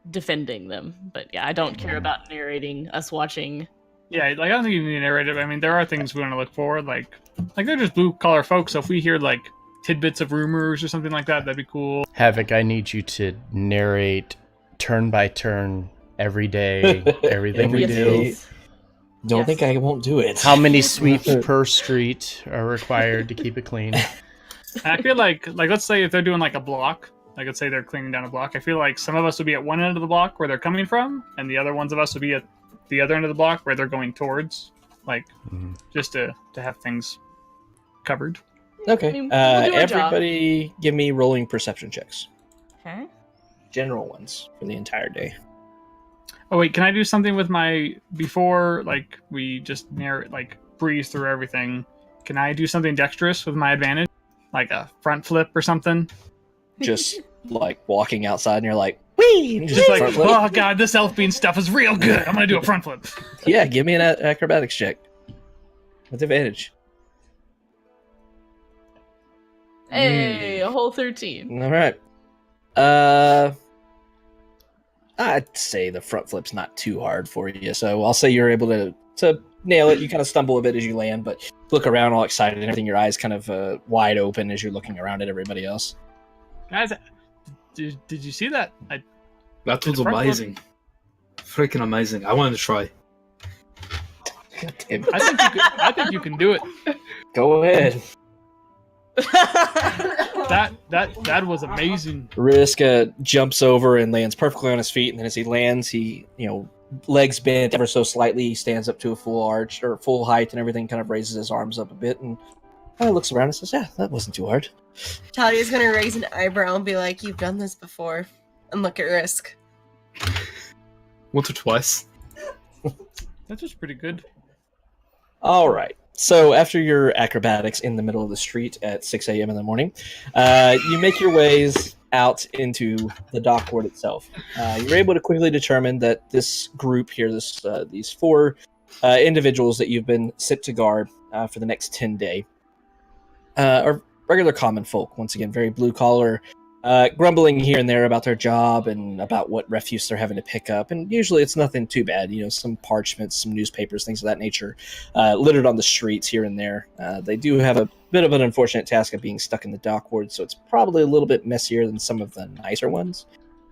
defending them. But yeah, I don't care about narrating us watching. Yeah, like I don't think you need to narrate it. I mean, there are things we want to look for, like they're just blue collar folks. So if we hear like tidbits of rumors or something like that, that'd be cool. Havoc, I need you to narrate turn by turn every day, everything we Every do. day. Don't Yes. think I won't do it. How many sweeps per street are required to keep it clean? And I feel like let's say if they're doing like a block, like let's say they're cleaning down a block, I feel like some of us would be at one end of the block where they're coming from, and the other ones of us would be at the other end of the block where they're going towards, like just to have things covered. Okay. I mean, we'll do our job. Everybody give me rolling perception checks. Okay. General ones for the entire day. Oh wait, can I do something with my before like we just narrate like breeze through everything? Can I do something dexterous with my advantage? Like a front flip or something? Just like walking outside and you're like, whee! And Just like, front flip. oh god, this elf bean stuff is real good. I'm gonna do a front flip. Yeah, give me an acrobatics check. With advantage. Hey, a whole 13. All right. I'd say the front flip's not too hard for you, so I'll say you're able to nail it. You kind of stumble a bit as you land, but look around all excited and everything. Your eyes kind of wide open as you're looking around at everybody else. Guys, did you see that? That was front flip. amazing. Freaking amazing. I wanted to try. God damn I think you can do it. Go ahead. That was amazing. Risk jumps over and lands perfectly on his feet, and then as he lands, he, legs bent ever so slightly, he stands up to a full arch or full height and everything, kind of raises his arms up a bit and looks around and says, yeah, that wasn't too hard. Talia's gonna raise an eyebrow and be like, you've done this before. And look at Risk. Once or twice. That was pretty good. All right. So after your acrobatics in the middle of the street at 6 a.m. in the morning, you make your ways out into the dock ward itself. You're able to quickly determine that this group here, these 4 individuals that you've been sent to guard for the next 10 days, are regular common folk. Once again, very blue collar, grumbling here and there about their job and about what refuse they're having to pick up. And usually it's nothing too bad, some parchments, some newspapers, things of that nature, littered on the streets here and there. They do have a bit of an unfortunate task of being stuck in the dock ward, so it's probably a little bit messier than some of the nicer ones.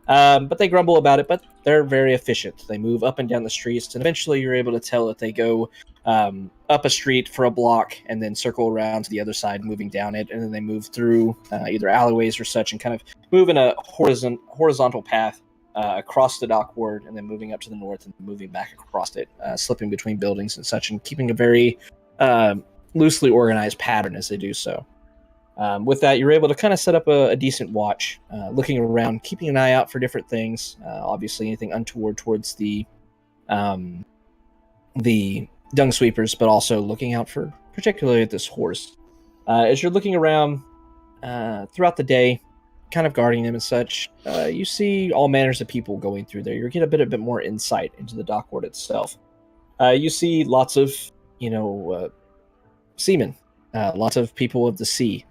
But they grumble about it, but they're very efficient. They move up and down the streets, and eventually you're able to tell that they go up a street for a block and then circle around to the other side, moving down it, and then they move through either alleyways or such and kind of move in a horizontal path across the dock ward, and then moving up to the north and moving back across it, slipping between buildings and such, and keeping a very loosely organized pattern as they do so. With that, you're able to kind of set up a decent watch, looking around, keeping an eye out for different things. Obviously, anything untoward towards the dung sweepers, but also looking out for particularly at this horse. As you're looking around throughout the day, kind of guarding them and such, you see all manners of people going through there. You get a bit more insight into the dock ward itself. You see lots of, seamen, lots of people of the sea.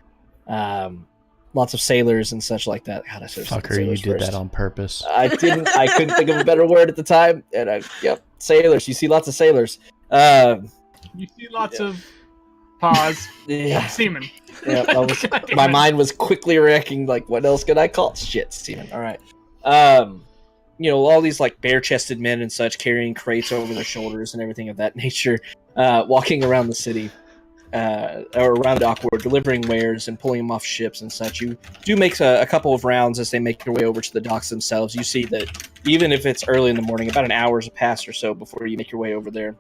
Lots of sailors and such like that. God, I should have said Fucker, you sailors did first. that on purpose. I didn't. I couldn't think of a better word at the time. And sailors. You see lots of sailors. You see lots of paws. Yeah. Seamen. Yeah. My mind was quickly wrecking. Like, what else could I call it? Shit, seamen. All right. All these like bare-chested men and such carrying crates over their shoulders and everything of that nature, walking around the city. Or around dock ward, delivering wares and pulling them off ships and such. You do make a couple of rounds as they make their way over to the docks themselves. You see that even if it's early in the morning, about an hour's passed or so before you make your way over there,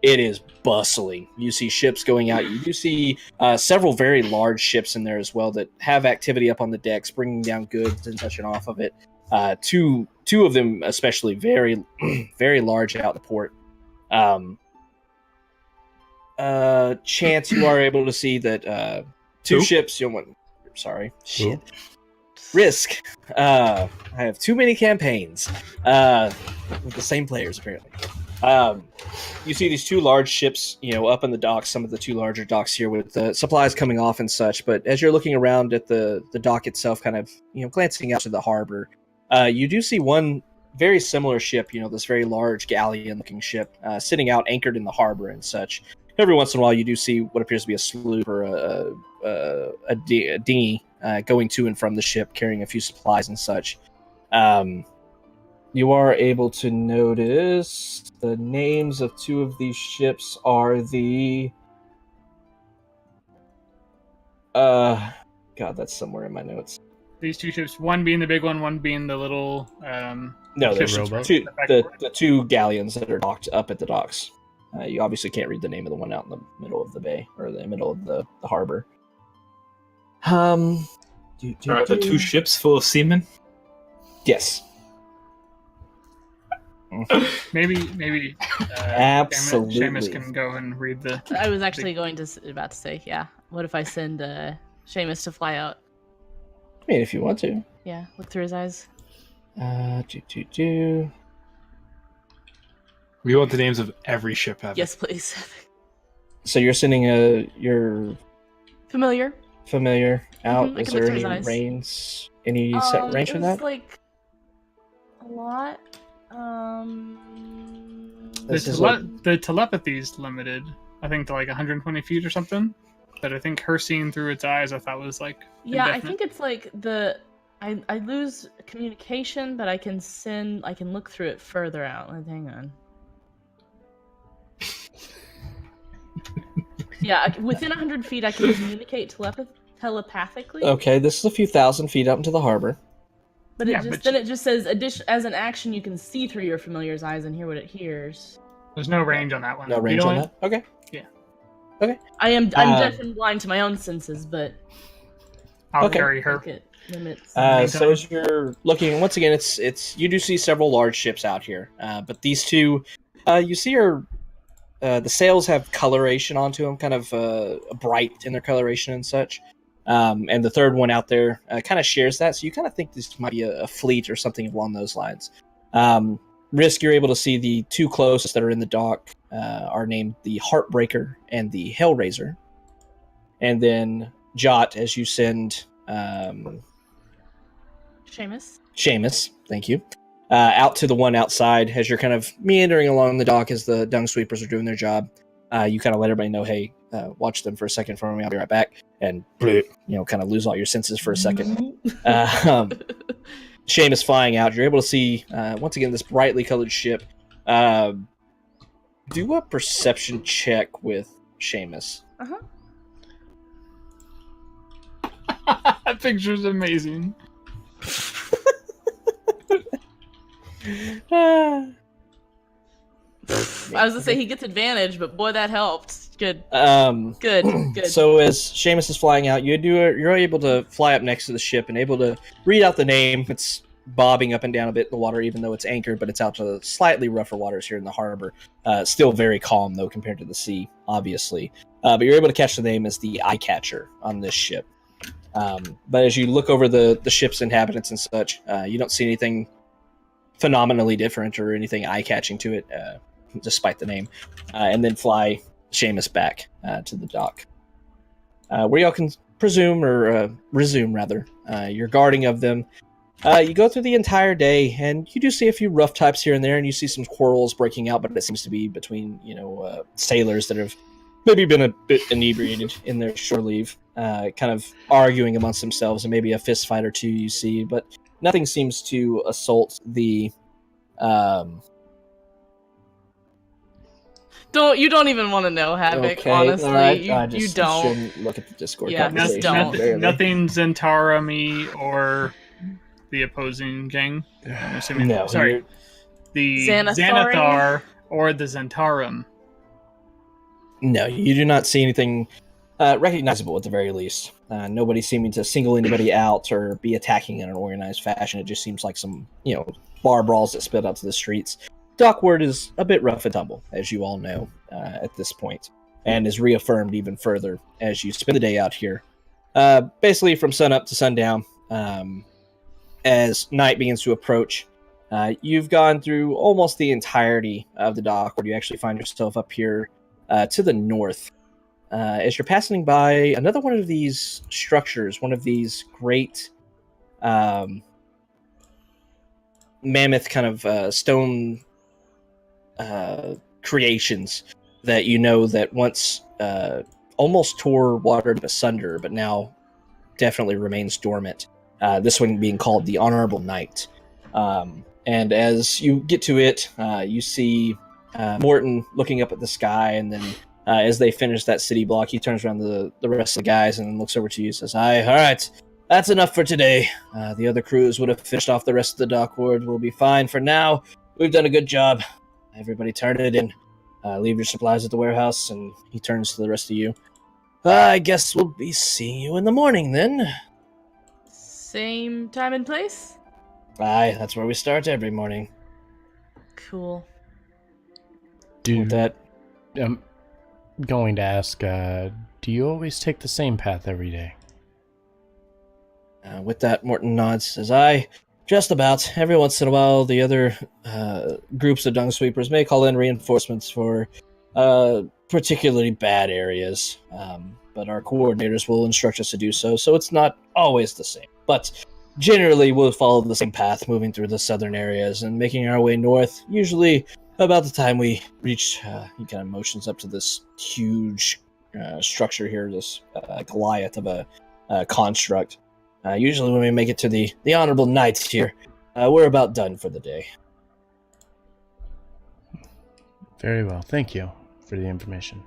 it is bustling. You see ships going out. You do see several very large ships in there as well that have activity up on the decks, bringing down goods and such and off of it. Two of them especially very, very large out the port. Chance, you are able to see that 2 ships. Shit. Risk. I have too many campaigns with the same players apparently. You see these 2 large ships, up in the docks. Some of the 2 larger docks here with the supplies coming off and such. But as you're looking around at the dock itself, kind of glancing out to the harbor, you do see one very similar ship. This very large galleon-looking ship sitting out anchored in the harbor and such. Every once in a while, you do see what appears to be a sloop or a dinghy going to and from the ship, carrying a few supplies and such. You are able to notice the names of 2 of these ships are the... God, that's somewhere in my notes. These 2 ships, one being the big one being the little... No, there's rowboat. the 2 galleons that are docked up at the docks. You obviously can't read the name of the one out in the middle of the bay, or the middle of the harbor. Are the 2 ships full of seamen? Yes. Maybe. Absolutely. Seamus can go and read the. I was actually about to say, yeah. What if I send Seamus to fly out? I mean, if you want to. Yeah, look through his eyes. We want the names of every ship. Yes, please. So you're sending your Familiar. familiar out. I Is can there look through any his eyes. range? Any set range it for was that? like a lot. This is like- The telepathy's limited, I think, to like 120 feet or something. But I think her seeing through its eyes, I thought was like. Yeah, I indefinite. think it's like I lose communication, but I can look through it further out. Hang on. Yeah, within 100 feet, I can communicate telepathically. Okay, this is a few thousand feet up into the harbor. But Yeah, it just says as an action, you can see through your familiar's eyes and hear what it hears. There's no range on that one. No range on that? Okay. I'm deaf and blind to my own senses, but I'll Okay. carry her. like it limits. So as you're looking, once again, it's you do see several large ships out here, but these two, you see are the sails have coloration onto them, kind of bright in their coloration and such. And the third one out there kind of shares that, so you kind of think this might be a fleet or something along those lines. Risk, you're able to see the two closest that are in the dock are named the Heartbreaker and the Hellraiser. And then Jot, as you send Seamus. Thank you, out to the one outside, as you're kind of meandering along the dock as the dung sweepers are doing their job. You kind of let everybody know, hey, watch them for a second for me, I'll be right back, and kind of lose all your senses for a second. Seamus flying out, you're able to see once again this brightly colored ship. Do a perception check with Seamus. That picture's amazing. I was gonna say he gets advantage, but boy, that helped. Good. Good. So as Seamus is flying out, you're able to fly up next to the ship and able to read out the name. It's bobbing up and down a bit in the water, even though it's anchored, but it's out to the slightly rougher waters here in the harbor. Still very calm though compared to the sea, obviously. But you're able to catch the name as the Eye Catcher on this ship. But as you look over the ship's inhabitants and such, you don't see anything phenomenally different or anything eye-catching to it, despite the name. And then fly Seamus back to the dock, where y'all can resume your guarding of them. You go through the entire day, and you do see a few rough types here and there, and you see some quarrels breaking out, but it seems to be between sailors that have maybe been a bit inebriated in their shore leave, kind of arguing amongst themselves, and maybe a fist fight or two you see, but nothing seems to assault the You don't even want to know, Havoc. Okay, honestly, alright, you don't. shouldn't look at the Discord Yeah, conversation. don't. barely. Nothing Zentara, me, or the opposing gang. I'm assuming. No, sorry. The Xanathari? Xanathar or the Zentarum. No, you do not see anything recognizable at the very least. Nobody seeming to single anybody out or be attacking in an organized fashion. It just seems like some, bar brawls that spilled out to the streets. Dockward is a bit rough and tumble, as you all know at this point, and is reaffirmed even further as you spend the day out here. Basically from sun up to sundown, as night begins to approach, you've gone through almost the entirety of the dock, where you actually find yourself up here to the north. As you're passing by another one of these structures, one of these great mammoth kind of stone creations that that once almost tore Waterdeep asunder, but now definitely remains dormant. This one being called the Honorable Knight. And as you get to it, you see Morton looking up at the sky, and then as they finish that city block, he turns around to the rest of the guys and then looks over to you and says, "Aye, all right, that's enough for today. The other crews would have fished off the rest of the dock ward. We'll be fine for now. We've done a good job. Everybody turn it in. Leave your supplies at the warehouse." And he turns to the rest of you. "I guess we'll be seeing you in the morning then." Same time and place? "Aye, that's where we start every morning." Cool. With that, I'm going to ask, do you always take the same path every day? with that, Morton nods. Says, "I just about. Every once in a while, the other groups of dung sweepers may call in reinforcements for particularly bad areas, but our coordinators will instruct us to do so. So it's not always the same, but." Generally, we'll follow the same path, moving through the southern areas and making our way north. Usually, about the time we reach, he kind of motions up to this huge structure here, this Goliath of a construct. Usually, when we make it to the honorable knight here, we're about done for the day. Very well. Thank you for the information.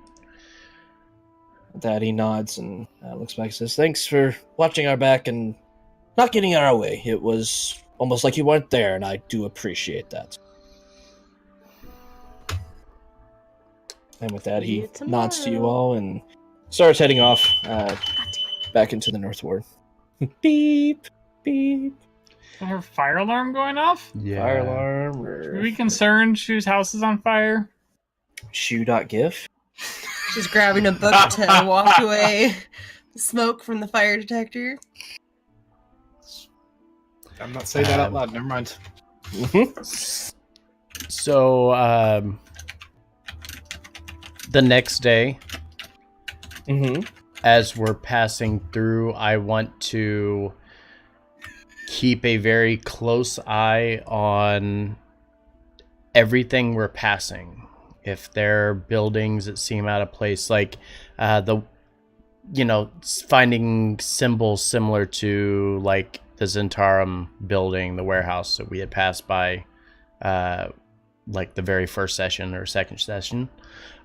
With that, he nods and looks back and says, "Thanks for watching our back and not getting in our way. It was almost like you weren't there, and I do appreciate that." And with that, he nods to you all and starts heading off back into the northward. Beep, beep. Her fire alarm going off? Yeah. Fire alarm. Are we concerned Shu's house is on fire? Shoe.gif. She's grabbing a book to walk away. Smoke from the fire detector. I'm not saying that out loud. Never mind. So, the next day, as we're passing through, I want to keep a very close eye on everything we're passing. If there are buildings that seem out of place, like finding symbols similar to like the Zentarum building, the warehouse that we had passed by, like the very first session or second session.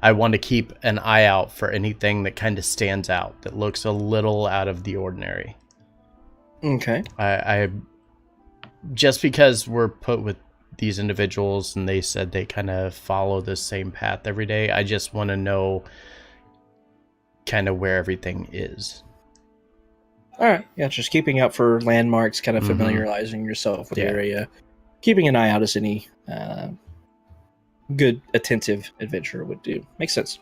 I want to keep an eye out for anything that kind of stands out, that looks a little out of the ordinary. Okay. I just because we're put with these individuals and they said they kind of follow the same path every day, I just want to know kind of where everything is. All right. Yeah, just keeping out for landmarks, kind of familiarizing yourself with the area, keeping an eye out as any good, attentive adventurer would do. Makes sense.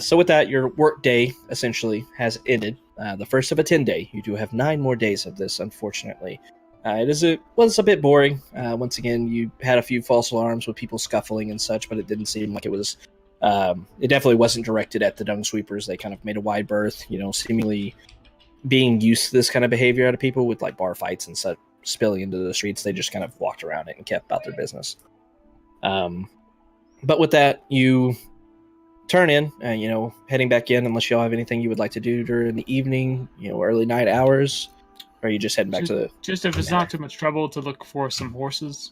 So with that, your work day essentially has ended. The first of a 10-day. You do have 9 more days of this, unfortunately. It was a bit boring. Once again, you had a few false alarms with people scuffling and such, but it didn't seem like it was... it definitely wasn't directed at the dung sweepers. They kind of made a wide berth, seemingly being used to this kind of behavior out of people with like bar fights and such spilling into the streets. They just kind of walked around it and kept about their business. But with that, you turn in, heading back in, unless y'all have anything you would like to do during the evening, early night hours, or are you just heading back to the... Just if it's not too much trouble to look for some horses.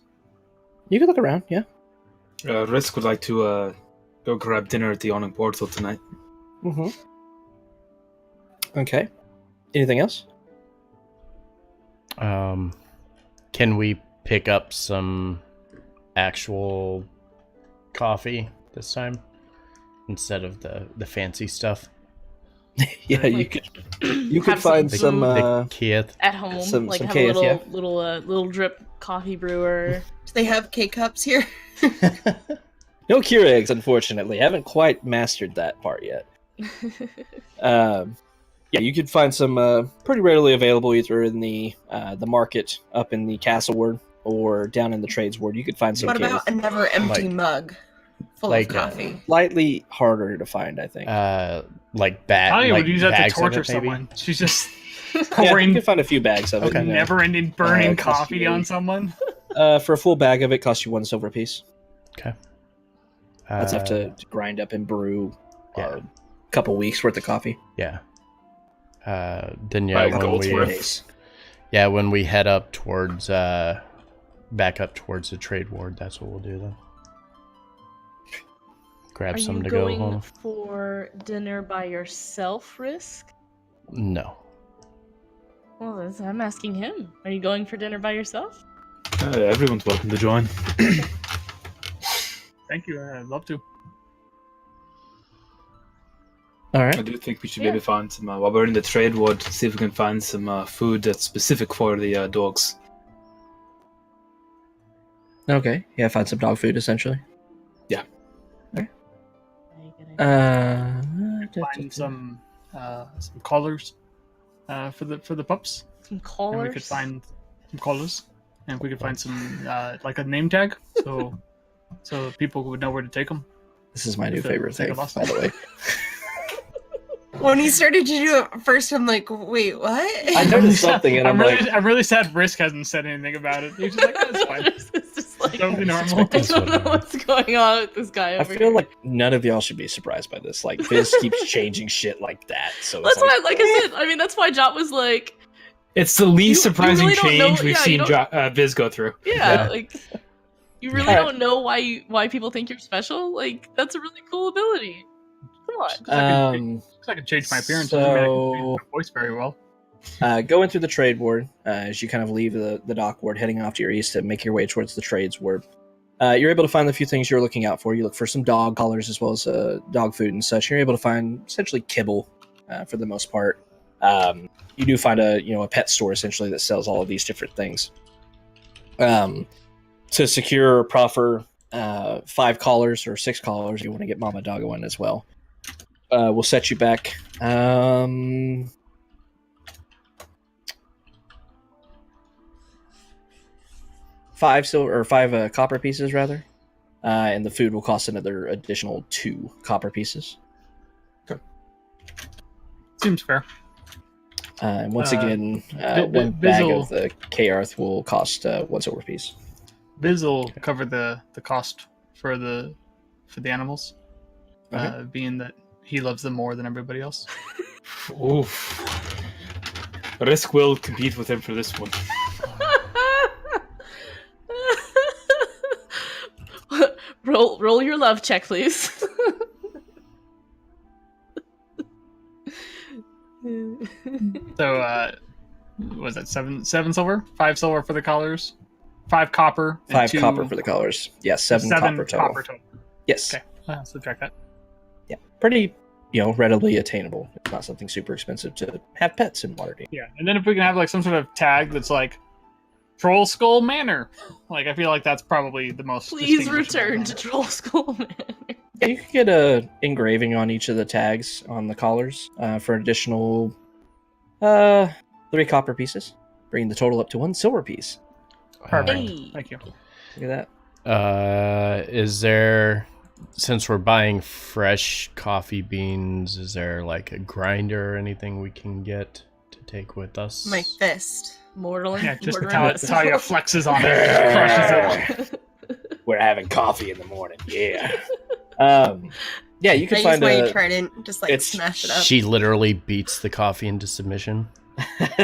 You can look around, yeah. Risk would like to go grab dinner at the awning portal tonight. Okay. Anything else? Can we pick up some actual coffee this time instead of the fancy stuff? Yeah, you could find some Keith at home, have some a Keith, little drip coffee brewer. Do they have K-cups here? No Keurigs, unfortunately. Haven't quite mastered that part yet. Yeah, you could find some pretty readily available either in the market up in the castle ward or down in the trades ward. You could find some. What about a never empty mug full of coffee? Slightly harder to find, I think. Like bag. Talia like would use that to bags of torture it, maybe? someone. She's just Yeah, pouring you can find a few bags of it. never-ending burning it costs coffee you- on someone. For a full bag of it, costs you 1 silver piece. Okay. That's enough to grind up and brew yeah. a couple weeks worth of coffee. Yeah. Then Like when gold's we worth. when we head up towards back up towards the trade ward, that's what we'll do then. Grab Are some you to go going home. for dinner by yourself, Risk? No. Well, I'm asking him. Are you going for dinner by yourself? Everyone's welcome to join. Thank you. I'd love to. All I right. do think we should maybe find some, while we're in the trade ward, see if we can find some food that's specific for the dogs. Okay. Yeah, find some dog food essentially. Find some collars for the pups, Some and we collars. could find some collars, and we could find some like a name tag, so people would know where to take them. This is my new If it- favorite if it thing, lost by the way. When he started to do it first, I'm like, wait, what? I noticed something, and I'm like, I'm really sad Risk hasn't said anything about it. He's just like, that's fine. It's just like, Totally normal. I don't know what's going on with this guy I over feel here. like none of y'all should be surprised by this. Like, Viz keeps changing shit like that. So That's it's like, why, like I said, I mean, that's why Jot was like, It's the least You surprising really don't know- change we've yeah, seen you don't- Viz go through. yeah, like, you really Alright. don't know why people think you're special. Like, that's a really cool ability. Come on. Looks like I can change my appearance. Doesn't mean I can change So, my voice very well. going through the trade ward, as you kind of leave the dock ward, heading off to your east and make your way towards the trades ward, you're able to find the few things you're looking out for. You look for some dog collars as well as dog food and such. You're able to find essentially kibble for the most part. You do find a pet store essentially that sells all of these different things. To secure or proffer 5 collars or 6 collars, you want to get Mama Doggo one as well. We'll set you back. 5 copper pieces rather, and the food will cost another additional 2 copper pieces. Seems fair. And once again, Vi- one Viz bag will- of the K-Earth will cost 1 silver piece. Viz will cover the cost for the animals, Okay. being that he loves them more than everybody else. Oof. Risk will compete with him for this one. roll your love check, please. So, was that 7 silver? 5 silver for the collars, 5 copper, and 5 2 copper for the collars. Yes, 7 copper total. Yes. Okay, I'll subtract that. Yeah. Pretty, readily attainable. It's not something super expensive to have pets in Waterdeep. Yeah, and then if we can have like some sort of tag that's like Troll Skull Manor, like I feel like that's probably the most. Please distinguishable return one. to Troll Skull Manor. Yeah, you could get a engraving on each of the tags on the collars for an additional 3 copper pieces, bringing the total up to 1 silver piece. Perfect. Hey. Thank you. Look at that. Is there, since we're buying fresh coffee beans, is there like a grinder or anything we can get to take with us? My fist. Mortaling. Yeah, just mortaling Talia flexes on it, crushes it. We're having coffee in the morning. Yeah. Yeah, you I can use find my a. trident, just like it's- smash it up. She literally beats the coffee into submission.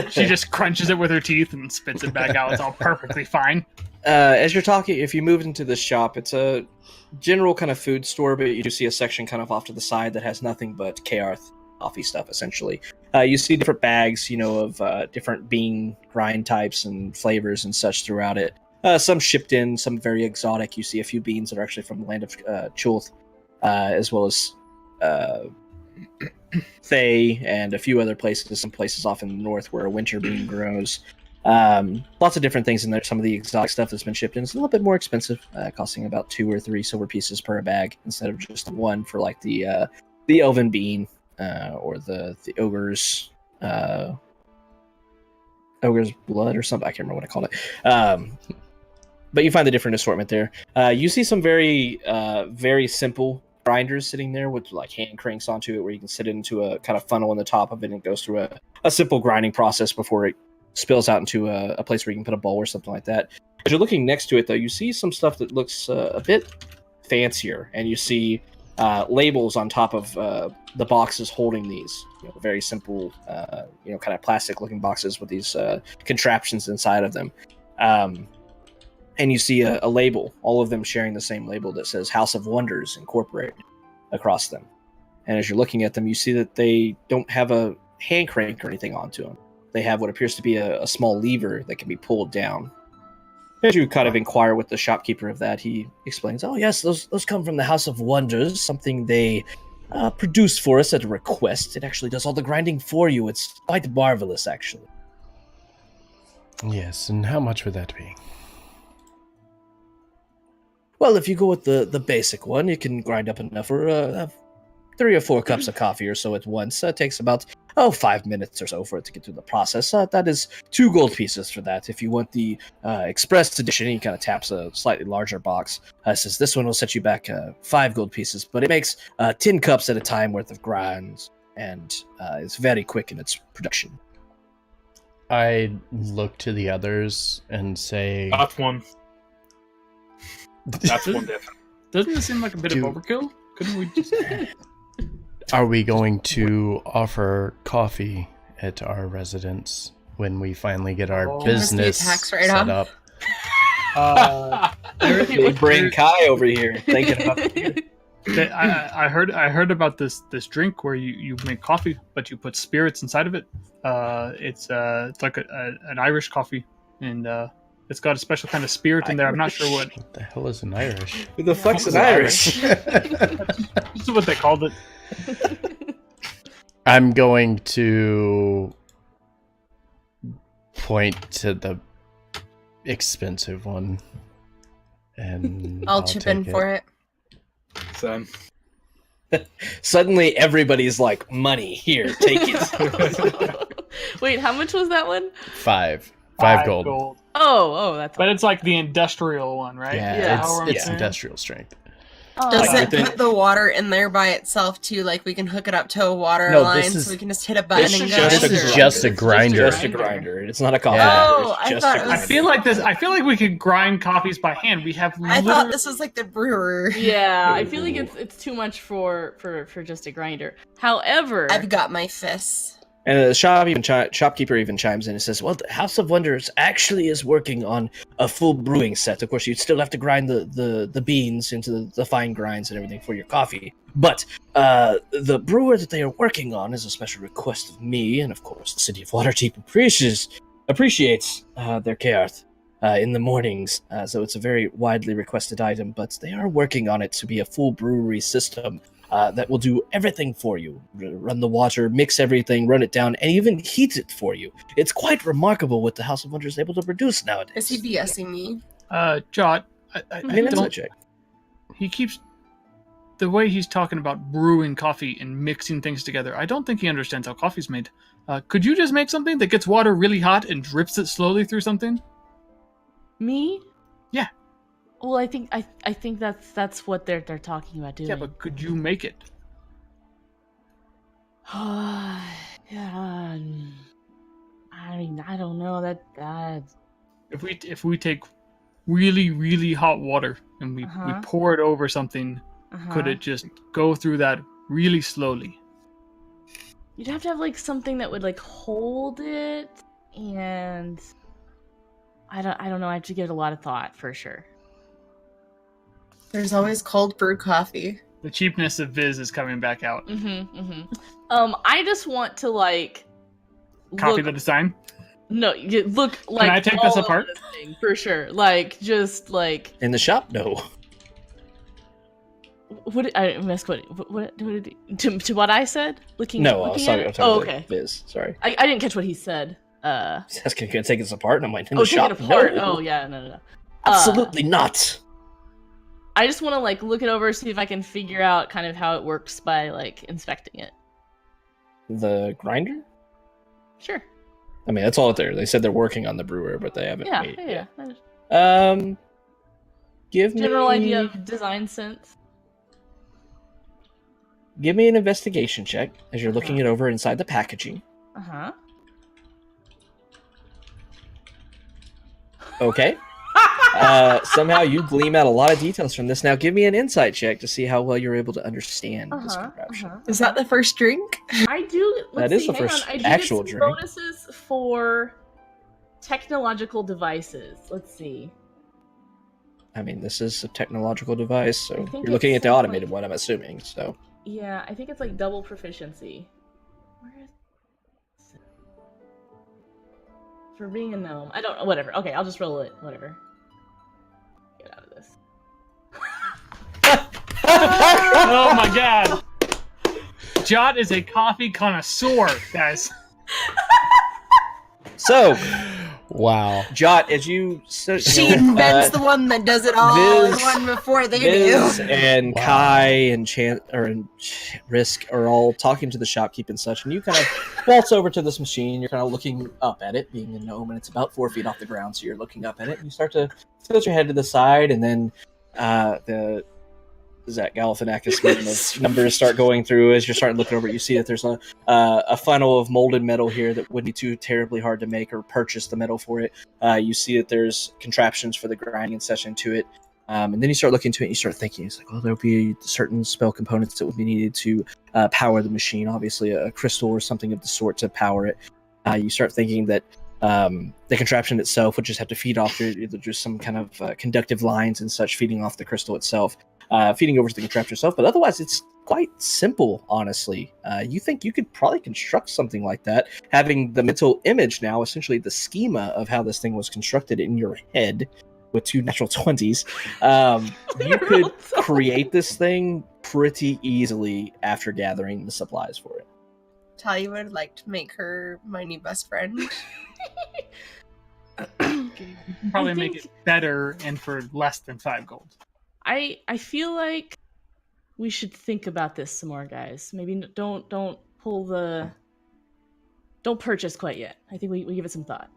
She just crunches it with her teeth and spits it back out. It's all perfectly fine. As you're talking, if you move into this shop, it's a general kind of food store, but you do see a section kind of off to the side that has nothing but K-Arth coffee stuff, essentially. You see different bags, of different bean grind types and flavors and such throughout it. Some shipped in, some very exotic. You see a few beans that are actually from the land of Chulth, as well as Thay and a few other places, some places off in the north where a winter bean grows. Lots of different things in there. Some of the exotic stuff that's been shipped in is a little bit more expensive, costing about 2 or 3 silver pieces per bag instead of just 1 for like the elven bean or the ogre's blood or something. I can't remember what I called it. But you find the different assortment there. You see some very very simple grinders sitting there with like hand cranks onto it, where you can sit it into a kind of funnel in the top of it, and it goes through a simple grinding process before it spills out into a place where you can put a bowl or something like that. As you're looking next to it, though, you see some stuff that looks a bit fancier, and you see labels on top of the boxes holding these. Very simple, kind of plastic-looking boxes with these contraptions inside of them. And you see a label, all of them sharing the same label that says House of Wonders Incorporated across them. And as you're looking at them, you see that they don't have a hand crank or anything onto them. They have what appears to be a small lever that can be pulled down. As you kind of inquire with the shopkeeper of that, he explains, "Oh yes, those come from the House of Wonders, something they produced for us at a request. It actually does all the grinding for you. It's quite marvelous, actually." Yes, and how much would that be? Well, if you go with the basic one, you can grind up enough for 3 or 4 cups of coffee or so at once. It takes about 5 minutes or so for it to get through the process. That is 2 gold pieces for that. If you want the express edition, he kind of taps a slightly larger box. Says this one will set you back 5 gold pieces, but it makes 10 cups at a time worth of grinds, and it's very quick in its production. I look to the others and say, That's one. That's one definitely. Doesn't this seem like a bit of overkill? Couldn't we just... are we going to offer coffee at our residence when we finally get our business tax set write-off. up? Big brain Kai over here thinking about it. I heard about this drink where you make coffee, but you put spirits inside of it. It's like an Irish coffee, and it's got a special kind of spirit in there. I'm not sure what. What the hell is an Irish? Who the fuck's an Irish? This is what they called it. I'm going to point to the expensive one, and I'll chip in for it. So, Suddenly, everybody's like, money, here, take it. Wait, how much was that one? 5 gold. Oh, that's. But it's like the industrial one, right? Yeah, it's Yeah. industrial strength. Does Like it put the water in there by itself too? Like we can hook it up to a water No, line, this is- so we can just hit a button this and is go. just This a is grinder. just a grinder. Just a grinder. It's not a coffee. Yeah. Oh, It's I just thought a it grinder. was- I feel like we could grind coffees by hand. We have. I thought this was like the brewer. Yeah, I feel like it's too much for just a grinder. However, I've got my fists. And the shopkeeper even chimes in and says, well, the House of Wonders actually is working on a full brewing set. Of course, you'd still have to grind the beans into the fine grinds and everything for your coffee. But the brewer that they are working on is a special request of me, and of course the city of Waterdeep appreciates their care in the mornings. So it's a very widely requested item, but they are working on it to be a full brewery system. That will do everything for you. Run the water, mix everything, run it down, and even heat it for you. It's quite remarkable what the House of Wonder is able to produce nowadays. Is he BSing me? Jot. I Make an don't. insight check. He keeps the way he's talking about brewing coffee and mixing things together. I don't think he understands how coffee's made. Could you just make something that gets water really hot and drips it slowly through something? me? Yeah. Well, I think that's what they're talking about doing. Yeah, but could you make it? Yeah, I mean, I don't know that. If we take really really hot water and we pour it over something, could it just go through that really slowly? You'd have to have like something that would like hold it, and I don't know. I have to give it a lot of thought for sure. There's always cold brewed coffee. The cheapness of Viz is coming back out. I just want to like Copy look, the design. No, you look like. I take this all apart? of this thing, for sure? Like just like In the shop, no. what I missed. What did to what I said? Looking. No, I looking was at talking, it? I'm talking Oh, about okay. Viz. Sorry. I didn't catch what he said. He's asking, can I take this apart? And I'm like, in Oh, the take shop? it apart. No. Oh, yeah, no. Absolutely not. I just want to like look it over, see if I can figure out kind of how it works by like inspecting it. The grinder? Sure. I mean, that's all there. They said they're working on the brewer, but they haven't made it Yeah. yet. Give General me idea of design sense. Give me an investigation check as you're looking it over inside the packaging. Okay. Somehow you gleam out a lot of details from this. Now give me an insight check to see how well you're able to understand this contraption. Is that the first drink? I do. Let's That is see, the hang first on. I do actual get some drink. bonuses for technological devices. Let's see. I mean, this is a technological device, so I think you're looking it's at the something automated like- one, I'm assuming. So Yeah, I think it's like double proficiency. Where is it? For being a gnome. I don't know. Whatever. Okay, I'll just roll it. Whatever. Get out of this. Oh my god! Jot is a coffee connoisseur, guys. So, Wow. Jot, as you She invents the one that does it all in Viz- one before they Viz do. and Wow. Kai and Risk are all talking to the shopkeep and such, and you kind of waltz over to this machine. You're kind of looking up at it, being a gnome, and it's about 4 feet off the ground, so you're looking up at it. And you start to tilt your head to the side, and then the Zach Galifianakis meme of numbers start going through. As you're starting looking over it, you see that there's a funnel of molded metal here that wouldn't be too terribly hard to make or purchase the metal for it. You see that there's contraptions for the grinding and such into it. And then you start looking into it and you start thinking, it's like, well, there'll be certain spell components that would be needed to power the machine. Obviously, a crystal or something of the sort to power it. You start thinking that the contraption itself would just have to feed off just some kind of conductive lines and such feeding off the crystal itself. Feeding over to the contraption itself, but otherwise it's quite simple, honestly. You think you could probably construct something like that, having the mental image now, essentially the schema of how this thing was constructed in your head with 2 natural 20s. You could create this thing pretty easily after gathering the supplies for it. Talia would like to make her my new best friend. You can probably make it better and for less than 5 gold. I feel like we should think about this some more, guys. Maybe don't purchase quite yet. I think we give it some thought.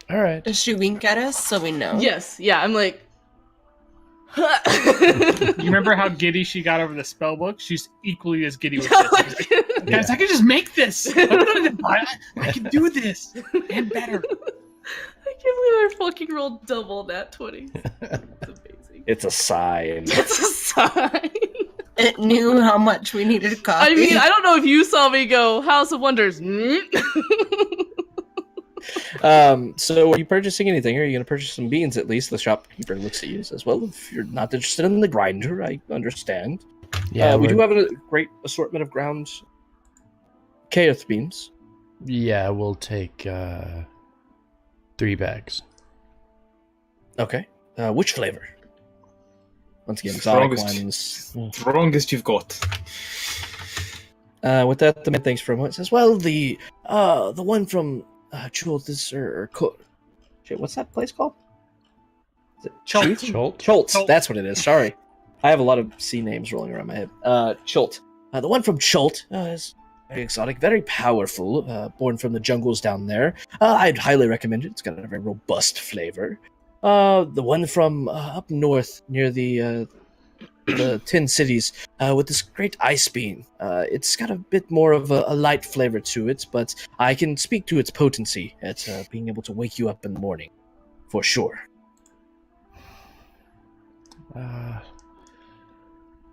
All right. Does she wink at us so we know? Yes, yeah, I'm like You remember how giddy she got over the spell book? She's equally as giddy with this. She's like, guys, I can just make this. I can do this and better. I can't believe I fucking rolled double nat 20. It's amazing. It's a sign. It's a sign. It knew how much we needed coffee. I mean, I don't know if you saw me go House of Wonders. So are you purchasing anything? Or are you going to purchase some beans at least? The shopkeeper looks at you and says, well, if you're not interested in the grinder, I understand. Yeah, we do have a great assortment of ground chaos beans. Yeah, we'll take 3 bags. Okay. Which flavor? Once again, exotic Strongest. ones. Strongest you've got. With that, the man thanks for a moment. Says, well, the one from Chult's or shit, what's that place called? Is it Chult. Chult. That's what it is. Sorry. I have a lot of C names rolling around my head. Chult. The one from Chult is very exotic, very powerful, born from the jungles down there. I'd highly recommend it. It's got a very robust flavor. The one from up north near the 10 cities with this great ice bean. It's got a bit more of a light flavor to it, but I can speak to its potency at being able to wake you up in the morning, for sure.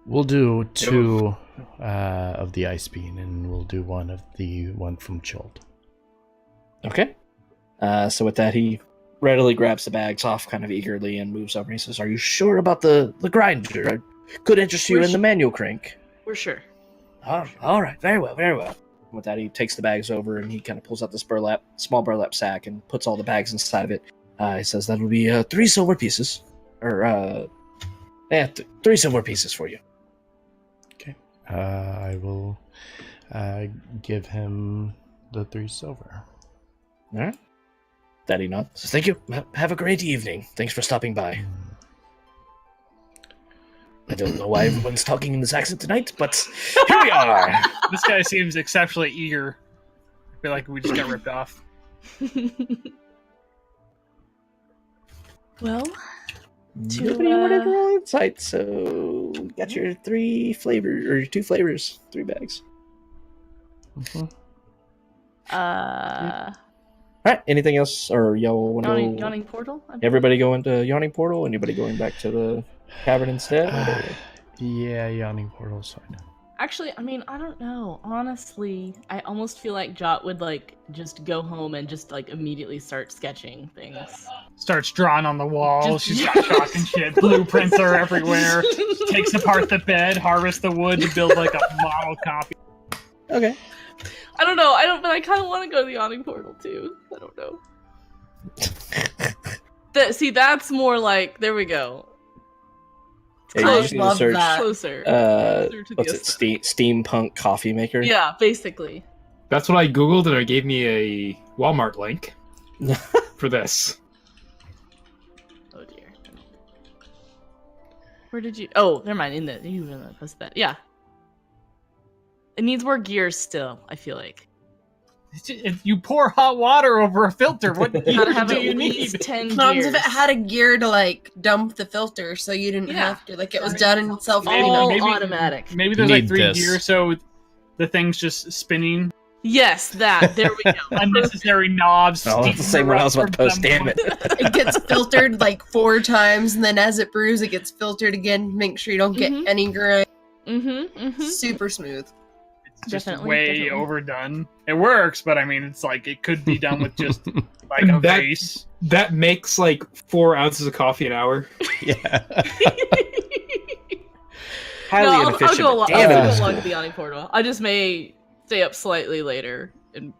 We'll do 2 of the ice bean, and we'll do 1 of the one from Chult. Okay. So with that, he readily grabs the bags off kind of eagerly and moves over and he says, are you sure about the grinder? I could interest you in the manual crank. We're sure. All right. Very well, very well. With that, he takes the bags over and he kind of pulls out this small burlap sack and puts all the bags inside of it. He says that'll be 3 silver pieces. Or, 3 silver pieces for you. Okay. I will give him the 3 silver. All right. Daddy nods. Thank you. Have a great evening. Thanks for stopping by. I don't know why everyone's talking in this accent tonight, but here we are. This guy seems exceptionally eager. I feel like we just got ripped off. Well, Nobody ordered roll insight, so you got your 2 flavors, 3 bags. Mm-hmm. All right. Anything else, or y'all want to? Yawning portal. Everybody going to Yawning Portal? Anybody going back to the cavern instead? Yeah, Yawning Portal's fine. Actually, I mean, I don't know. Honestly, I almost feel like Jot would just go home and just immediately start sketching things. Starts drawing on the wall. She's got chalk and shit. Blueprints are everywhere. Takes apart the bed, harvests the wood to build a model copy. Okay. I don't know. But I kind of want to go to the Yawning Portal too. I don't know. See, that's more like, there we go. Yeah, I you just need to love search, that. Closer. what's it? Steampunk coffee maker. Yeah, basically. That's what I googled, and it gave me a Walmart link for this. Oh dear. Where did you? Oh, never mind. You were in the post that. Yeah. It needs more gears still. I feel like. If you pour hot water over a filter, what You gotta have do at you least need? 10 Problems gears. if it had a gear to like dump the filter, so you didn't Yeah. have to. Like it was done in self Maybe- cleanup. all maybe- automatic. Maybe there's like Need 3 this. gears, so the thing's just spinning. Yes, that. There we go. Unnecessary knobs. Oh, that's the same one I was about to post. Damn it! It gets filtered like 4 times, and then as it brews, it gets filtered again. Make sure you don't get Mhm. any grit. Mm-hmm. Super smooth. It's just Definitely, way definitely. overdone. It works, but I mean, it's like it could be done with just like a That- base. That makes like 4 ounces of coffee an hour. Yeah. Highly I'll inefficient. go along, Damn I'll it! go along with the yawning portal. I just may stay up slightly later and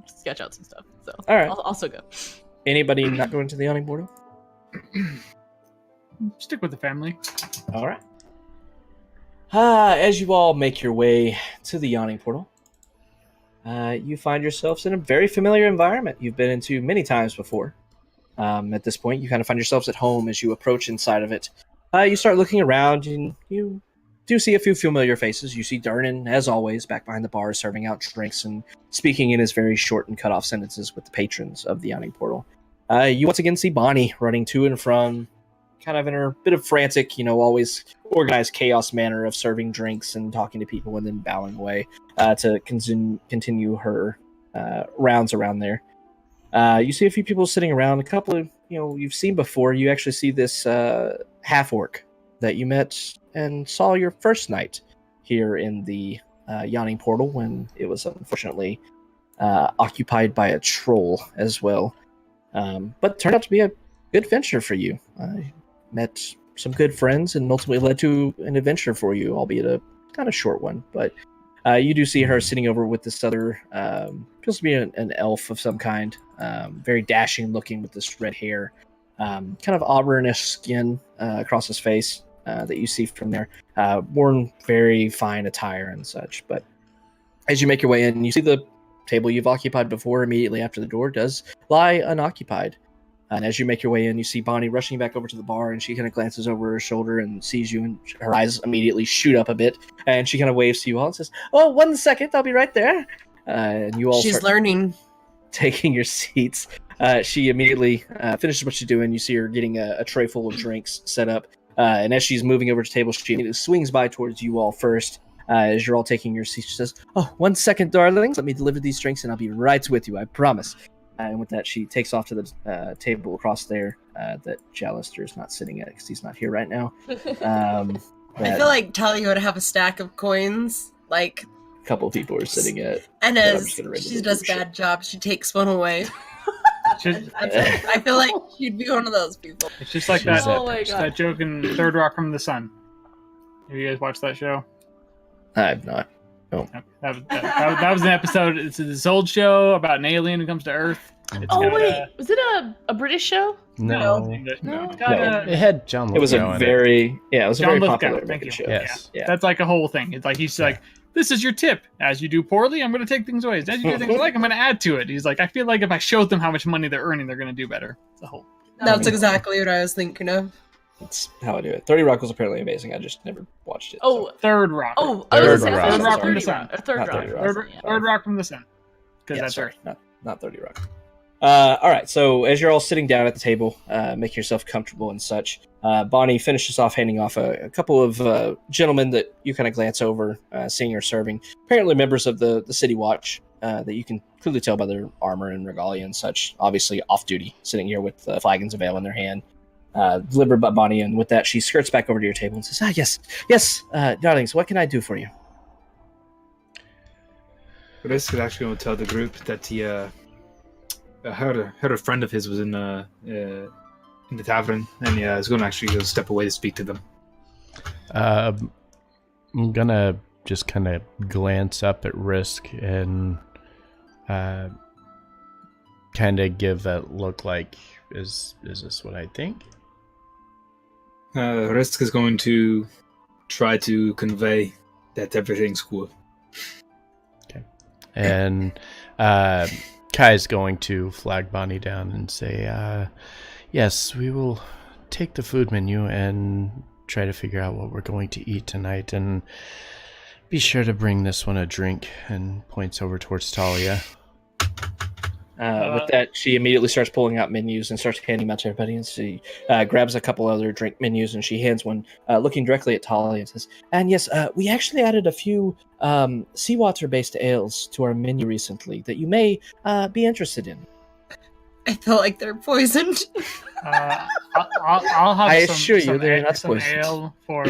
sketch out some stuff. So All right. I'll also go. Anybody not going to the yawning portal? Stick with the family. All right. As you all make your way to the yawning portal, you find yourselves in a very familiar environment you've been into many times before. At this point, you kind of find yourselves at home as you approach inside of it. You start looking around, and you do see a few familiar faces. You see Dernan, as always, back behind the bar, serving out drinks and speaking in his very short and cut-off sentences with the patrons of the yawning portal. You once again see Bonnie running to and from, kind of in her bit of frantic, always organized chaos manner of serving drinks and talking to people and then bowing away to continue her rounds around there. You see a few people sitting around, a couple of, you've seen before. You actually see this half-orc that you met and saw your first night here in the yawning portal when it was unfortunately occupied by a troll as well. But it turned out to be a good venture for you. Met some good friends and ultimately led to an adventure for you, albeit a kind of short one. But you do see her sitting over with this other, feels to be an elf of some kind, very dashing looking with this red hair, kind of auburnish skin across his face that you see from there, worn very fine attire and such. But as you make your way in, you see the table you've occupied before immediately after the door does lie unoccupied. And as you make your way in, you see Bonnie rushing back over to the bar, and she kind of glances over her shoulder and sees you, and her eyes immediately shoot up a bit, and she kind of waves to you all and says, "Oh, 1 second, I'll be right there." And you all She's start learning. taking your seats. She immediately finishes what she's doing. You see her getting a tray full of drinks set up, and as she's moving over to the table, she immediately swings by towards you all first. As you're all taking your seats, she says, "Oh, 1 second, darlings. Let me deliver these drinks, and I'll be right with you. I promise." And with that, she takes off to the table across there that Jalister is not sitting at because he's not here right now. I feel like Talia would have a stack of coins, like, a couple of people are sitting at. and I'm as just gonna read the she does a group bad job, she takes one away. Just- I feel like she'd be one of those people. It's just like She's that, Oh my god. that joke in Third Rock from the Sun. Have you guys watched that show? I have not. That was an episode. It's this old show about an alien who comes to Earth. It's Oh got, wait, was it a British show? No. No. It's got, It had John It was Lithgow a in very it John Lithgow, popular thank American you. show. Yes. Yeah. That's like a whole thing. It's like he's like, "This is your tip. As you do poorly, I'm going to take things away. As you do things like, I'm going to add to it." He's like, "I feel like if I showed them how much money they're earning, they're going to do better." It's a whole. That's exactly what I was thinking of. That's how I do it. 30 Rock was apparently amazing. I just never watched it. Oh, Third Rock. I was Third gonna say, Rock. I thought it was Third Rock 30 from the Rock, or Third Not Rock. 30 Rock. Third, Yeah. Third Rock from the Sun. Because Yeah, that's sorry, Earth. not 30 Rock. All right, so as you're all sitting down at the table, making yourself comfortable and such, Bonnie finishes off handing off a couple of gentlemen that you kind of glance over, seeing her serving. Apparently members of the City Watch that you can clearly tell by their armor and regalia and such, obviously off-duty, sitting here with flagons of ale in their hand. Delivered by Bonnie, and with that, she skirts back over to your table and says, yes, darlings, what can I do for you? Risk is actually going to tell the group that he heard a friend of his was in the tavern, and he's going to actually go step away to speak to them. I'm gonna just kind of glance up at Risk and kind of give that look like, is this what I think? Risk is going to try to convey that everything's cool. And Kai's going to flag Bonnie down and say, yes, we will take the food menu and try to figure out what we're going to eat tonight. And be sure to bring this one a drink, and points over towards Talia. With that, she immediately starts pulling out menus and starts handing them out to everybody. And she grabs a couple other drink menus and she hands one, looking directly at Talia, and says, "And yes, we actually added a few seawater-based ales to our menu recently that you may be interested in." I feel like they're poisoned. I'll have I assure you, they're not some poisoned. ale for.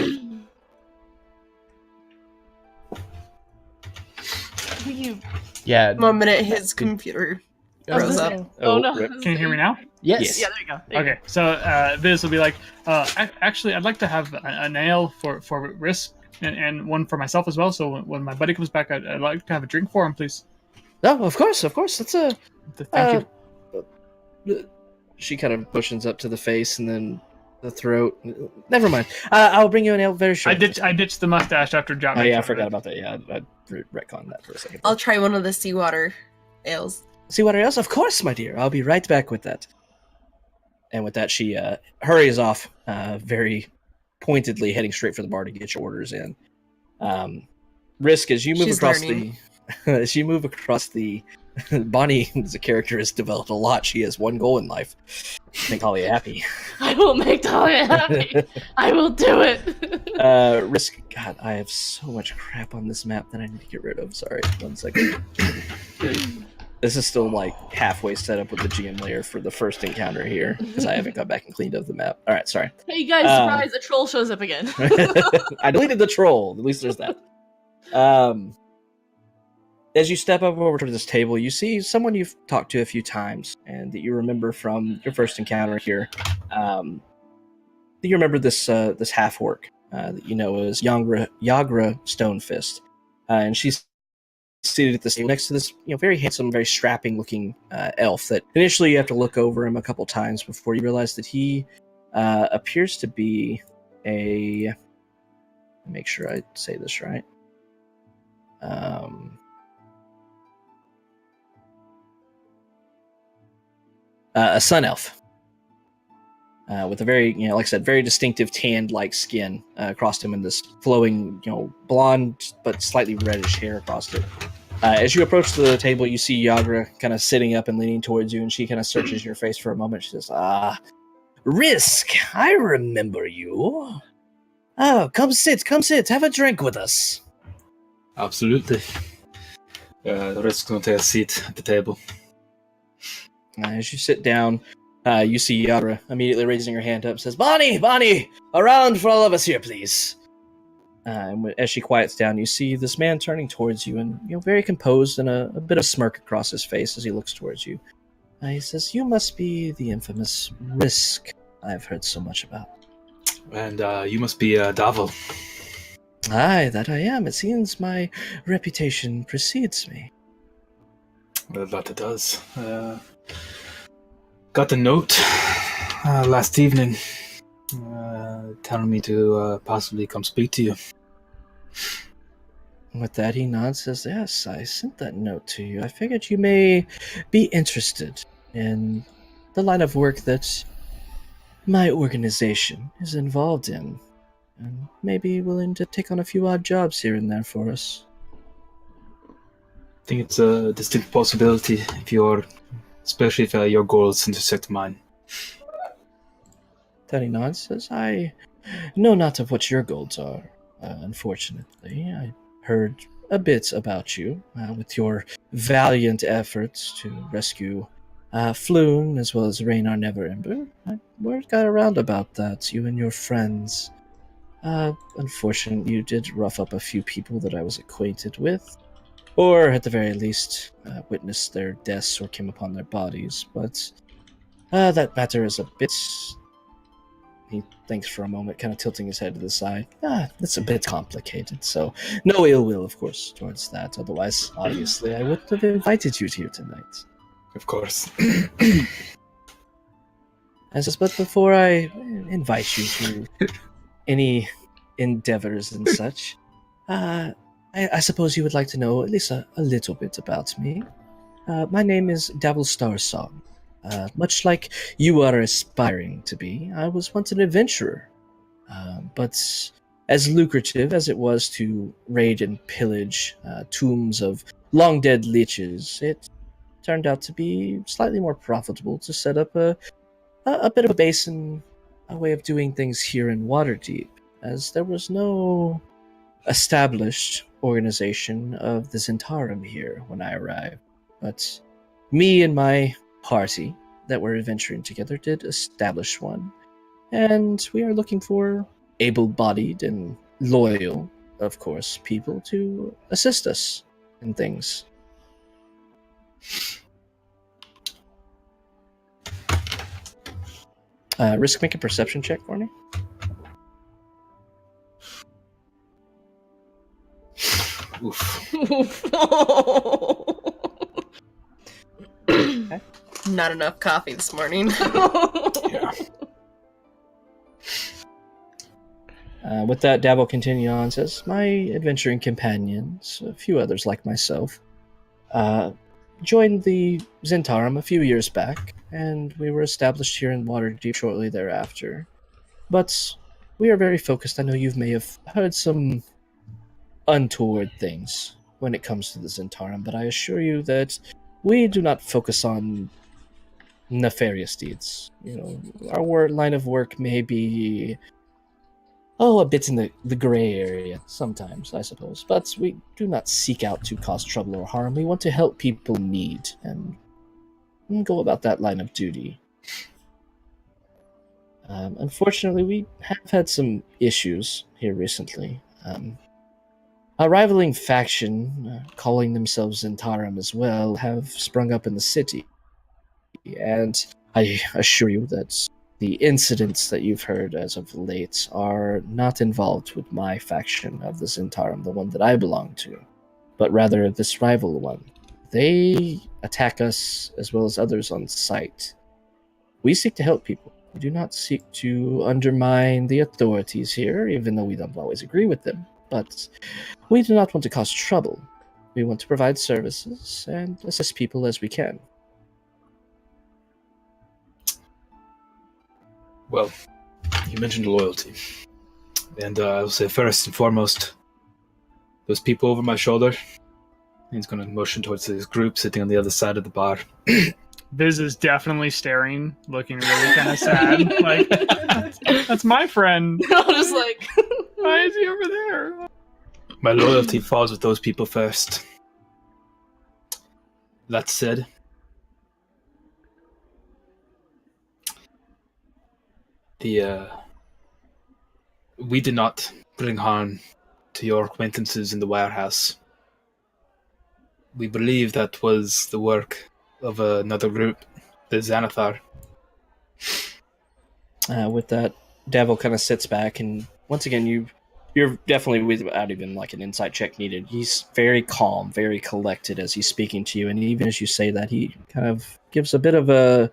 Yeah. One minute, his computer froze up. Oh no! rip. Can you hear me now? Yes. Yeah, there you go. There you Okay, so Viz will be like, actually, I'd like to have an ale for Risk and one for myself as well. So when my buddy comes back, I'd like to have a drink for him, please. Oh, of course. That's a. Thank you. She kind of pushes up to the face and then the throat. Never mind. I'll bring you an ale very shortly. I ditched the mustache after John. Oh yeah, I forgot about that. Yeah, I retconned that for a second. I'll try one of the seawater ales. Seawater ales? Of course, my dear. I'll be right back with that. And with that, she hurries off, very pointedly heading straight for the bar to get your orders in. Risk, as you move She's across learning. as you move across the Bonnie as a character has developed a lot. She has one goal in life: make Talia happy. I will make Talia happy. I will do it. Risk. God, I have so much crap on this map that I need to get rid of. Sorry, 1 second. This is still like halfway set up with the GM layer for the first encounter here because I haven't got back and cleaned up the map. All right, sorry. Hey guys, surprise! A troll shows up again. I deleted the troll. At least there's that. As you step up over to this table, you see someone you've talked to a few times and that you remember from your first encounter here. You remember this half orc that you know as Yagra Stonefist, and she's seated at this table next to this very handsome, very strapping looking elf. That initially you have to look over him a couple times before you realize that he appears to be a. Make sure I say this right. A sun elf with a very, like I said, very distinctive tanned-like skin across him, and this flowing, blonde but slightly reddish hair across it. As you approach the table, you see Yagra kind of sitting up and leaning towards you, and she kind of searches your face for a moment. She says, Risk, I remember you. Oh, come sit, have a drink with us. Absolutely. Risk's going to take a seat at the table. As you sit down, you see Yadra immediately raising her hand up, says, Bonnie, around for all of us here, please. And as she quiets down, you see this man turning towards you and, very composed and a bit of smirk across his face as he looks towards you. He says, you must be the infamous Risk I've heard so much about. And you must be Davil. Aye, that I am. It seems my reputation precedes me. Well, that it does. Got a note last evening telling me to possibly come speak to you. With that, he nods, says, yes, I sent that note to you. I figured you may be interested in the line of work that my organization is involved in, and may be willing to take on a few odd jobs here and there for us. I think it's a distinct possibility especially if your goals intersect mine. Daddy nods, says, I know not of what your goals are, unfortunately. I heard a bit about you, with your valiant efforts to rescue Floon as well as Raynar Neverember. Word got around about that, you and your friends. Unfortunately, you did rough up a few people that I was acquainted with, or at the very least, witnessed their deaths or came upon their bodies, but that matter is a bit... He thinks for a moment, kind of tilting his head to the side. It's a bit complicated, so no ill will, of course, towards that. Otherwise, obviously, I wouldn't have invited you here tonight. Of course. But before I invite you to any endeavors and such, I suppose you would like to know at least a little bit about me. My name is Davil Starsong. Much like you are aspiring to be, I was once an adventurer. But as lucrative as it was to raid and pillage tombs of long-dead liches, it turned out to be slightly more profitable to set up a bit of a base and a way of doing things here in Waterdeep, as there was no established organization of the Zentarum here when I arrived. But me and my party that were adventuring together did establish one, and we are looking for able-bodied and loyal, of course, people to assist us in things. Risk make a perception check for me. Oof. Okay. Not enough coffee this morning. Yeah. With that, Dab will continue on. Says, my adventuring companions, a few others like myself, joined the Zentarum a few years back, and we were established here in Waterdeep shortly thereafter. But we are very focused. I know you may have heard some untoward things when it comes to the Zentarum, but I assure you that we do not focus on nefarious deeds. You know, our line of work may be a bit in the gray area sometimes, I suppose, but we do not seek out to cause trouble or harm. We want to help people in need and go about that line of duty. Unfortunately, we have had some issues here recently. A rivaling faction, calling themselves Zentarum as well, have sprung up in the city. And I assure you that the incidents that you've heard as of late are not involved with my faction of the Zentarum, the one that I belong to, but rather this rival one. They attack us as well as others on sight. We seek to help people. We do not seek to undermine the authorities here, even though we don't always agree with them. But we do not want to cause trouble. We want to provide services and assist people as we can. Well, you mentioned loyalty. And I'll say first and foremost, those people over my shoulder. He's going to motion towards this group sitting on the other side of the bar. Viz is definitely staring, looking really kind of sad. Like, that's my friend. I'm just like, Why is he over there? My loyalty falls with those people first. That said, we did not bring harm to your acquaintances in the warehouse. We believe that was the work of another group, the Xanathar. With that, Devil kind of sits back, and once again, you're definitely, without even like an insight check needed, he's very calm, very collected as he's speaking to you, and even as you say that, he kind of gives a bit of a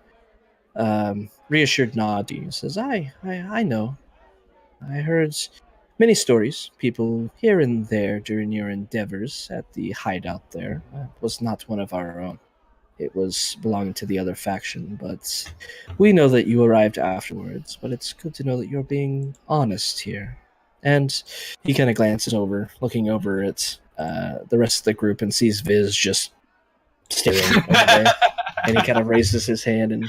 reassured nod to you. He says, I know. I heard many stories, people here and there during your endeavors at the hideout there. It was not one of our own. It was belonging to the other faction, but we know that you arrived afterwards, but it's good to know that you're being honest here. And he kind of glances over, looking over at the rest of the group, and sees Viz just staring over there. And he kind of raises his hand and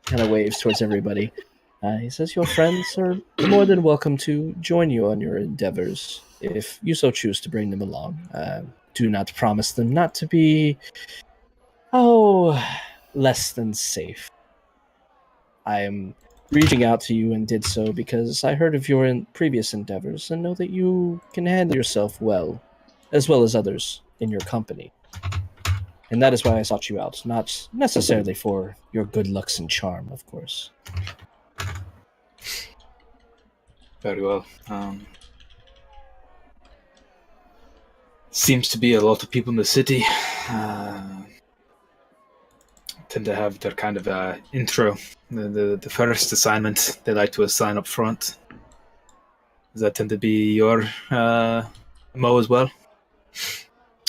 kind of waves towards everybody. He says, your friends are more than welcome to join you on your endeavors, if you so choose to bring them along. Do not promise them not to be, less than safe. I am reaching out to you and did so because I heard of your previous endeavors and know that you can handle yourself well as others in your company. And that is why I sought you out, not necessarily for your good looks and charm, of course. Very well. Seems to be a lot of people in the city. Tend to have their kind of intro. The first assignment they like to assign up front. Does that tend to be your MO as well?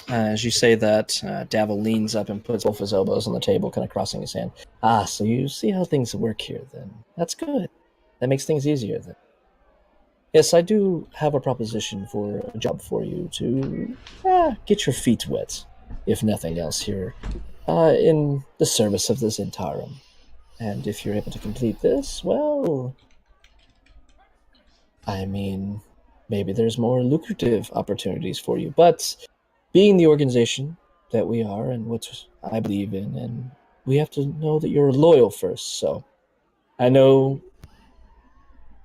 As you say that, Davil leans up and puts both his elbows on the table, kind of crossing his hand. Ah, so you see how things work here, then. That's good. That makes things easier, then. Yes, I do have a proposition for a job for you to get your feet wet, if nothing else here, in the service of this Zentarum. And if you're able to complete this, well, I mean, maybe there's more lucrative opportunities for you. But being the organization that we are and what I believe in, and we have to know that you're loyal first. So I know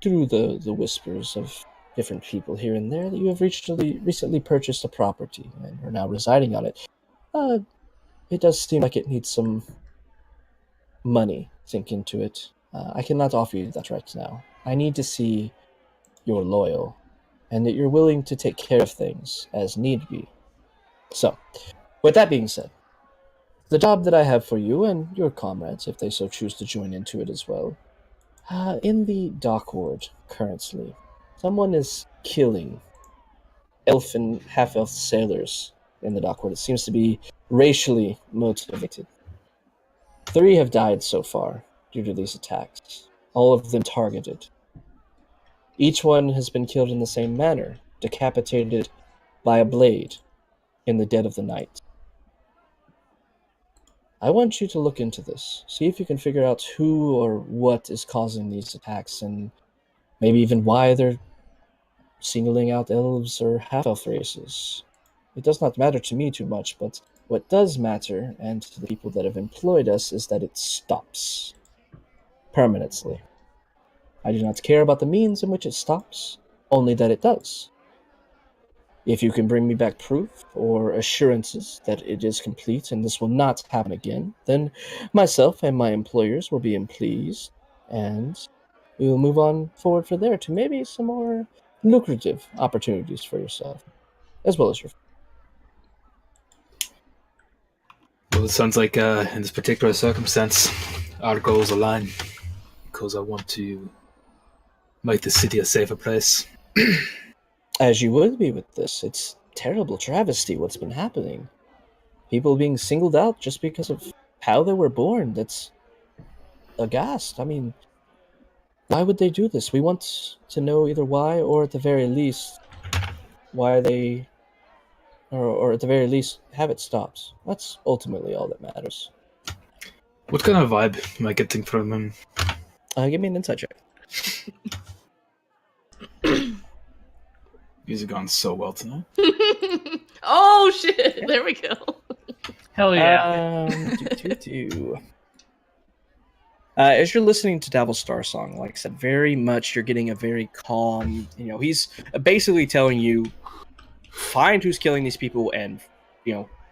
through the whispers of different people here and there that you have recently purchased a property and are now residing on it. It does seem like it needs some money sink into it. I cannot offer you that right now. I need to see you're loyal and that you're willing to take care of things as need be. So, with that being said, the job that I have for you and your comrades, if they so choose to join into it as well, in the dock ward currently, someone is killing elf and half-elf sailors in the dock ward. It seems to be racially motivated. 3 have died so far due to these attacks, all of them targeted. Each one has been killed in the same manner, decapitated by a blade in the dead of the night. I want you to look into this, see if you can figure out who or what is causing these attacks, and maybe even why they're singling out elves or half-elf races. It does not matter to me too much, but what does matter, and to the people that have employed us, is that it stops. Permanently. I do not care about the means in which it stops, only that it does. If you can bring me back proof or assurances that it is complete and this will not happen again, then myself and my employers will be pleased, and we will move on forward from there to maybe some more lucrative opportunities for yourself, as well as your. Well, it sounds like in this particular circumstance, our goals align because I want to make the city a safer place. As you would be with this, it's terrible travesty what's been happening. People being singled out just because of how they were born. That's aghast. I mean, why would they do this? We want to know either why, or at the very least, why they, or at the very least, have it stopped. That's ultimately all that matters. What kind of vibe am I getting from him? Give me an insight check. These are going so well tonight. Oh shit! There we go. Hell yeah. As you're listening to Davil Star Song, like I said, very much you're getting a very calm. He's basically telling you, find who's killing these people and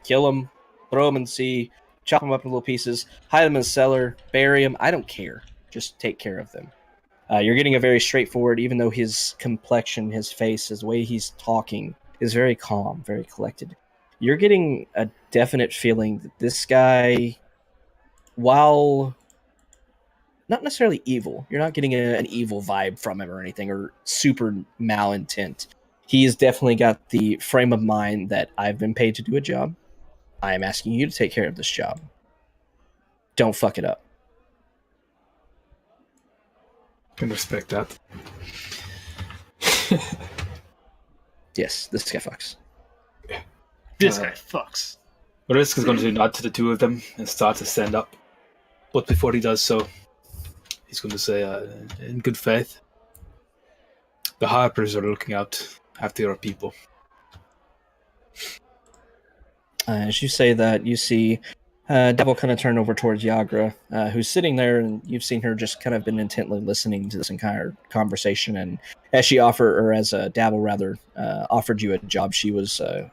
kill them, throw them in the sea, chop them up in little pieces, hide them in the cellar, bury them. I don't care. Just take care of them. You're getting a very straightforward, even though his complexion, his face, his way he's talking is very calm, very collected. You're getting a definite feeling that this guy, while not necessarily evil, you're not getting an evil vibe from him or anything, or super malintent. He's definitely got the frame of mind that I've been paid to do a job. I am asking you to take care of this job. Don't fuck it up. Can respect that. Yes, this guy fucks. This guy fucks. Risk is going to nod to the 2 of them and start to stand up. But before he does so, he's going to say, in good faith, the Harpers are looking out after your people. As you say that, you see Devil kind of turn over towards Yagra, who's sitting there, and you've seen her just kind of been intently listening to this entire conversation. And as Devil rather offered you a job, she was, a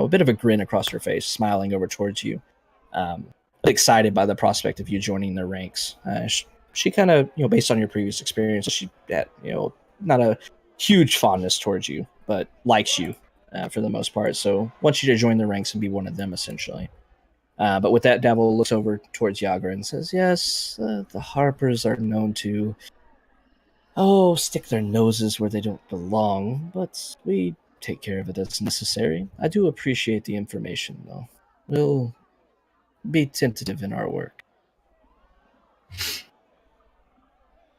bit of a grin across her face, smiling over towards you, excited by the prospect of you joining their ranks. She kind of, based on your previous experience, she had, not a huge fondness towards you, but likes you for the most part. So wants you to join their ranks and be one of them, essentially. But with that, Devil looks over towards Yagra and says, yes, the Harpers are known to, stick their noses where they don't belong, but we take care of it as necessary. I do appreciate the information, though. We'll be tentative in our work.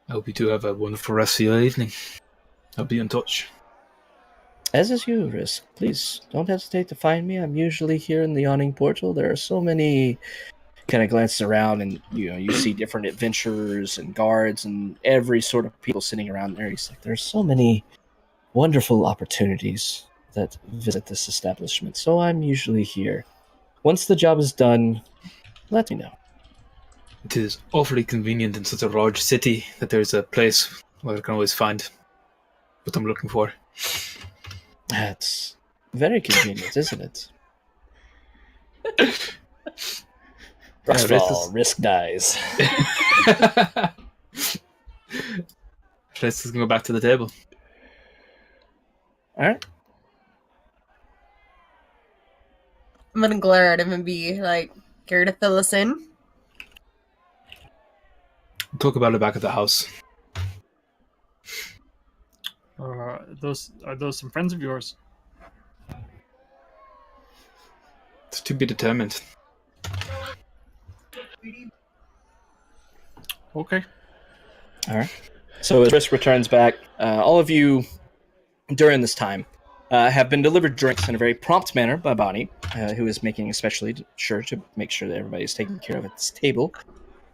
I hope you do have a wonderful rest of your evening. I'll be in touch. As is you, Risk. Please don't hesitate to find me. I'm usually here in the Yawning Portal. There are so many. Kind of glances around, and you see different adventurers and guards and every sort of people sitting around there. He's like, there's so many wonderful opportunities that visit this establishment. So I'm usually here. Once the job is done, let me know. It is awfully convenient in such a large city that there's a place where I can always find what I'm looking for. That's very convenient, isn't it? First of all, Risk dies. Let's just go back to the table. All right. I'm gonna glare at him and be like, care to fill us in? We'll talk about it back at the house. Are those some friends of yours? It's to be determined. Okay. All right. So as Risk returns back, all of you during this time have been delivered drinks in a very prompt manner by Bonnie, who is making especially sure to make sure that everybody's taken care of at this table.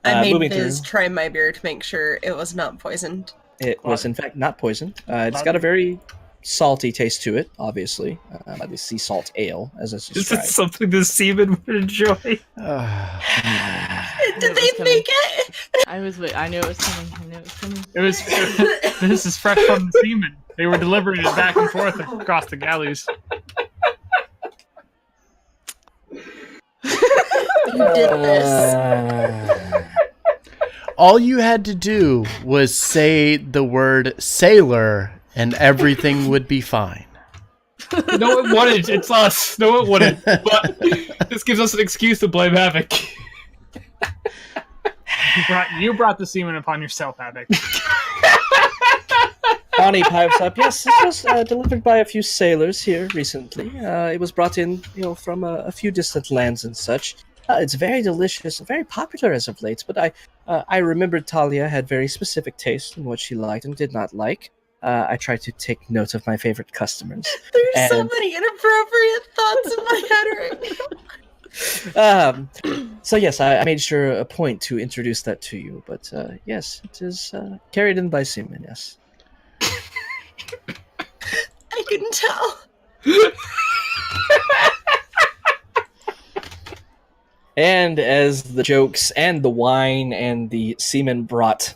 I made moving Biz through. try my beer to make sure it was not poisoned. It was in fact not poisoned. It's got a very salty taste to it, obviously, by the sea salt ale, as it's This described. is something the seaman would enjoy. Did it was they make it? I knew it was coming. It was. This is fresh from the seamen. They were delivering it back and forth across the galleys. You did this. All you had to do was say the word sailor and everything would be fine. No, it wouldn't. It's us. No, it wouldn't. But this gives us an excuse to blame Havoc. You brought the seaman upon yourself, Havoc. Bonnie pipes up. Yes, this was delivered by a few sailors here recently. It was brought in, from a few distant lands and such. It's very delicious and very popular as of late. But I remembered Talia had very specific taste in what she liked and did not like. I tried to take note of my favorite customers. There's so many inappropriate thoughts in my head right now. So yes, I made sure a point to introduce that to you. But yes, it is carried in by seamen. Yes. I couldn't tell. And as the jokes and the wine and the seaman brought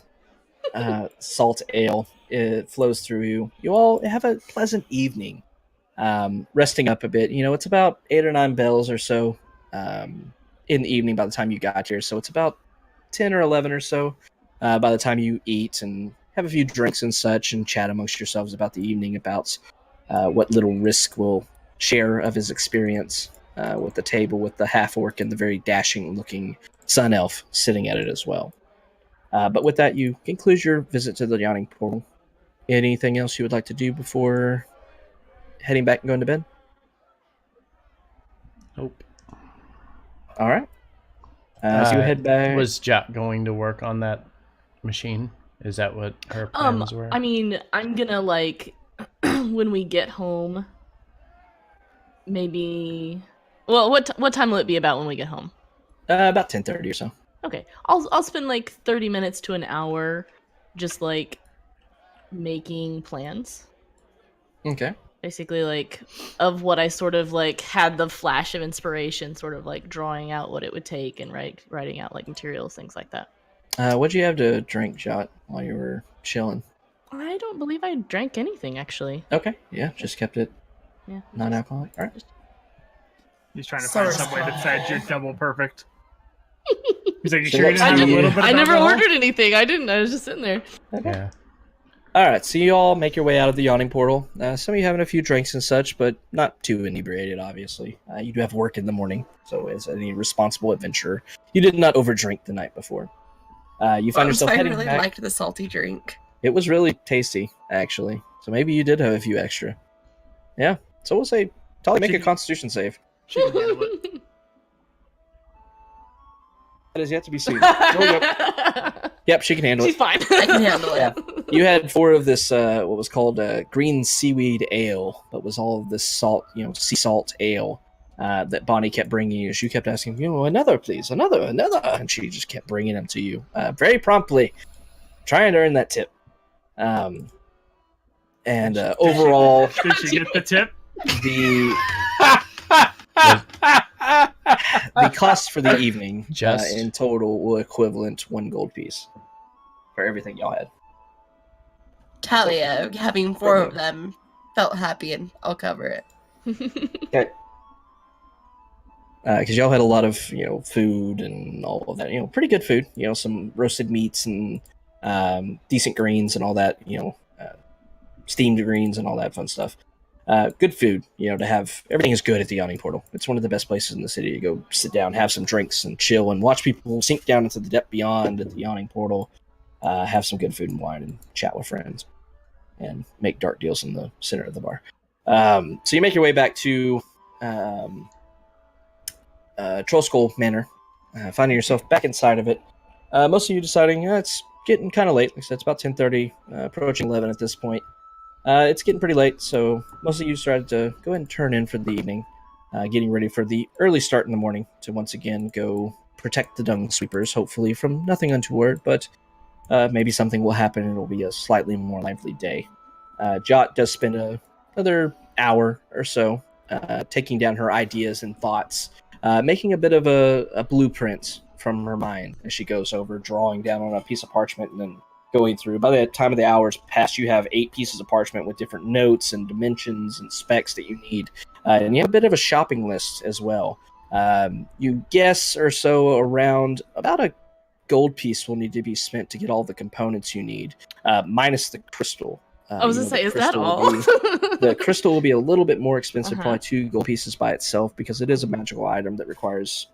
salt ale, it flows through you. You all have a pleasant evening, resting up a bit. It's about 8 or 9 bells or so in the evening by the time you got here. So it's about 10 or 11 or so by the time you eat and have a few drinks and such and chat amongst yourselves about the evening, about what little Risk will share of his experience with the table with the half-orc and the very dashing-looking sun elf sitting at it as well. But with that, you conclude your visit to the Yawning Portal. Anything else you would like to do before heading back and going to bed? Nope. All right. As you head back... Was Jack going to work on that machine? Is that what her plans were? I mean, I'm gonna when we get home, maybe. Well, what time will it be about when we get home? About 10:30 or so. Okay, I'll spend 30 minutes to an hour, just making plans. Okay. Basically, of what I sort of had the flash of inspiration, sort of drawing out what it would take and writing out materials, things like that. What'd you have to drink, Jot, while you were chilling? I don't believe I drank anything, actually. Okay, yeah, just kept it Yeah. non-alcoholic. All right. He's trying to Sorry. find some way that said you're double perfect. He's like, you So sure you what didn't have a time little bit of I never alcohol? ordered anything. I didn't. I was just sitting there. Yeah. All right, so you all make your way out of the Yawning Portal. Some of you having a few drinks and such, but not too inebriated, obviously. You do have work in the morning, so as any responsible adventurer, you did not overdrink the night before. You find yourself I heading really back. liked the salty drink. It was really tasty, actually. So maybe you did have a few extra. Yeah. So we'll say, Tali, make a Constitution save. She can handle it. That is yet to be seen. Yep, she can handle She's it. fine. I can handle it. Yeah. You had 4 of this, what was called green seaweed ale, but was all of this salt, sea salt ale that Bonnie kept bringing you. She kept asking, another, please, another, and she just kept bringing them to you very promptly, trying to earn that tip. Overall, Did she get the tip? the cost for the evening in total will equivalent 1 gold piece for everything y'all had. Talia, having 4 of them, felt happy, and I'll cover it. Okay. Because y'all had a lot of food and all of that, pretty good food. Some roasted meats and decent greens and all that. Steamed greens and all that fun stuff. Good food. To have everything is good at the Yawning Portal. It's one of the best places in the city to go sit down, have some drinks, and chill, and watch people sink down into the depth beyond at the Yawning Portal. Have some good food and wine, and chat with friends, and make dark deals in the center of the bar. So you make your way back to Troll Skull Manor, finding yourself back inside of it. Most of you deciding it's getting kind of late. Like I said, it's about 10:30, approaching 11 at this point. It's getting pretty late, so most of you decided to go ahead and turn in for the evening, getting ready for the early start in the morning to once again go protect the dung sweepers, hopefully from nothing untoward, but maybe something will happen and it'll be a slightly more lively day. Jot does spend another hour or so taking down her ideas and thoughts, making a bit of a blueprint from her mind as she goes over, drawing down on a piece of parchment and then going through. By the time of the hours passed, you have 8 pieces of parchment with different notes and dimensions and specs that you need. And you have a bit of a shopping list as well. You guess or so around about a gold piece will need to be spent to get all the components you need, minus the crystal. I was going to say, is that all? The crystal will be a little bit more expensive, probably 2 gold pieces by itself, because it is a magical item that requires,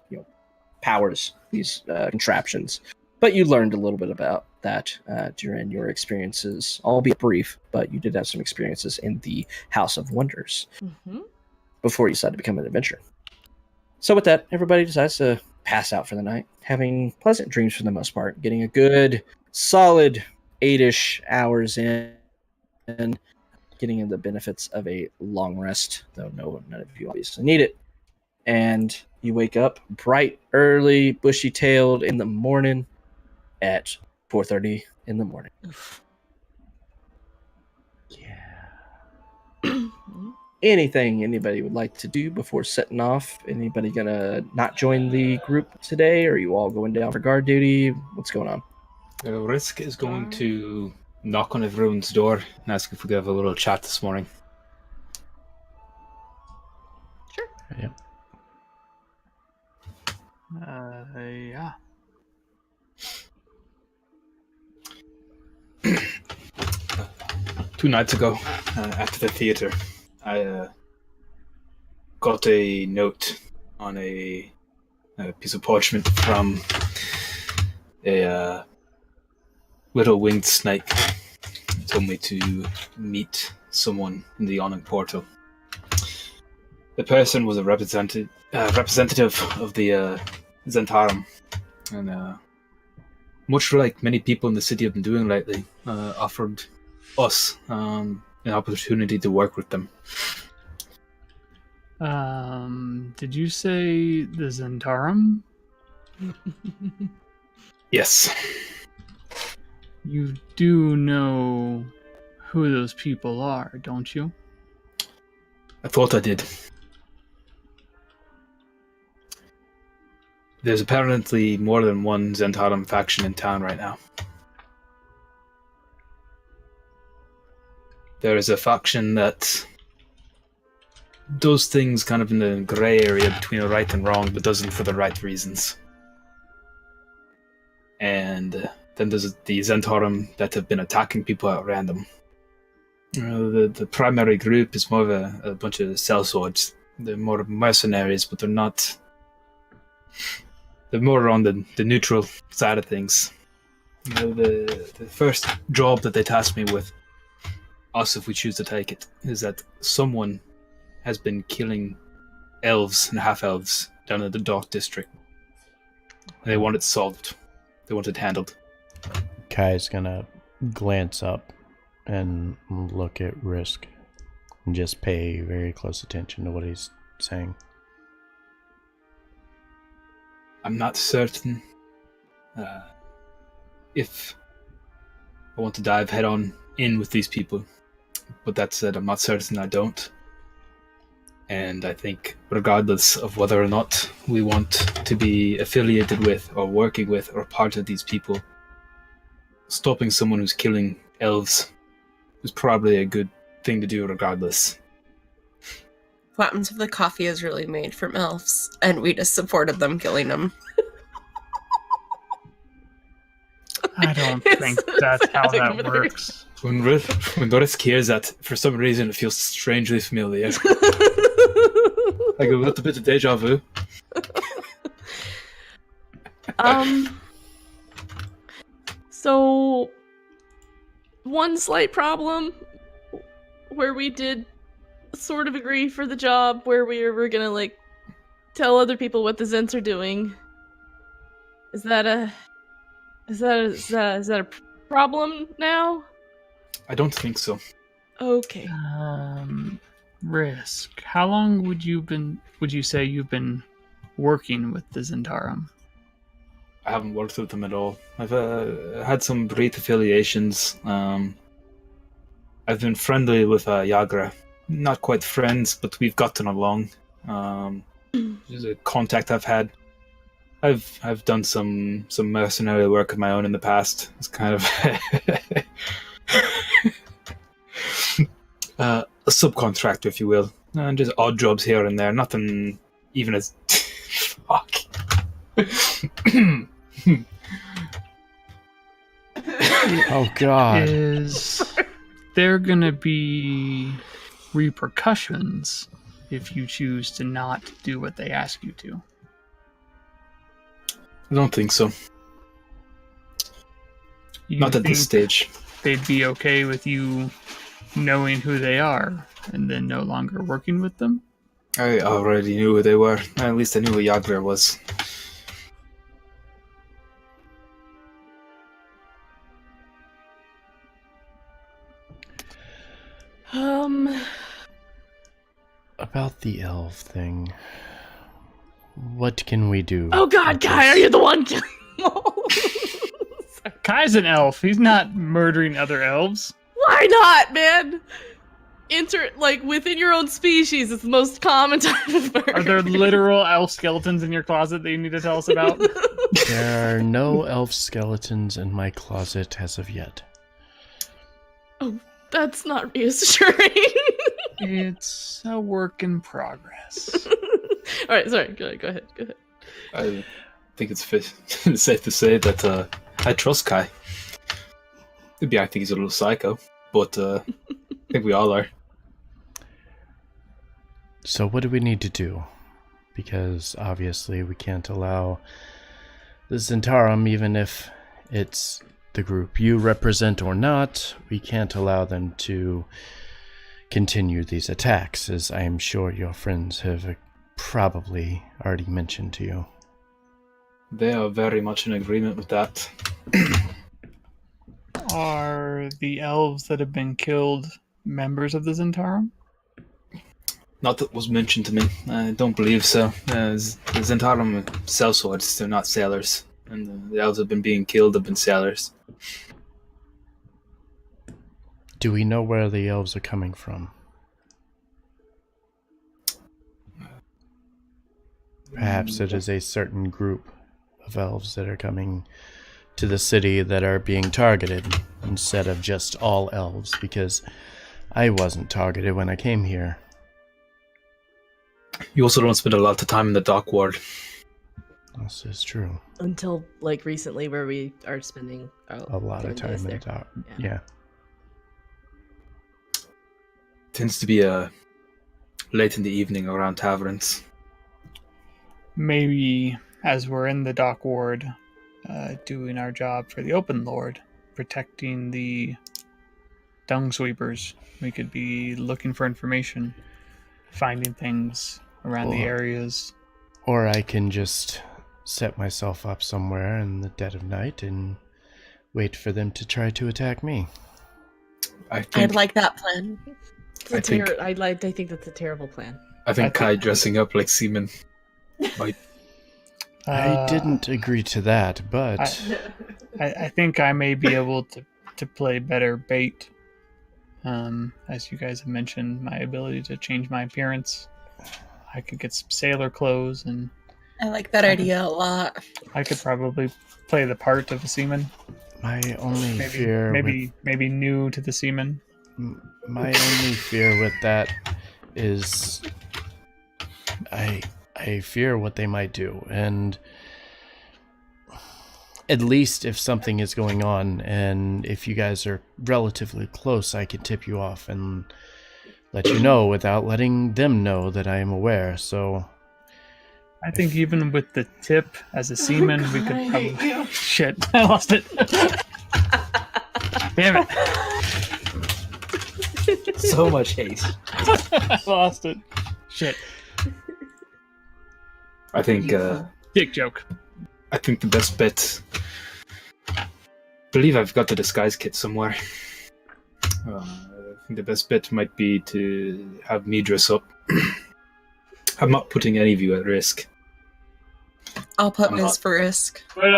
powers these contraptions. But you learned a little bit about that during your experiences, albeit brief, but you did have some experiences in the House of Wonders before you decided to become an adventurer. So with that, everybody decides to pass out for the night, having pleasant dreams for the most part, getting a good, solid 8-ish hours in, and getting in the benefits of a long rest, though none of you obviously need it. And you wake up bright, early, bushy-tailed in the morning at 4:30 in the morning. Yeah. Anything anybody would like to do before setting off? Anybody gonna not join the group today? Or are you all going down for guard duty? What's going on? Risk is going to knock on everyone's door and ask if we could have a little chat this morning. Sure. Yeah. Yeah. 2 nights ago, at the theater, I got a note on a piece of parchment from a little winged snake. It told me to meet someone in the Yawning Portal. The person was a representative of the Zentarum, and much like many people in the city have been doing lately, offered us an opportunity to work with them. Did you say the Zentarum? Yes. You do know who those people are, don't you? I thought I did. There's apparently more than one Zentarum faction in town right now. There is a faction that does things kind of in the grey area between right and wrong, but doesn't for the right reasons. And then there's the Zentarum that have been attacking people at random. The primary group is more of a bunch of sellswords. They're more mercenaries, but they're not... They're more on the neutral side of things. The first job that they tasked me with, us if we choose to take it, is that someone has been killing elves and half-elves down in the Dark District. They want it solved. They want it handled. Kai's gonna glance up and look at Risk and just pay very close attention to what he's saying. I'm not certain if I want to dive head on in with these people. But that said, I'm not certain I don't. And I think regardless of whether or not we want to be affiliated with or working with or part of these people, stopping someone who's killing elves is probably a good thing to do regardless. What happens if the coffee is really made from elves and we just supported them killing them? I don't think that's how that works. When Risk hears that, for some reason it feels strangely familiar. Like a little bit of deja vu. So one slight problem where we did sort of agree for the job, where we were gonna like tell other people what the Zents are doing. Is that a problem now? I don't think so. Okay. Risk. How long would you say you've been working with the Zentarum? I haven't worked with them at all. I've had some brief affiliations. I've been friendly with Yagra. Not quite friends, but we've gotten along. There's a contact I've had. I've done some mercenary work of my own in the past. It's kind of a subcontractor, if you will, and just odd jobs here and there. Nothing even as fuck. Oh God! Is there gonna be repercussions if you choose to not do what they ask you to? I don't think so. Not at this stage. They'd be okay with you knowing who they are and then no longer working with them? I already knew who they were. At least I knew who Yagra was. About the elf thing, what can we do? Oh God, Kai, are you the one killing them all? Kai's an elf. He's not murdering other elves. Why not, man? Within your own species, it's the most common type of murder. Are there literal elf skeletons in your closet that you need to tell us about? There are no elf skeletons in my closet as of yet. Oh, that's not reassuring. It's a work in progress. All right, sorry. Go ahead. I think it's safe to say that I trust Kai. Maybe I think he's a little psycho, but I think we all are. So what do we need to do? Because obviously we can't allow the Zentarum, even if it's the group you represent or not, we can't allow them to continue these attacks, as I am sure your friends have probably already mentioned to you. They are very much in agreement with that. Are the elves that have been killed members of the Zentarum? Not that was mentioned to me. I don't believe so. The Zentarum sell swords, they're not sailors. And the elves have been being killed, have been sailors. Do we know where the elves are coming from? Perhaps it is a certain group of elves that are coming to the city that are being targeted instead of just all elves, because I wasn't targeted when I came here. You also don't spend a lot of time in the dock ward. This is true. Until recently, where we are spending A lot of time in the dock. Yeah. Tends to be late in the evening around taverns. Maybe as we're in the dock ward, doing our job for the Open Lord, protecting the dung sweepers, we could be looking for information finding things around the Or- areas. Or I can just set myself up somewhere in the dead of night and wait for them to try to attack me. I I'd think like that plan. I think- I think that's a terrible plan. Kai dressing up like seaman might. I didn't agree to that, but I think I may be able to play better bait. As you guys have mentioned, my ability to change my appearance. I could get some sailor clothes, and I like that idea a lot. I could probably play the part of a seaman. my only Maybe fear maybe new to the seaman. my only fear with that is I fear what they might do, and at least if something is going on and if you guys are relatively close, I can tip you off and let you know without letting them know that I am aware. So I think even with the tip as a seaman, we could probably. Shit, I lost it. Damn it! So much haste. I lost it. Shit. I think. Dick joke. I think the best bet. I believe I've got the disguise kit somewhere. I think the best bet might be to have me dress up. I'm not putting any of you at risk. I'll put I'm Miss not- for risk. But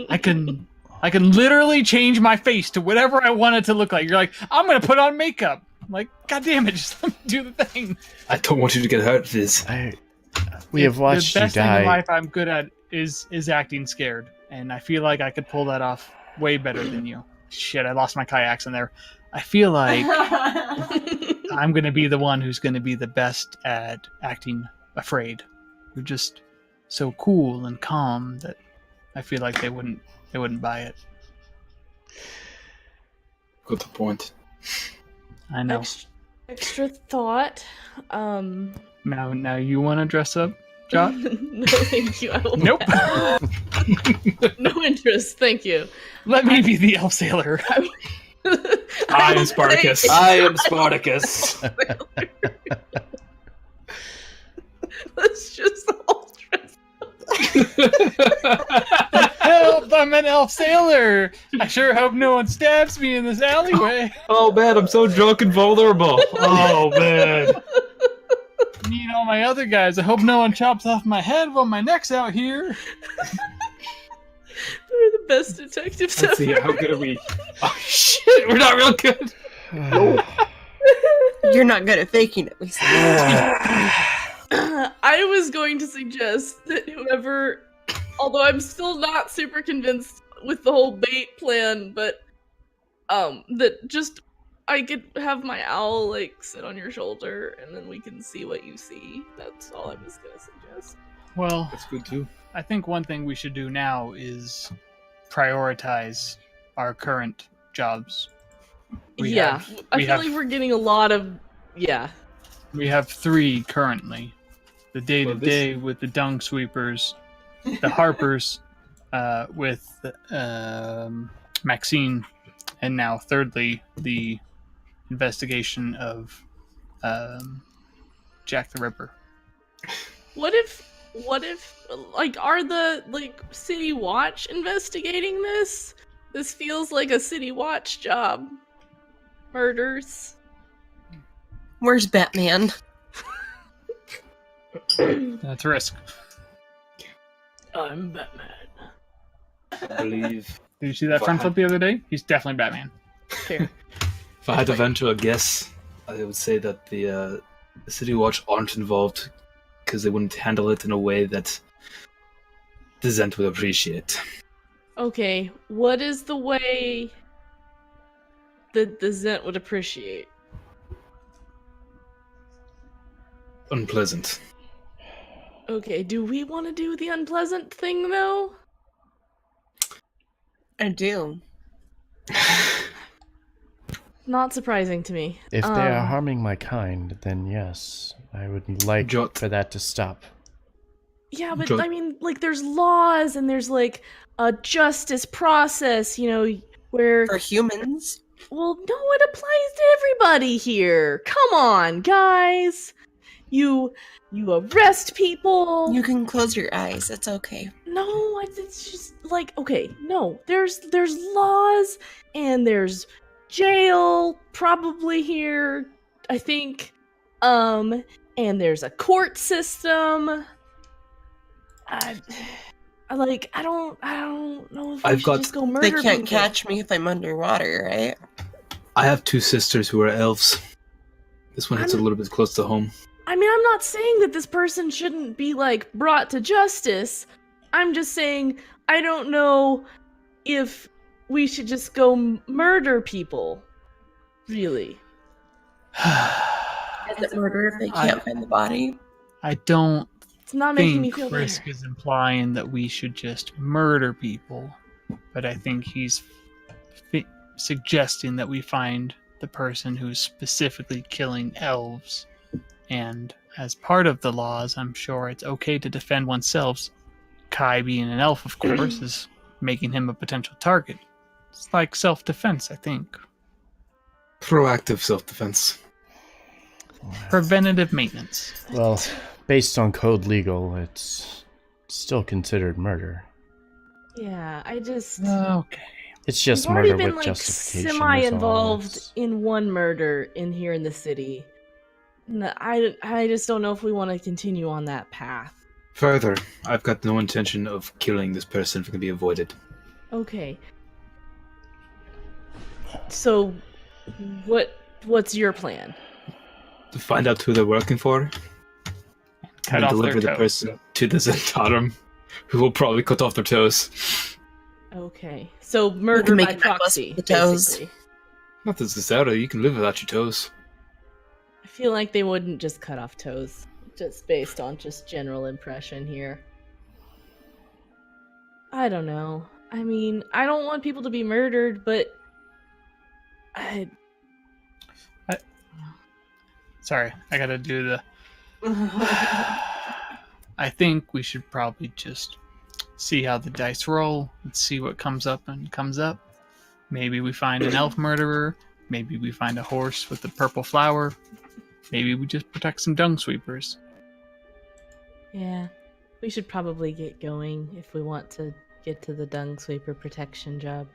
I can literally change my face to whatever I want it to look like. You're like, I'm gonna put on makeup. I'm like, God damn it, just let me do the thing. I don't want you to get hurt, Viz. we have watched the you best thing in die. life I'm good at is acting scared, and I feel like I could pull that off way better than you. Shit, I lost my Kai accent there. I feel like I'm gonna be the one who's gonna be the best at acting afraid. You're just so cool and calm that I feel like they wouldn't buy it. Good point. I know. Extra thought. Now you want to dress up, Jot? No, thank you. I will Nope. No interest, thank you. Let me be the elf sailor. I am Spartacus. I am Spartacus. Let's just all dress. Help! I'm an elf sailor. I sure hope no one stabs me in this alleyway. Oh man, I'm so drunk and vulnerable. Oh man. Need all my other guys. I hope no one chops off my head while my neck's out here. We're the best detectives Let's see, ever. how good are we? Oh shit, we're not real good. You're not good at faking it, Lisa. I was going to suggest that whoever, although I'm still not super convinced with the whole bait plan, but that just I could have my owl like sit on your shoulder and then we can see what you see. That's all I was gonna suggest. Well, That's good too. I think one thing we should do now is prioritize our current jobs. I we feel have- like we're getting a lot of We have 3 currently. The day-to-day with the dung sweepers, the harpers with Maxine, and now thirdly, the investigation of Jack the Ripper. What if like are the like City Watch investigating this? This feels like a City Watch job. Murders. Where's Batman? That's a risk. I'm Batman. I believe Did you see that front flip the other day? He's definitely Batman. Fair. if I had to venture a guess, I would say that the City Watch aren't involved because they wouldn't handle it in a way that the Zent would appreciate. Okay, what is the way that the Zent would appreciate? Unpleasant. Okay, do we want to do the unpleasant thing though? I do. Not surprising to me. If they are harming my kind, then yes, I would like Jot. for that to stop. Yeah, but Go- I mean, like, there's laws and there's like a justice process, you know, where For humans. Well, no, it applies to everybody here. Come on, guys. You arrest people. You can close your eyes. It's okay. No, it's just like, okay, no. There's laws and there's jail probably here, I think. And there's a court system. I don't know if we should just go murder They can't people. catch me if I'm underwater, right? I have 2 sisters who are elves. This one hits a little bit close to home. I mean, I'm not saying that this person shouldn't be, like, brought to justice. I'm just saying I don't know if we should just go murder people. Really. Is it murder if they can't find the body? I don't It's not making me think feel Risk better. is implying that we should just murder people, but I think he's suggesting that we find the person who's specifically killing elves. And as part of the laws, I'm sure it's okay to defend oneself. Kai, being an elf, of course, is making him a potential target. It's like self-defense, I think. Proactive self-defense. Preventative maintenance. Well, based on code legal, it's still considered murder. Yeah, I just... Okay. It's just We've already murder been, with like, justification. is all. semi-involved It's- in one murder in here in the city. No, I just don't know if we want to continue on that path. Further, I've got no intention of killing this person if it can be avoided. Okay. So, what's your plan? To find out who they're working for, Cut and off deliver their the toes. person to the Zentarum, who will probably cut off their toes. Okay, so murder make by a necklace proxy, with the toes. basically. Not that it's out, you can live without your toes. I feel like they wouldn't just cut off toes, just based on just general impression here. I don't know. I mean, I don't want people to be murdered, but Sorry, I gotta do the... I think we should probably just see how the dice roll and see what comes up and comes up. Maybe we find an elf murderer. Maybe we find a horse with a purple flower. Maybe we just protect some dung sweepers. yeah, we should probably get going if we want to get to the dung sweeper protection job.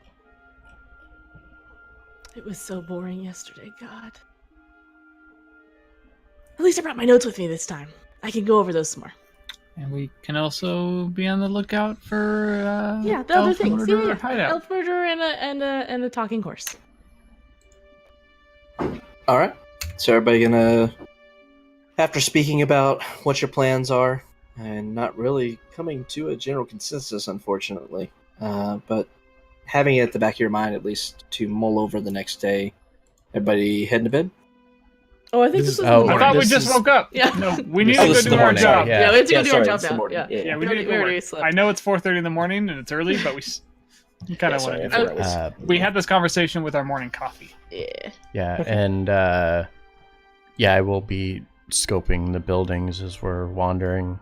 It was so boring yesterday, God. At least I brought my notes with me this time. I can go over those some more. And we can also be on the lookout for Yeah, the other elf things. murderer Yeah, yeah. hideout. Elf murderer and a talking horse. All right. So everybody gonna, after speaking about what your plans are, and not really coming to a general consensus, unfortunately, but having it at the back of your mind at least to mull over the next day, everybody heading to bed? Oh, I think This this is- was oh, the I morning. thought we This just is- woke up. Yeah. No, we need Oh, to this go is do the our morning. job. Yeah. Yeah, we have to Yeah, go do sorry, our job it's the now. morning. Yeah. Yeah. Yeah, we We need to go already work. slept. I know it's 4:30 in the morning and it's early, but we kind Yeah, of sorry, want I to do forgot it. it was- We had this conversation with our morning coffee. Yeah. Yeah, and yeah, I will be scoping the buildings as we're wandering,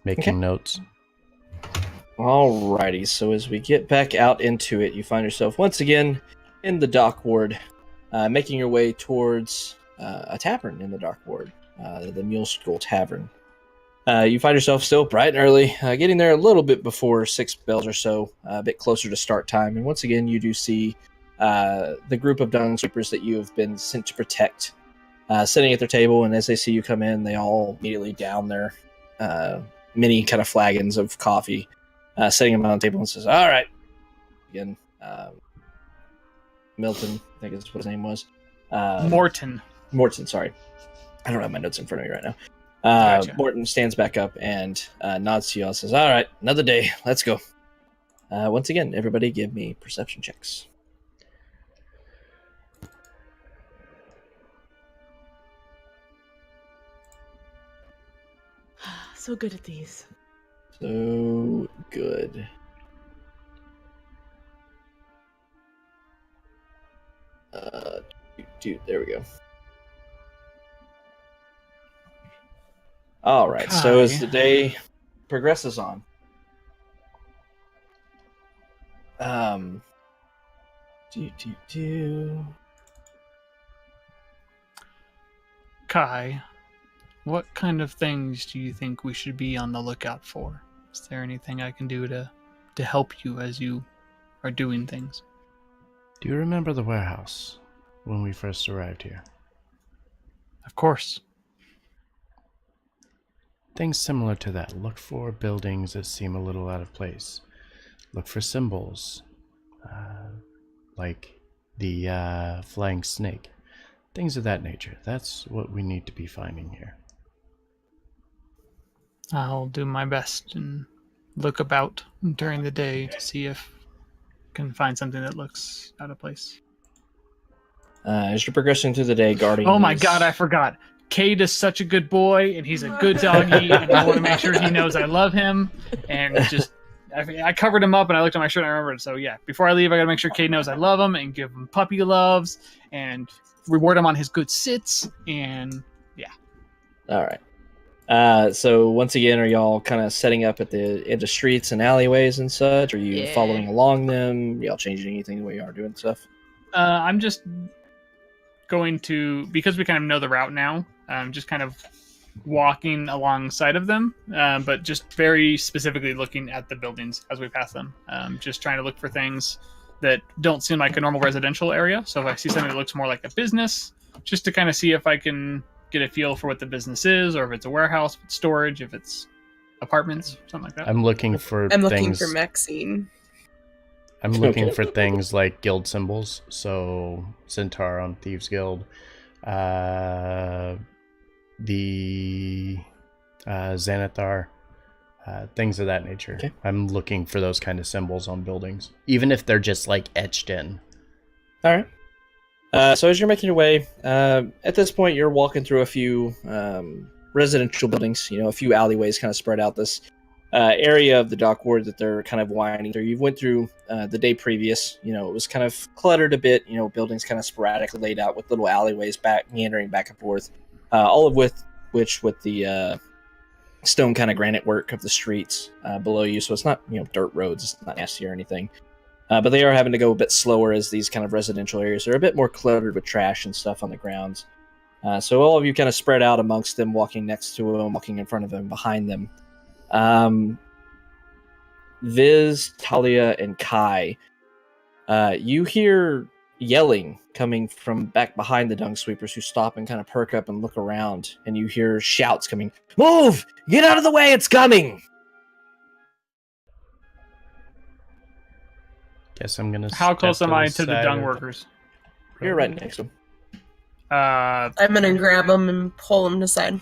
making Okay. notes. Alrighty, so as we get back out into it, you find yourself once again in the dock ward, making your way towards a tavern in the dock ward, the Mule School Tavern. You find yourself still bright and early, getting there a little bit before 6 bells or so, a bit closer to start time. And once again, you do see the group of dung sweepers that you have been sent to protect sitting at their table. And as they see you come in, they all immediately down their many kind of flagons of coffee, setting them on the table and says, "All right." Again, Milton, I think is what his name was. Morton. Morton, sorry. I don't have my notes in front of me right now. Gotcha. Morton stands back up and nods to you all and says, "All right, another day. Let's go." Once again, everybody give me perception checks. So good at these. So good. Dude, there we go. All right. So as the day progresses on, Kai, what kind of things do you think we should be on the lookout for? Is there anything I can do to help you as you are doing things? Do you remember the warehouse when we first arrived here? Of course. Things similar to that. Look for buildings that seem a little out of place. Look for symbols, like the flying snake. Things of that nature. That's what we need to be finding here. I'll do my best and look about during the day to see if I can find something that looks out of place. As you're progressing through the day, guarding. Oh my god, I forgot. Cade is such a good boy, and he's a good doggy, and I want to make sure he knows I love him. And just, I covered him up, and I looked at my shirt, and I remembered. So yeah, before I leave, I gotta make sure Cade knows I love him, and give him puppy loves, and reward him on his good sits, and yeah. All right. So once again, are y'all kind of setting up at the edge of streets and alleyways and such? Are you following along them? Y'all changing anything the way you are doing stuff? I'm just going to, because we kind of know the route now, just kind of walking alongside of them, but just very specifically looking at the buildings as we pass them. Just trying to look for things that don't seem like a normal residential area. So if I see something that looks more like a business, just to kind of see if I can get a feel for what the business is, or if it's a warehouse, if it's storage, if it's apartments, something like that. I'm looking for Maxine. I'm looking for things like guild symbols. So Centaur on Thieves Guild, the Xanathar, things of that nature. Okay. I'm looking for those kind of symbols on buildings, even if they're just like etched in. All right. So as you're making your way, at this point, you're walking through a few residential buildings, a few alleyways kind of spread out this area of the dock ward that they're kind of winding through. You went through the day previous, it was kind of cluttered a bit, buildings kind of sporadically laid out with little alleyways meandering back and forth, all of which with the stone kind of granite work of the streets below you. So it's not, dirt roads, it's not nasty or anything. But they are having to go a bit slower as these kind of residential areas are a bit more cluttered with trash and stuff on the grounds. So all of you kind of spread out amongst them, walking next to them, walking in front of them, behind them. Viz, Talia, and Kai, you hear yelling coming from back behind the dung sweepers, who stop and kind of perk up and look around, and you hear shouts coming, "Move! Get out of the way, it's coming!" Guess I'm gonna. How close step am I to the the side dung of- workers? You're right next to them. I'm gonna grab him and pull him to side.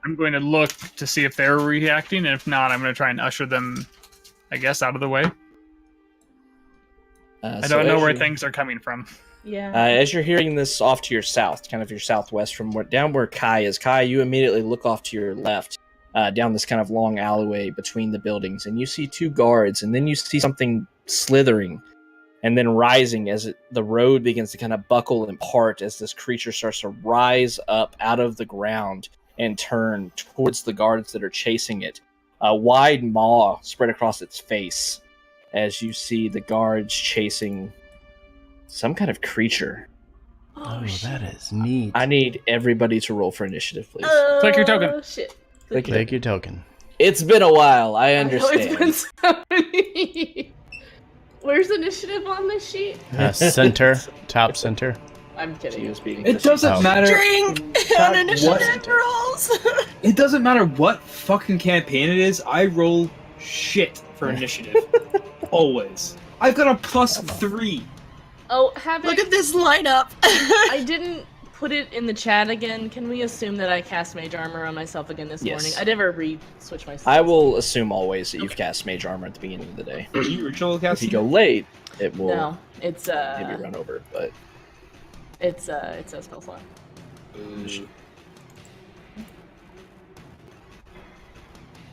I'm going to look to see if they're reacting, and if not, I'm going to try and usher them, I guess, out of the way. I don't know where things are coming from. Yeah. As you're hearing this off to your south, kind of your southwest, from down where Kai is, Kai, you immediately look off to your left, down this kind of long alleyway between the buildings, and you see two guards, and then you see something slithering and then rising as the road begins to kind of buckle and part as this creature starts to rise up out of the ground and turn towards the guards that are chasing it. A wide maw spread across its face as you see the guards chasing some kind of creature. Oh, that is neat. I need everybody to roll for initiative, please. Click your token. Shit. Take your token. It's been a while, I I know understand. it's been so many. Where's initiative on this sheet? Center, top center. I'm kidding. It doesn't matter. Drink on initiative rolls. It doesn't matter what fucking campaign it is. I roll shit for initiative. Always. I've got a +3. Oh, have Look it. at this lineup. I didn't put it in the chat again. Can we assume that I cast Mage Armor on myself again this Yes. morning? I never re-switch my. I will assume always that you've cast Mage Armor at the beginning of the day. Are you original If casting? you go late, it will No, it's maybe run over, but it's a spell slot.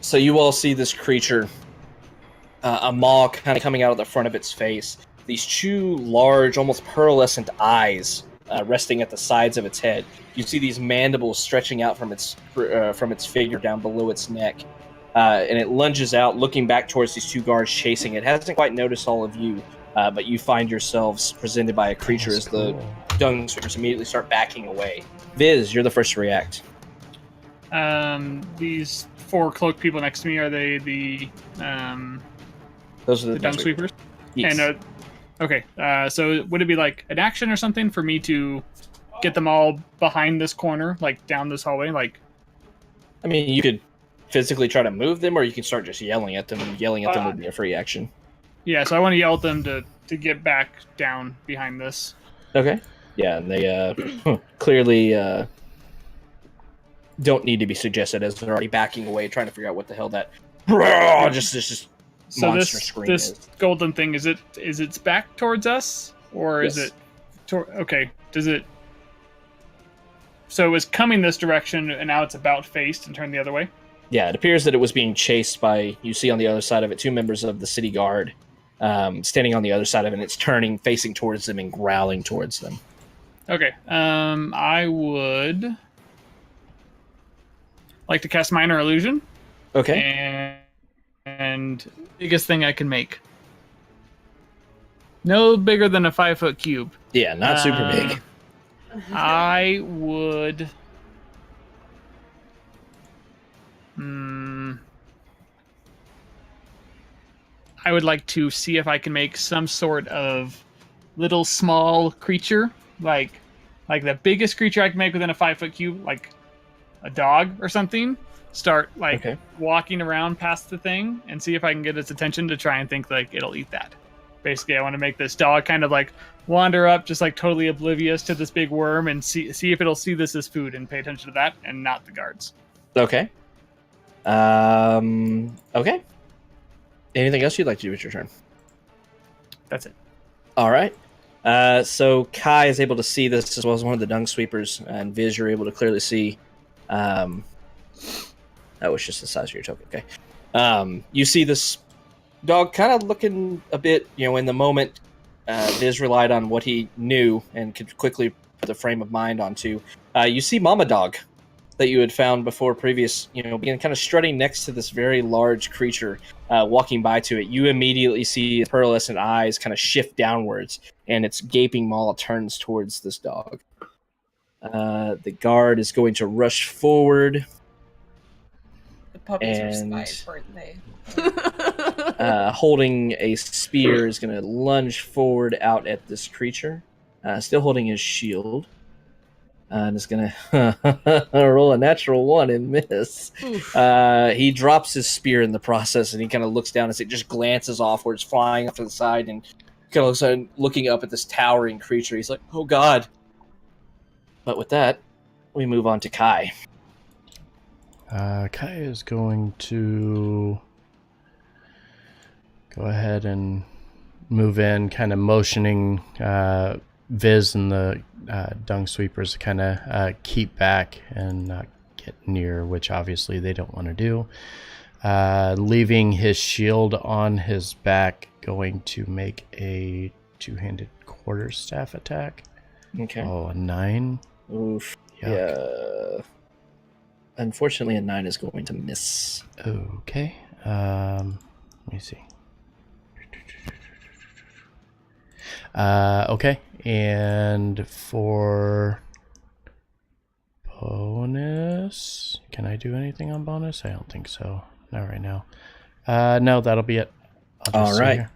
So you all see this creature, a maw kind of coming out of the front of its face. These two large, almost pearlescent eyes resting at the sides of its head. You see these mandibles stretching out from its figure down below its neck. And it lunges out, looking back towards these two guards chasing it. It hasn't quite noticed all of you, but you find yourselves presented by a creature That's as the cool. dung sweepers immediately start backing away. Viz, you're the first to react. These 4 cloaked people next to me, are they Those are the dung sweepers? Yes. And okay, so would it be like an action or something for me to get them all behind this corner, like down this hallway? Like, I mean, you could physically try to move them, or you can start just yelling at them. Yelling at them would be a free action. yeah, so I want to yell at them to get back down behind this. Okay. Yeah, and they clearly don't need to be suggested as they're already backing away, trying to figure out what the hell that just So monster scream this is. golden thing, is its back towards us, or is Yes. it? Okay, does it? So it was coming this direction, and now it's about faced and turned the other way. Yeah, it appears that it was being chased by, you see on the other side of it, 2 members of the city guard standing on the other side of it, and it's turning, facing towards them and growling towards them. Okay, I would like to cast Minor Illusion. Okay. And biggest thing I can make. No bigger than a 5-foot cube. Yeah, not super big. I would. I would like to see if I can make some sort of little small creature, like the biggest creature I can make within a 5-foot cube, like a dog or something. Start Okay. walking around past the thing and see if I can get its attention to try and think like it'll eat that. Basically, I want to make this dog kind of like wander up, just like totally oblivious to this big worm, and see if it'll see this as food and pay attention to that and not the guards. Okay. Okay. Anything else you'd like to do with your turn? That's it. All right. So Kai is able to see this as well as one of the dung sweepers, and Viz, you're able to clearly see. That was just the size of your token. Okay. You see this dog kind of looking a bit, in the moment. Viz relied on what he knew and could quickly put the frame of mind onto. You see Mama Dog that you had found before previous, began kind of strutting next to this very large creature, walking by to it. You immediately see its pearlescent eyes kind of shift downwards, and its gaping maw turns towards this dog. The guard is going to rush forward. The puppies And- were spies, weren't they? Holding a spear, is going to lunge forward out at this creature, still holding his shield, and is going to roll a natural 1 and miss. He drops his spear in the process, and he kind of looks down as it just glances offwards, flying off to the side, and kind of looks looking up at this towering creature. He's like, "Oh God!" But with that, we move on to Kai. Kai is going to go ahead and move in, kind of motioning Viz and the dung sweepers to kind of keep back and not get near, which obviously they don't want to do. Leaving his shield on his back, going to make a 2-handed quarterstaff attack. Okay. Oh, a 9. Oof. Yuck. Yeah. Unfortunately, a 9 is going to miss. Okay. Let me see. Okay. And for bonus, can I do anything on bonus? I don't think so. Not right now. No, that'll be it. I'll just All sit right.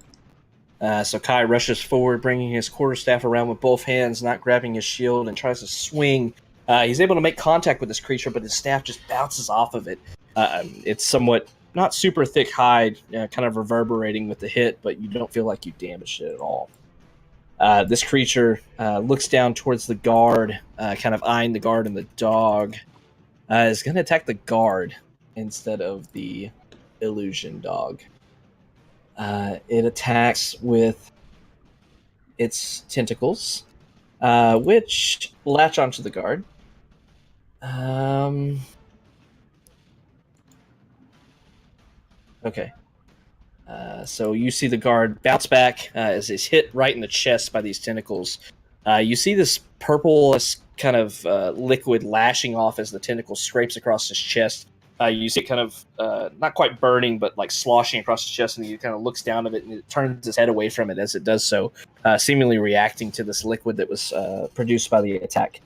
here. So Kai rushes forward, bringing his quarterstaff around with both hands, not grabbing his shield, and tries to swing. He's able to make contact with this creature, but his staff just bounces off of it. It's somewhat not super thick hide, kind of reverberating with the hit, but you don't feel like you damaged it at all. This creature looks down towards the guard, kind of eyeing the guard and the dog. Is going to attack the guard instead of the illusion dog. It attacks with its tentacles, which latch onto the guard. Okay. So you see the guard bounce back as he's hit right in the chest by these tentacles. You see this purple kind of liquid lashing off as the tentacle scrapes across his chest, You see it kind of not quite burning, but like sloshing across his chest, and he kind of looks down at it, and it turns his head away from it as it does so, seemingly reacting to this liquid that was produced by the attack.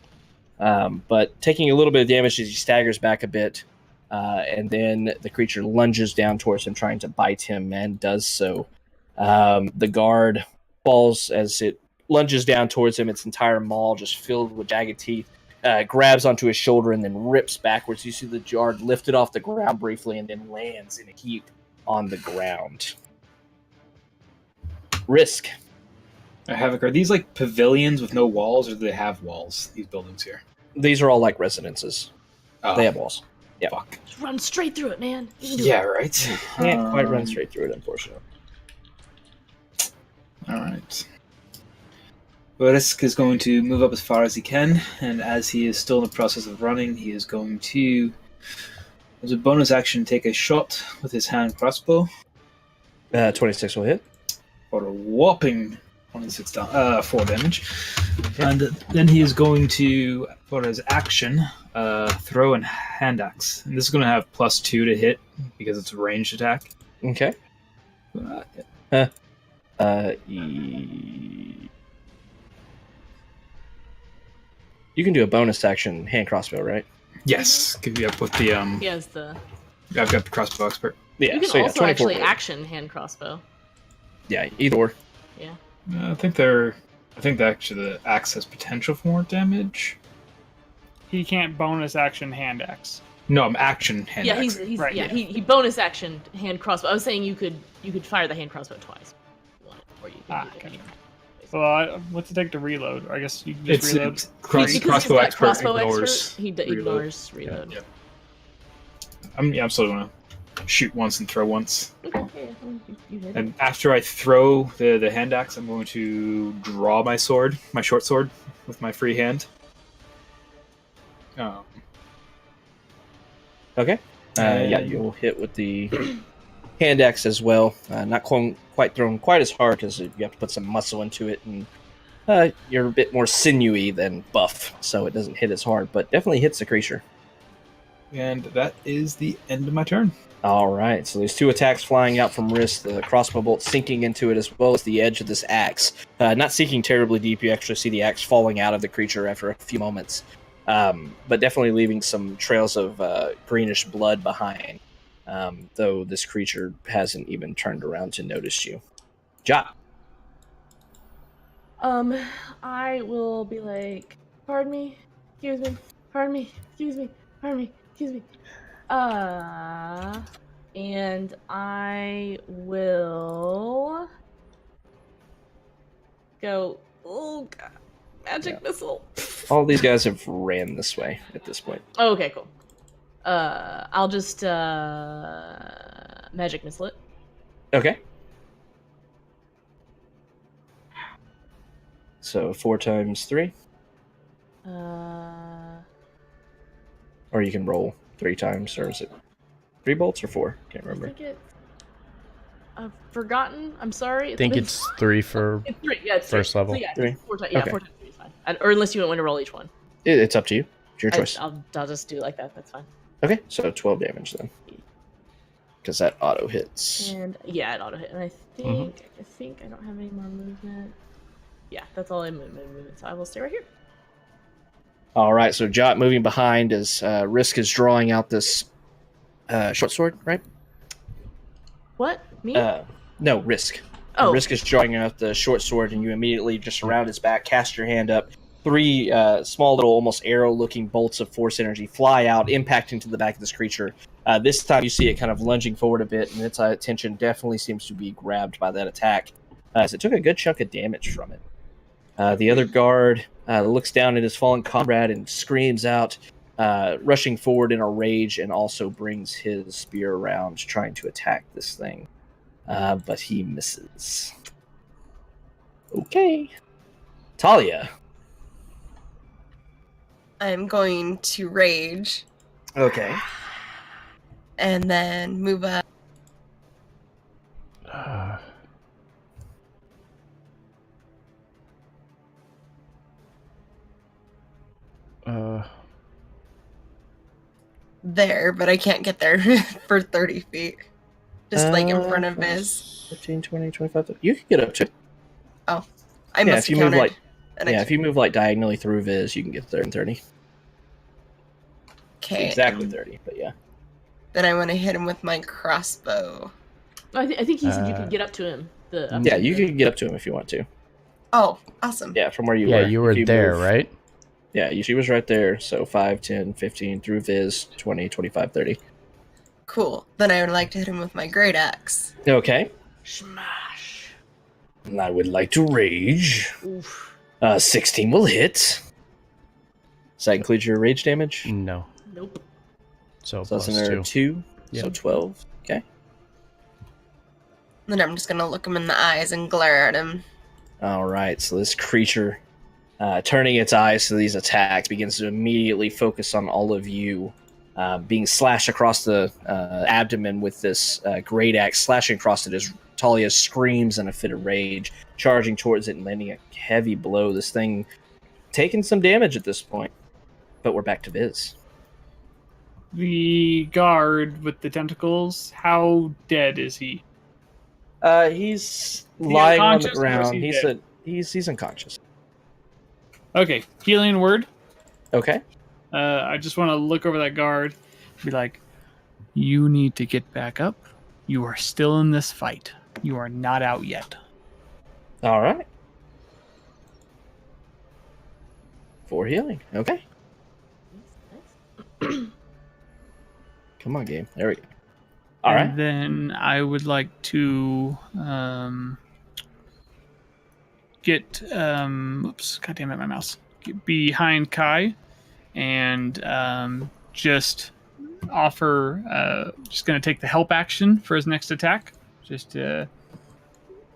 But taking a little bit of damage as he staggers back a bit, and then the creature lunges down towards him, trying to bite him, and does so. The guard falls as it lunges down towards him, its entire maw just filled with jagged teeth. Grabs onto his shoulder and then rips backwards. You see the guard lifted off the ground briefly and then lands in a heap on the ground. Risk. Havoc, are these like pavilions with no walls, or do they have walls, these buildings here? These are all like residences. Oh, They have walls. Yeah. fuck. Just run straight through it, man. You can do Yeah, it. right. Can't quite run straight through it, unfortunately. All right. Risk is going to move up as far as he can, and as he is still in the process of running, he is going to, as a bonus action, take a shot with his hand crossbow 26 will hit. for a whopping 4 damage. And then he is going to, for his action, throw a hand axe. And this is going to have +2 to hit because it's a ranged attack. Okay. You can do a bonus action hand crossbow, right? Yes, give you up with the He has the. I've got the crossbow expert. Yeah. You can so yeah, also 24 actually will hit. action hand crossbow. Yeah, either or. Yeah. I think actually the axe has potential for more damage. He can't bonus action hand axe. No, I'm action hand Yeah, axe. he's Right, yeah, yeah. he bonus action hand crossbow. I was saying you could fire the hand crossbow twice. If you want it, or you can do it Okay. anytime. Well, what's it take to reload? I guess you can just reload. It's Because he's crossbow got expert crossbow ignores. expert, he ignores reload. Yeah. I'm still gonna shoot once and throw once. Okay, yeah, you hit it. And after I throw the hand axe, I'm going to draw my sword, my short sword, with my free hand. Okay. Yeah, you'll hit with the hand axe as well. Not quite thrown quite as hard because you have to put some muscle into it, and you're a bit more sinewy than buff, so it doesn't hit as hard, but definitely hits the creature. And that is the end of my turn. All right, so there's 2 attacks flying out from wrist, the crossbow bolt sinking into it as well as the edge of this axe. Not sinking terribly deep, you actually see the axe falling out of the creature after a few moments, but definitely leaving some trails of greenish blood behind, though this creature hasn't even turned around to notice you. Jot. I will be like, pardon me, excuse me, pardon me, excuse me, pardon me, excuse me. And I will go, oh god, magic missile. All these guys have ran this way at this point. Oh, okay, cool. I'll just magic missile it. Okay. So 4 times 3, or you can roll 3 times, or is it 3 bolts or 4? Can't I remember. think it's. I've forgotten. I'm sorry. I think it's 3 for It's 3. Yeah, it's first 3. level. So yeah, 3? 4 times. Yeah, Okay. 4 times 3 is fine. Or unless you want to roll each one. It's up to you. It's your choice. I'll just do it like that. That's fine. Okay, so 12 damage then. Because that auto hits. And yeah, it auto hit. And I think I don't have any more movement. Yeah, that's all in movement. So I will stay right here. All right, so Jot moving behind as Risk is drawing out this short sword, right? What? Me? No, Risk. oh, Risk is drawing out the short sword, and you immediately just around his back, cast your hand up. 3 small little, almost arrow-looking bolts of force energy fly out, impacting to the back of this creature. This time you see it kind of lunging forward a bit, and its attention definitely seems to be grabbed by that attack, as it took a good chunk of damage from it. The other guard looks down at his fallen comrade and screams out, rushing forward in a rage, and also brings his spear around, trying to attack this thing. But he misses. Okay. Talia. I'm going to rage Okay. and then move up. There, but I can't get there for 30 feet. Just like in front of Viz. 15, 20, 25. You can get up to. I must have counted. If you move like diagonally through Viz, you can get there in 30. Okay. Exactly 30, but yeah. Then I want to hit him with my crossbow. I think he said you could get up to him. Yeah, you can get up to him if you want to. Oh, awesome. Yeah, from where you Yeah, were. you were there, right? Yeah, she was right there. So 5, 10, 15, through Viz, 20, 25, 30. Cool. Then I would like to hit him with my great axe. Okay. Smash. And I would like to rage. Oof. 16 will hit. Does that include your rage damage? No. Nope. So that's plus another 2. Yep. So 12. Okay. Then I'm just going to look him in the eyes and glare at him. All right. So this creature, turning its eyes to these attacks, begins to immediately focus on all of you, being slashed across the abdomen with this great axe, slashing across it as Talia screams in a fit of rage, charging towards it and landing a heavy blow. This thing taking some damage at this point. But we're back to Viz. The guard with the tentacles, how dead is he? He's lying on the unconscious or is ground. he He's unconscious. Okay, healing word. Okay. I just want to look over that guard, be like, you need to get back up. You are still in this fight. You are not out yet. All right. 4 healing. Okay. Come on, game. There we go. All right. And then I would like to get oops, god damn it, my mouse. Get behind Kai and just offer just gonna take the help action for his next attack. Just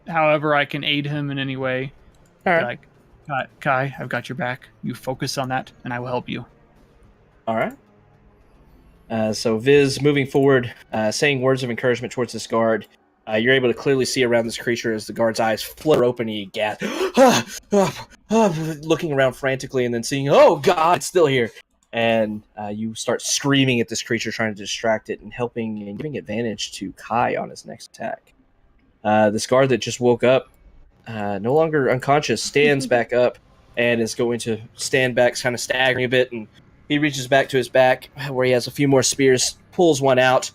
however I can aid him in any way. All right. Like, Kai, I've got your back. You focus on that and I will help you. All right. So Viz, moving forward, saying words of encouragement towards this guard. You're able to clearly see around this creature as the guard's eyes flutter open and he gasps, looking around frantically and then seeing, oh God, it's still here. And you start screaming at this creature, trying to distract it and helping and giving advantage to Kai on his next attack. This guard that just woke up, no longer unconscious, stands back up and is going to stand back, kind of staggering a bit, and he reaches back to his back where he has a few more spears, pulls one out,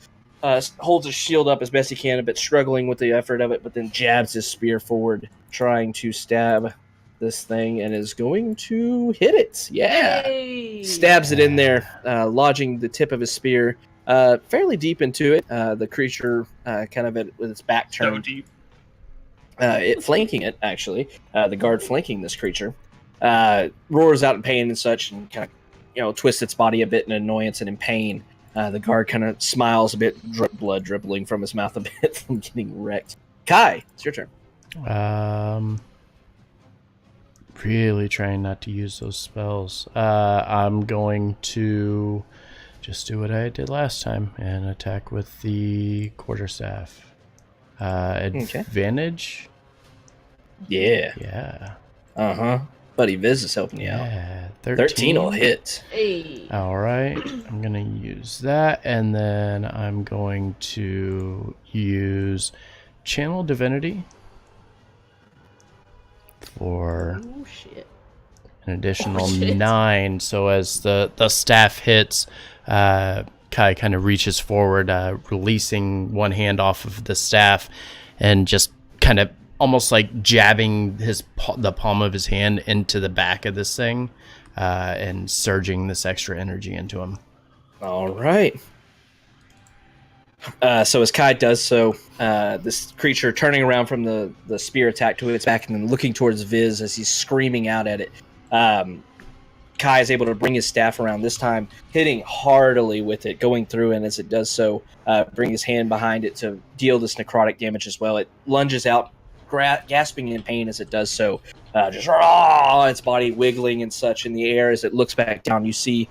holds his shield up as best he can, a bit struggling with the effort of it, but then jabs his spear forward, trying to stab this thing, and is going to hit it. Yeah. Yay! Stabs it in there, lodging the tip of his spear fairly deep into it. The creature kind of with its back So turned. deep. It flanking it, actually. The guard flanking this creature. Roars out in pain and such, and kind of twists its body a bit in annoyance and in pain. The guard kind of smiles a bit, blood dribbling from his mouth a bit from getting wrecked. Kai, it's your turn. Really trying not to use those spells. I'm going to just do what I did last time and attack with the quarterstaff. Advantage? Yeah. Yeah. Uh-huh. Buddy Viz is helping you out. Yeah. 13 will hit. Hey. All right. I'm going to use that, and then I'm going to use Channel Divinity for Oh shit. an additional shit. 9. So as the staff hits, Kai kind of reaches forward, releasing one hand off of the staff and just kind of almost like jabbing the palm of his hand into the back of this thing and surging this extra energy into him. All right. So as Kai does so, this creature turning around from the spear attack to its back and then looking towards Viz as he's screaming out at it. Kai is able to bring his staff around, this time hitting heartily with it, going through, and as it does so, bring his hand behind it to deal this necrotic damage as well. It lunges out, gasping in pain as it does so, just its body wiggling and such in the air as it looks back down. You see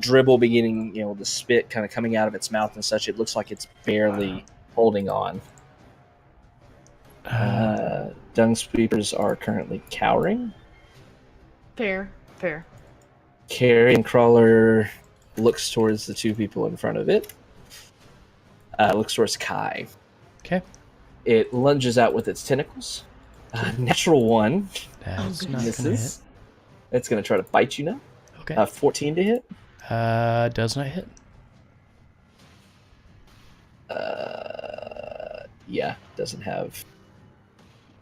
dribble beginning, the spit kind of coming out of its mouth and such. It looks like it's barely holding on. Dung sweepers are currently cowering. Fair. Carrion crawler looks towards the two people in front of it. Looks towards Kai. Okay. It lunges out with its tentacles. Natural 1. That's not gonna hit. Misses. It's going to try to bite you now. Okay. 14 to hit. Does not hit. Yeah, doesn't have...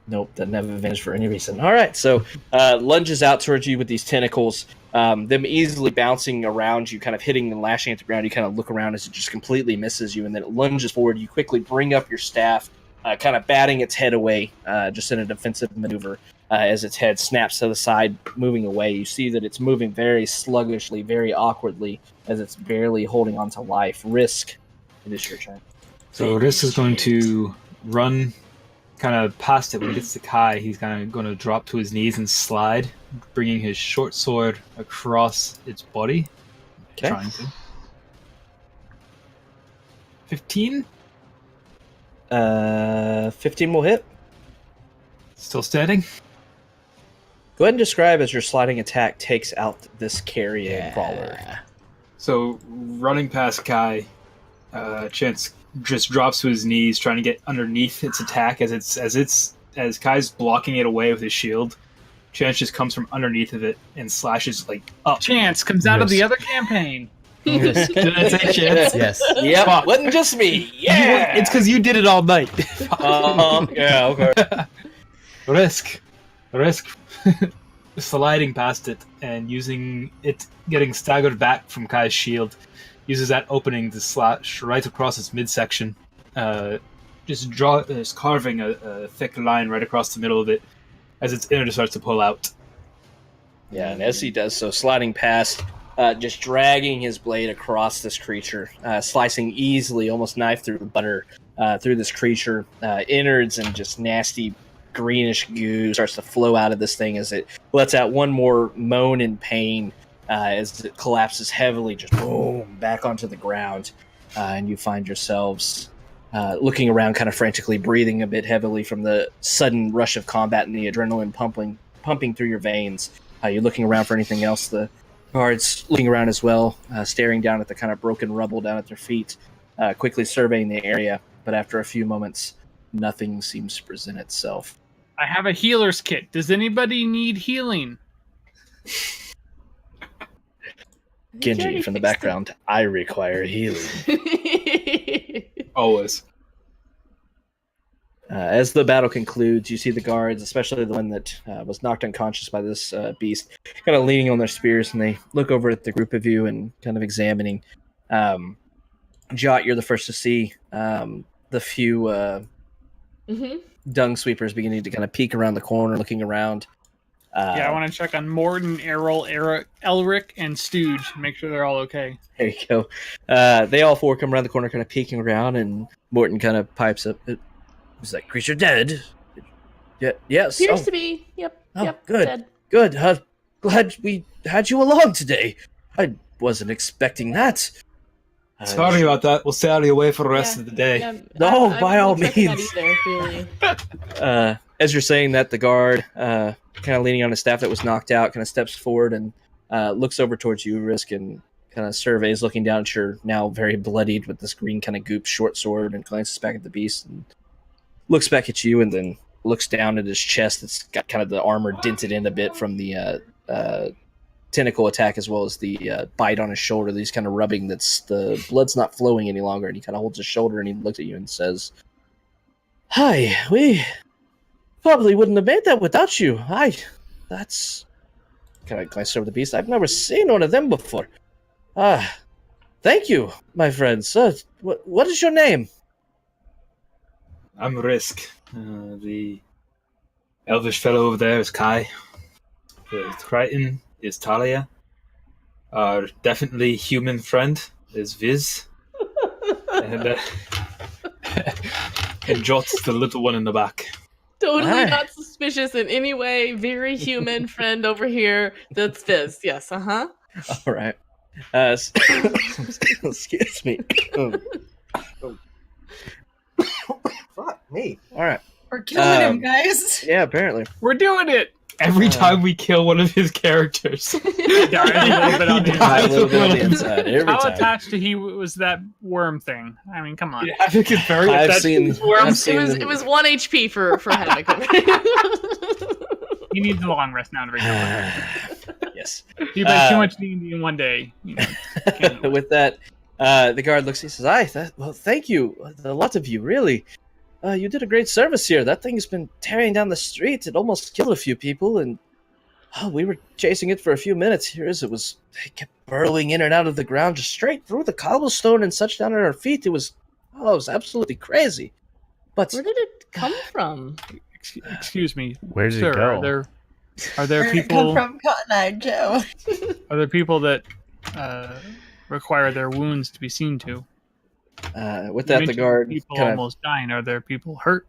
Nope, doesn't have advantage for any reason. All right, so lunges out towards you with these tentacles, them easily bouncing around you, kind of hitting and lashing at the ground. You kind of look around as it just completely misses you, and then it lunges forward. You quickly bring up your staff, kind of batting its head away, just in a defensive maneuver, as its head snaps to the side, moving away. You see that it's moving very sluggishly, very awkwardly, as it's barely holding on to life. Risk, it is your turn. So Risk is going to run kind of past it. When he gets to Kai, he's kind of going to drop to his knees and slide, bringing his short sword across its body. Okay. Trying to. 15? 15 will hit. Still standing? Go ahead and describe as your sliding attack takes out this carrion crawler. So running past Kai, Chance just drops to his knees, trying to get underneath its attack as Kai's blocking it away with his shield. Chance just comes from underneath of it and slashes like up. Chance comes out of the other campaign. Did I say Chance? Yes. Yep, wasn't just me. Yeah, It's because you did it all night. yeah, okay. Risk. Sliding past it and using it, getting staggered back from Kai's shield, uses that opening to slash right across its midsection, just carving a thick line right across the middle of it as its inner starts to pull out. Yeah, and as he does so, sliding past, just dragging his blade across this creature, slicing easily, almost knife through butter, through this creature, innards and just nasty greenish goo starts to flow out of this thing as it lets out one more moan in pain as it collapses heavily, just boom, back onto the ground. And you find yourselves looking around kind of frantically, breathing a bit heavily from the sudden rush of combat and the adrenaline pumping through your veins. You're looking around for anything else. The guards looking around as well, staring down at the kind of broken rubble down at their feet, quickly surveying the area. But after a few moments, nothing seems to present itself. I have a healer's kit. Does anybody need healing? Genji from the background, I require healing. Always. As the battle concludes, you see the guards, especially the one that was knocked unconscious by this beast, kind of leaning on their spears, and they look over at the group of you and kind of examining. Jot, you're the first to see the few dung sweepers beginning to kind of peek around the corner, looking around. I want to check on Morton, Errol, Elric, and Stooge. Make sure they're all okay. There you go. They all four come around the corner, kind of peeking around, and Morton kind of pipes up. Is that creature dead? Yeah. Yes. Appears to be. Yep. Good. Dead. Good. Glad we had you along today. I wasn't expecting that. Sorry about that. We'll stay out of your way for the rest of the day. Yeah, No, by all wouldn't check means. that either, really. As you're saying that, the guard, kind of leaning on a staff that was knocked out, kind of steps forward and looks over towards you, Risk, and kind of surveys, looking down at your now very bloodied with this green kind of goop short sword, and glances back at the beast and looks back at you, and then looks down at his chest. It's got kind of the armor dented in a bit from the tentacle attack, as well as the bite on his shoulder. He's kind of rubbing that's the blood's not flowing any longer, and he kind of holds his shoulder and he looks at you and says, "Hi, we probably wouldn't have made that without you. That's..." Kind of glanced over the beast. "I've never seen one of them before. Thank you, my friends. What is your name?" I'm Risk. The elvish fellow over there is Kai. The Triton is Talia. Our definitely human friend is Viz. and Jot's the little one in the back. Totally not suspicious in any way. Very human friend over here. That's Fizz. Yes, All right. Excuse me. Fuck me. All right. We're killing him, guys. Yeah, apparently. We're doing it! Every time we kill one of his characters, He dies a little bit on the Die a little bit on the inside. inside every How time. attached to he was that worm thing? I mean, come on. I think it's very. I've attached to seen. these worms. I've seen It was 1 HP for Havoc. He needs a long rest now to recover. Yes. He played too much D&D in one day. You know, can't do it. With that, the guard looks. He says, well, thank you, a lot of you, really. You did a great service here. That thing's been tearing down the street. It almost killed a few people, and we were chasing it for a few minutes. It kept burrowing in and out of the ground, just straight through the cobblestone and such down at our feet. It was absolutely crazy. But Where did it come from? Excuse me. Where did Sir, it go? Are there Where did it come people? from Cotton Eye Joe? Are there people that require their wounds to be seen to? with You that, the mentioned guard people kind of almost dying. Are there people hurt?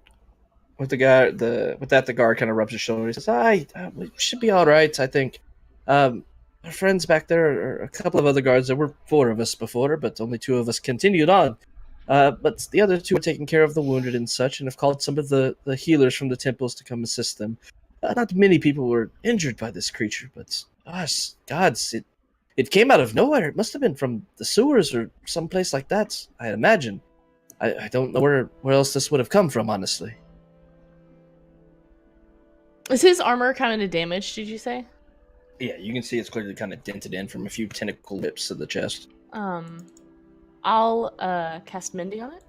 with the guard kind of rubs his shoulder. He says, we should be all right, I think. Our friends back there are a couple of other guards. There were 4 of us before, but only 2 of us continued on. But the other 2 are taking care of the wounded and such, and have called some of the healers from the temples to come assist them. Not many people were injured by this creature, but gods, it came out of nowhere. It must have been from the sewers or someplace like that, I imagine. I don't know where else this would have come from, honestly. Is his armor kind of damaged, did you say? Yeah, you can see it's clearly kind of dented in from a few tentacle lips of the chest. I'll cast Mindy on it.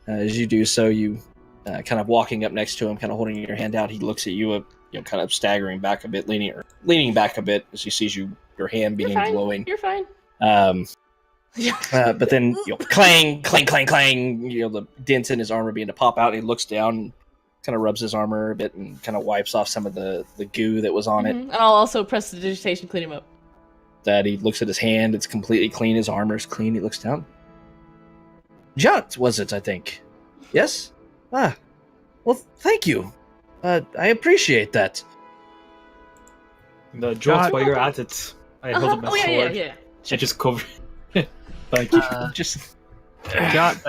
As you do so, you kind of walking up next to him, kind of holding your hand out. He looks at you, kind of staggering back a bit, leaning back a bit as he sees your hand being glowing. You're fine. But then clang, clang, clang, clang. The dent in his armor beginning to pop out. And he looks down, and kind of rubs his armor a bit, and kind of wipes off some of the goo that was on it. And I'll also press the digitation, clean him up. That he looks at his hand; it's completely clean. His armor's clean. He looks down. Jot, was it? I think. Yes. Well, thank you. I appreciate that. The Jot, while you're at it, I hold up my sword. Yeah. I just cover. Thank you. Just God,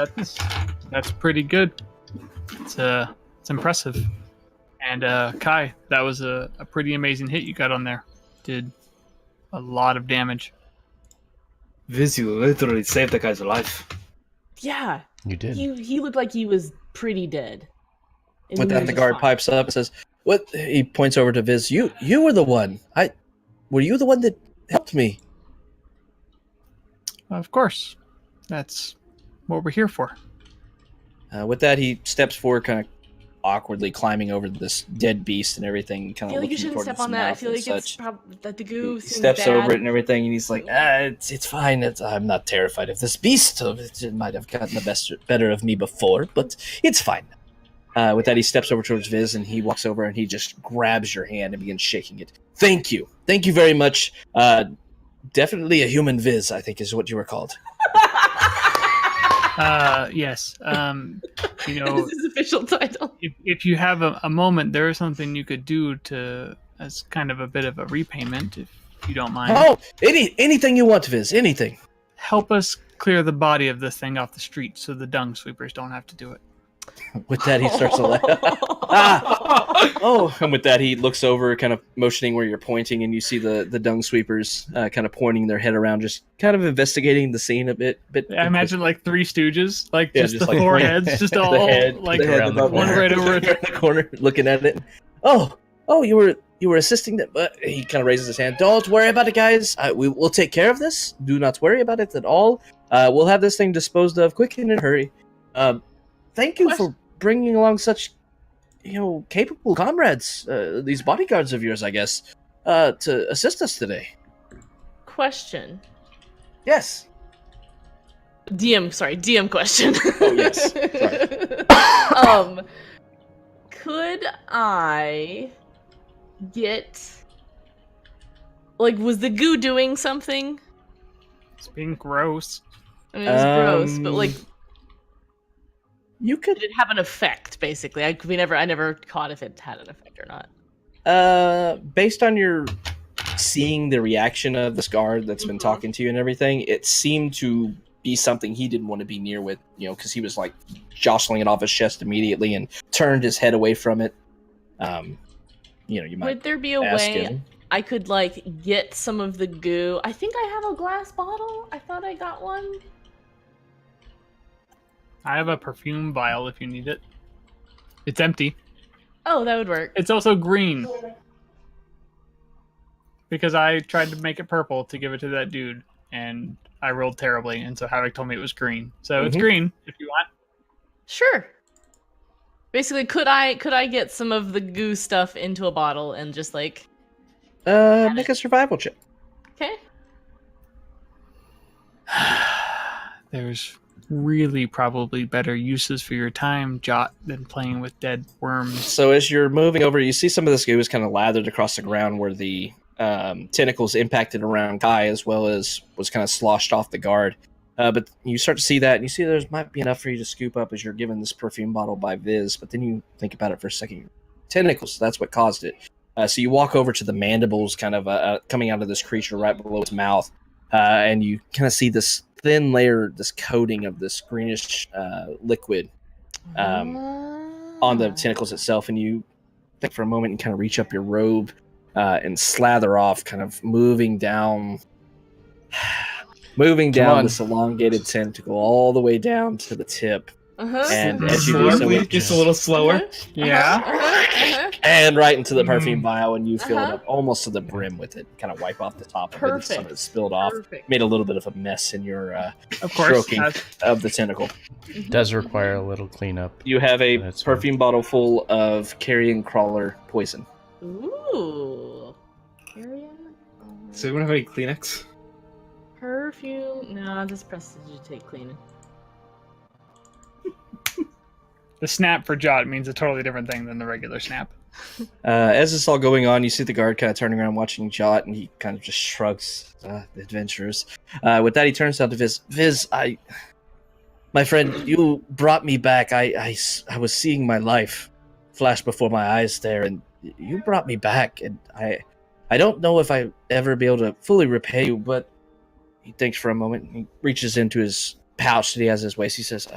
that's pretty good. It's impressive. And Kai, that was a pretty amazing hit you got on there. Did a lot of damage. Viz, you literally saved the guy's life. Yeah. You did. He looked like he was pretty dead. And with he that, was the just guard fine. pipes up and says, "What?" He points over to Viz. You were the one. Were you the one that helped me? Of course. That's what we're here for. With that, he steps forward, kind of awkwardly climbing over this dead beast and everything. I Kind feel of like you looking shouldn't towards step its on that. I mouth feel and like it's such. that the goo He seems steps bad. over it and everything, and he's like, it's fine. I'm not terrified of this beast. It might have gotten the better of me before, but it's fine. With that, he steps over towards Viz, and he walks over and he just grabs your hand and begins shaking it. Thank you very much. Definitely a human Viz, I think, is what you were called. Yes. You know, This is his official title. if you have a moment, there is something you could do as kind of a bit of a repayment, if you don't mind. Oh, anything you want, Viz, anything. Help us clear the body of this thing off the street so the dung sweepers don't have to do it. With that, he starts to laugh. And with that, he looks over, kind of motioning where you're pointing, and you see the dung sweepers kind of pointing their head around, just kind of investigating the scene a bit. I imagine like Three Stooges, Yeah, just the like, four heads, just all the head, like the head around above the one corner. right over in the corner, looking at it. Oh, you were assisting them. But he kind of raises his hand. Don't worry about it, guys. We'll take care of this. Do not worry about it at all. We'll have this thing disposed of quick and in a hurry. Thank you for bringing along such, capable comrades, these bodyguards of yours, I guess, to assist us today. Question. Yes. DM question. Oh, yes. Sorry. Could I get, was the goo doing something? It's being gross. I mean, it was gross, but You could. did it have an effect? Basically, I never caught if it had an effect or not. Based on your seeing the reaction of this guard that's been Mhm. talking to you and everything, it seemed to be something he didn't want to be near with, because he was like jostling it off his chest immediately and turned his head away from it. you might Would there be a ask way him. I could like get some of the goo? I think I have a glass bottle. I thought I got one. I have a perfume vial if you need it. It's empty. Oh, that would work. It's also green. Because I tried to make it purple to give it to that dude, and I rolled terribly, and so Havoc told me it was green. So it's green if you want. Sure. Basically, could I get some of the goo stuff into a bottle and just like Make a survival check. okay? There's really probably better uses for your time, Jot, than playing with dead worms. So as you're moving over, you see some of this goo is kind of lathered across the ground where the tentacles impacted around Kai, as well as was kind of sloshed off the guard. But you start to see that, and you see there might be enough for you to scoop up as you're given this perfume bottle by Viz. But then you think about it for a second. Tentacles, that's what caused it. So you walk over to the mandibles kind of coming out of this creature right below its mouth, and you kind of see this thin layer, this coating of this greenish liquid on the tentacles itself. And you think for a moment and kind of reach up your robe and slather off, kind of moving down this elongated tentacle all the way down to the tip. And as you do so, just a little slower. and right into the perfume vial, and you fill it up almost to the brim with it. Kind of wipe off the top of it, and some of it spilled off. Made a little bit of a mess in your stroking of the tentacle. Does require a little cleanup. You have a That's perfume bottle full of carrion crawler poison. Ooh. Carrion? So anyone have any Kleenex? Perfume? No, just prestidigitate cleaning. The snap for Jot means a totally different thing than the regular snap. As this is all going on, you see the guard kind of turning around watching Jot, and he kind of just shrugs. The adventurers. With that, he turns down to Viz. Viz, my friend, you brought me back. I was seeing my life flash before my eyes there, and you brought me back. And I don't know if I ever be able to fully repay you, but he thinks for a moment. He reaches into his pouch that he has at his waist. He says,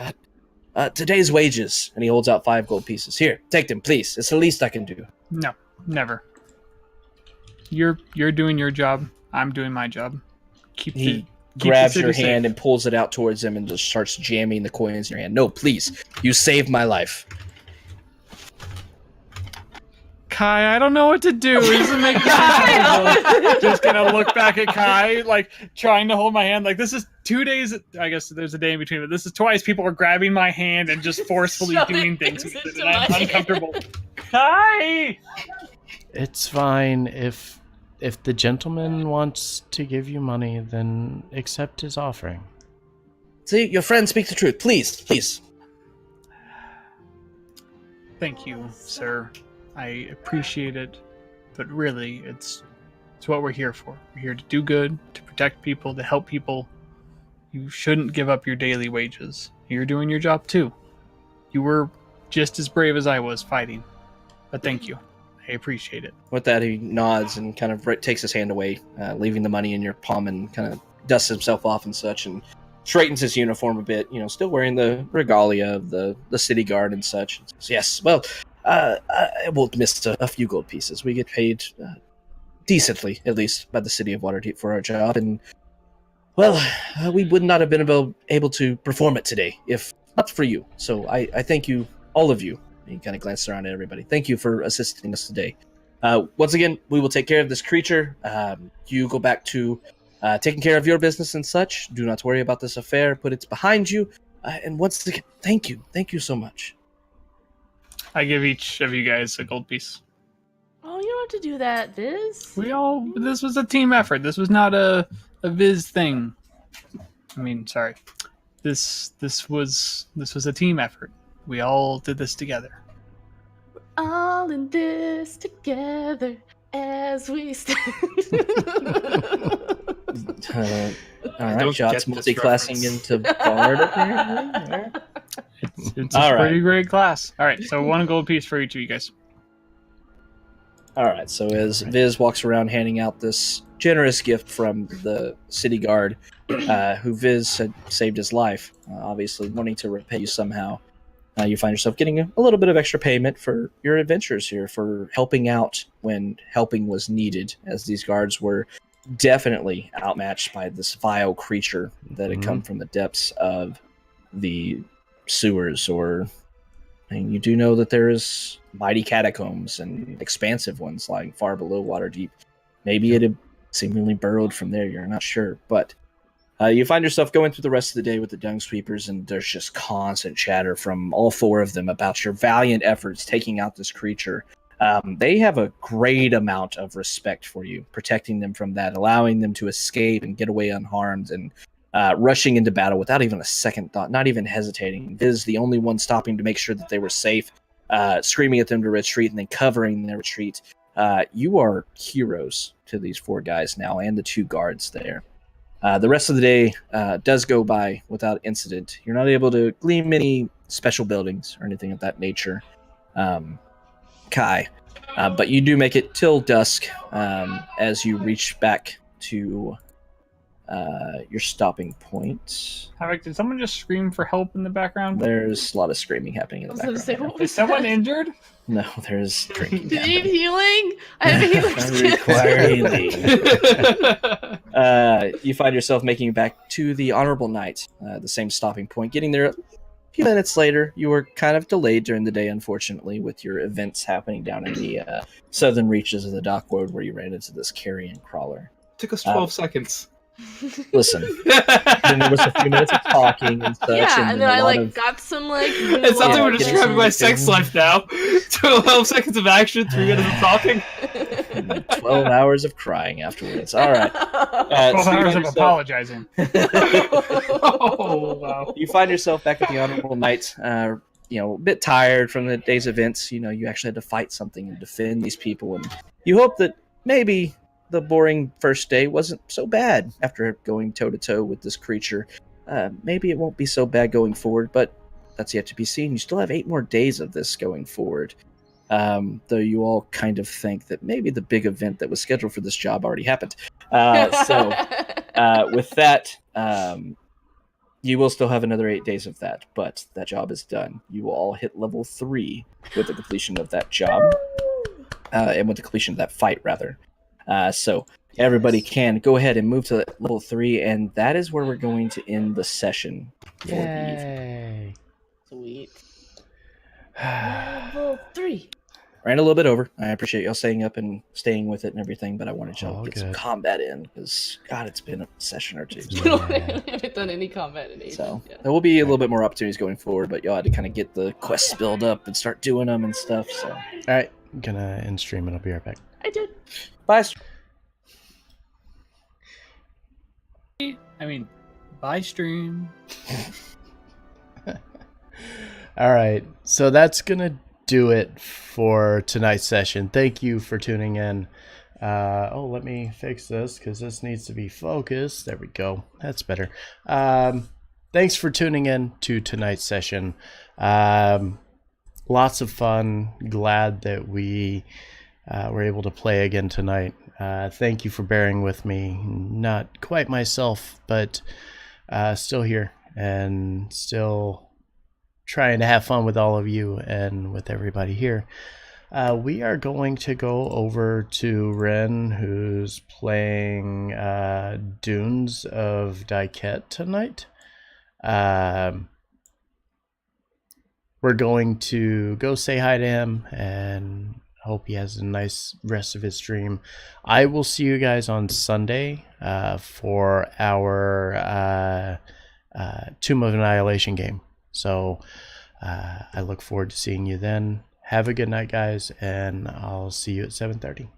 today's wages, and he holds out 5 gold pieces. Here, take them, please. It's the least I can do. No, never. You're doing your job. I'm doing my job. He grabs your hand and pulls it out towards him and just starts jamming the coins in your hand. No, please. You saved my life. Kai, I don't know what to do. This is making me uncomfortable. Just gonna look back at Kai, like trying to hold my hand. Like this is 2 days. I guess there's a day in between, but this is twice people are grabbing my hand and just forcefully doing things with it, and I'm uncomfortable. Kai, It's fine. If the gentleman wants to give you money, then accept his offering. See, your friend speaks the truth. Please, please. thank you, sir. I appreciate it, but really, it's what we're here for. We're here to do good, to protect people, to help people. You shouldn't give up your daily wages. You're doing your job too. You were just as brave as I was fighting, but thank you. I appreciate it. With that, he nods and kind of takes his hand away, leaving the money in your palm, and kind of dusts himself off and such, and straightens his uniform a bit, still wearing the regalia of the city guard and such. And says, yes, well, I won't miss a few gold pieces. We get paid decently, at least, by the city of Waterdeep for our job, and, well, we would not have been able to perform it today if not for you. So I thank you, all of you. And he kind of glanced around at everybody. Thank you for assisting us today. Once again, we will take care of this creature. You go back to taking care of your business and such. Do not worry about this affair. Put it behind you. And once again, thank you. Thank you so much. I give each of you guys a gold piece. Oh, you don't have to do that, Viz. This was a team effort. This was not a Viz thing. I mean, sorry. This was a team effort. We all did this together. All in this together as we stand. All right, Jot's multi-classing into Bard, apparently. It's a pretty great class. All right, so 1 gold piece for each of you guys. All right, so as Viz walks around handing out this generous gift from the city guard, who Viz had saved his life, obviously wanting to repay you somehow, You find yourself getting a little bit of extra payment for your adventures here, for helping out when helping was needed, as these guards were definitely outmatched by this vile creature that had come from the depths of the sewers. And you do know that there is mighty catacombs and expansive ones lying far below Waterdeep. Maybe it had seemingly burrowed from there, you're not sure, but you find yourself going through the rest of the day with the dung sweepers, and there's just constant chatter from all four of them about your valiant efforts taking out this creature. They have a great amount of respect for you, protecting them from that, allowing them to escape and get away unharmed, and rushing into battle without even a second thought, not even hesitating. Viz, the only one stopping to make sure that they were safe, screaming at them to retreat and then covering their retreat. You are heroes to these four guys now, and the two guards there. The rest of the day does go by without incident. You're not able to glean any special buildings or anything of that nature, Kai. But you do make it till dusk as you reach back to your stopping point. Havoc, did someone just scream for help in the background? There's a lot of screaming happening in the background. Right now. Is someone injured? No, there's drinking. Do you need healing? I have a healing stick. You find yourself making it back to the Honorable Knight, the same stopping point. Getting there a few minutes later, you were kind of delayed during the day, unfortunately, with your events happening down in the southern reaches of the dock road where you ran into this carrion crawler. Took us 12 seconds. Listen, then there was a few minutes of talking and such. Yeah, and then I got some It sounds like we're describing my sex life now. 12 seconds of action, 3 minutes of talking. 12 hours of crying afterwards. All right. 12 hours of apologizing. Oh, wow. You find yourself back at the Honorable Knight, a bit tired from the day's events. You actually had to fight something and defend these people, and you hope that maybe the boring first day wasn't so bad after going toe-to-toe with this creature. Maybe it won't be so bad going forward, but that's yet to be seen. You still have 8 more days of this going forward. Though you all kind of think that maybe the big event that was scheduled for this job already happened. So with that, you will still have another 8 days of that, but that job is done. You will all hit level 3 with the completion of that job, and with the completion of that fight, rather. So everybody can go ahead and move to level 3, and that is where we're going to end the session for the evening. Sweet. Level 3. Ran a little bit over. I appreciate y'all staying up and staying with it and everything, but I wanted y'all to get some good. combat in, because, God, it's been a session or two. I haven't done any combat in ages. So Yeah. there will be a little bit more opportunities going forward, but y'all had to kind of get the quests built up and start doing them and stuff. So, All right, I'm gonna end stream and I'll be right back. I did. bye. Bye, stream. All right, so that's gonna do it for tonight's session. Thank you for tuning in. Let me fix this because this needs to be focused. There we go. That's better. Thanks for tuning in to tonight's session. Lots of fun. Glad that we were able to play again tonight. Thank you for bearing with me. Not quite myself, but still here and still trying to have fun with all of you and with everybody here. We are going to go over to Ren, who's playing Dunes of Diket tonight. We're going to go say hi to him and hope he has a nice rest of his stream. I will see you guys on Sunday for our Tomb of Annihilation game. So I look forward to seeing you then. Have a good night, guys, and I'll see you at 7:30.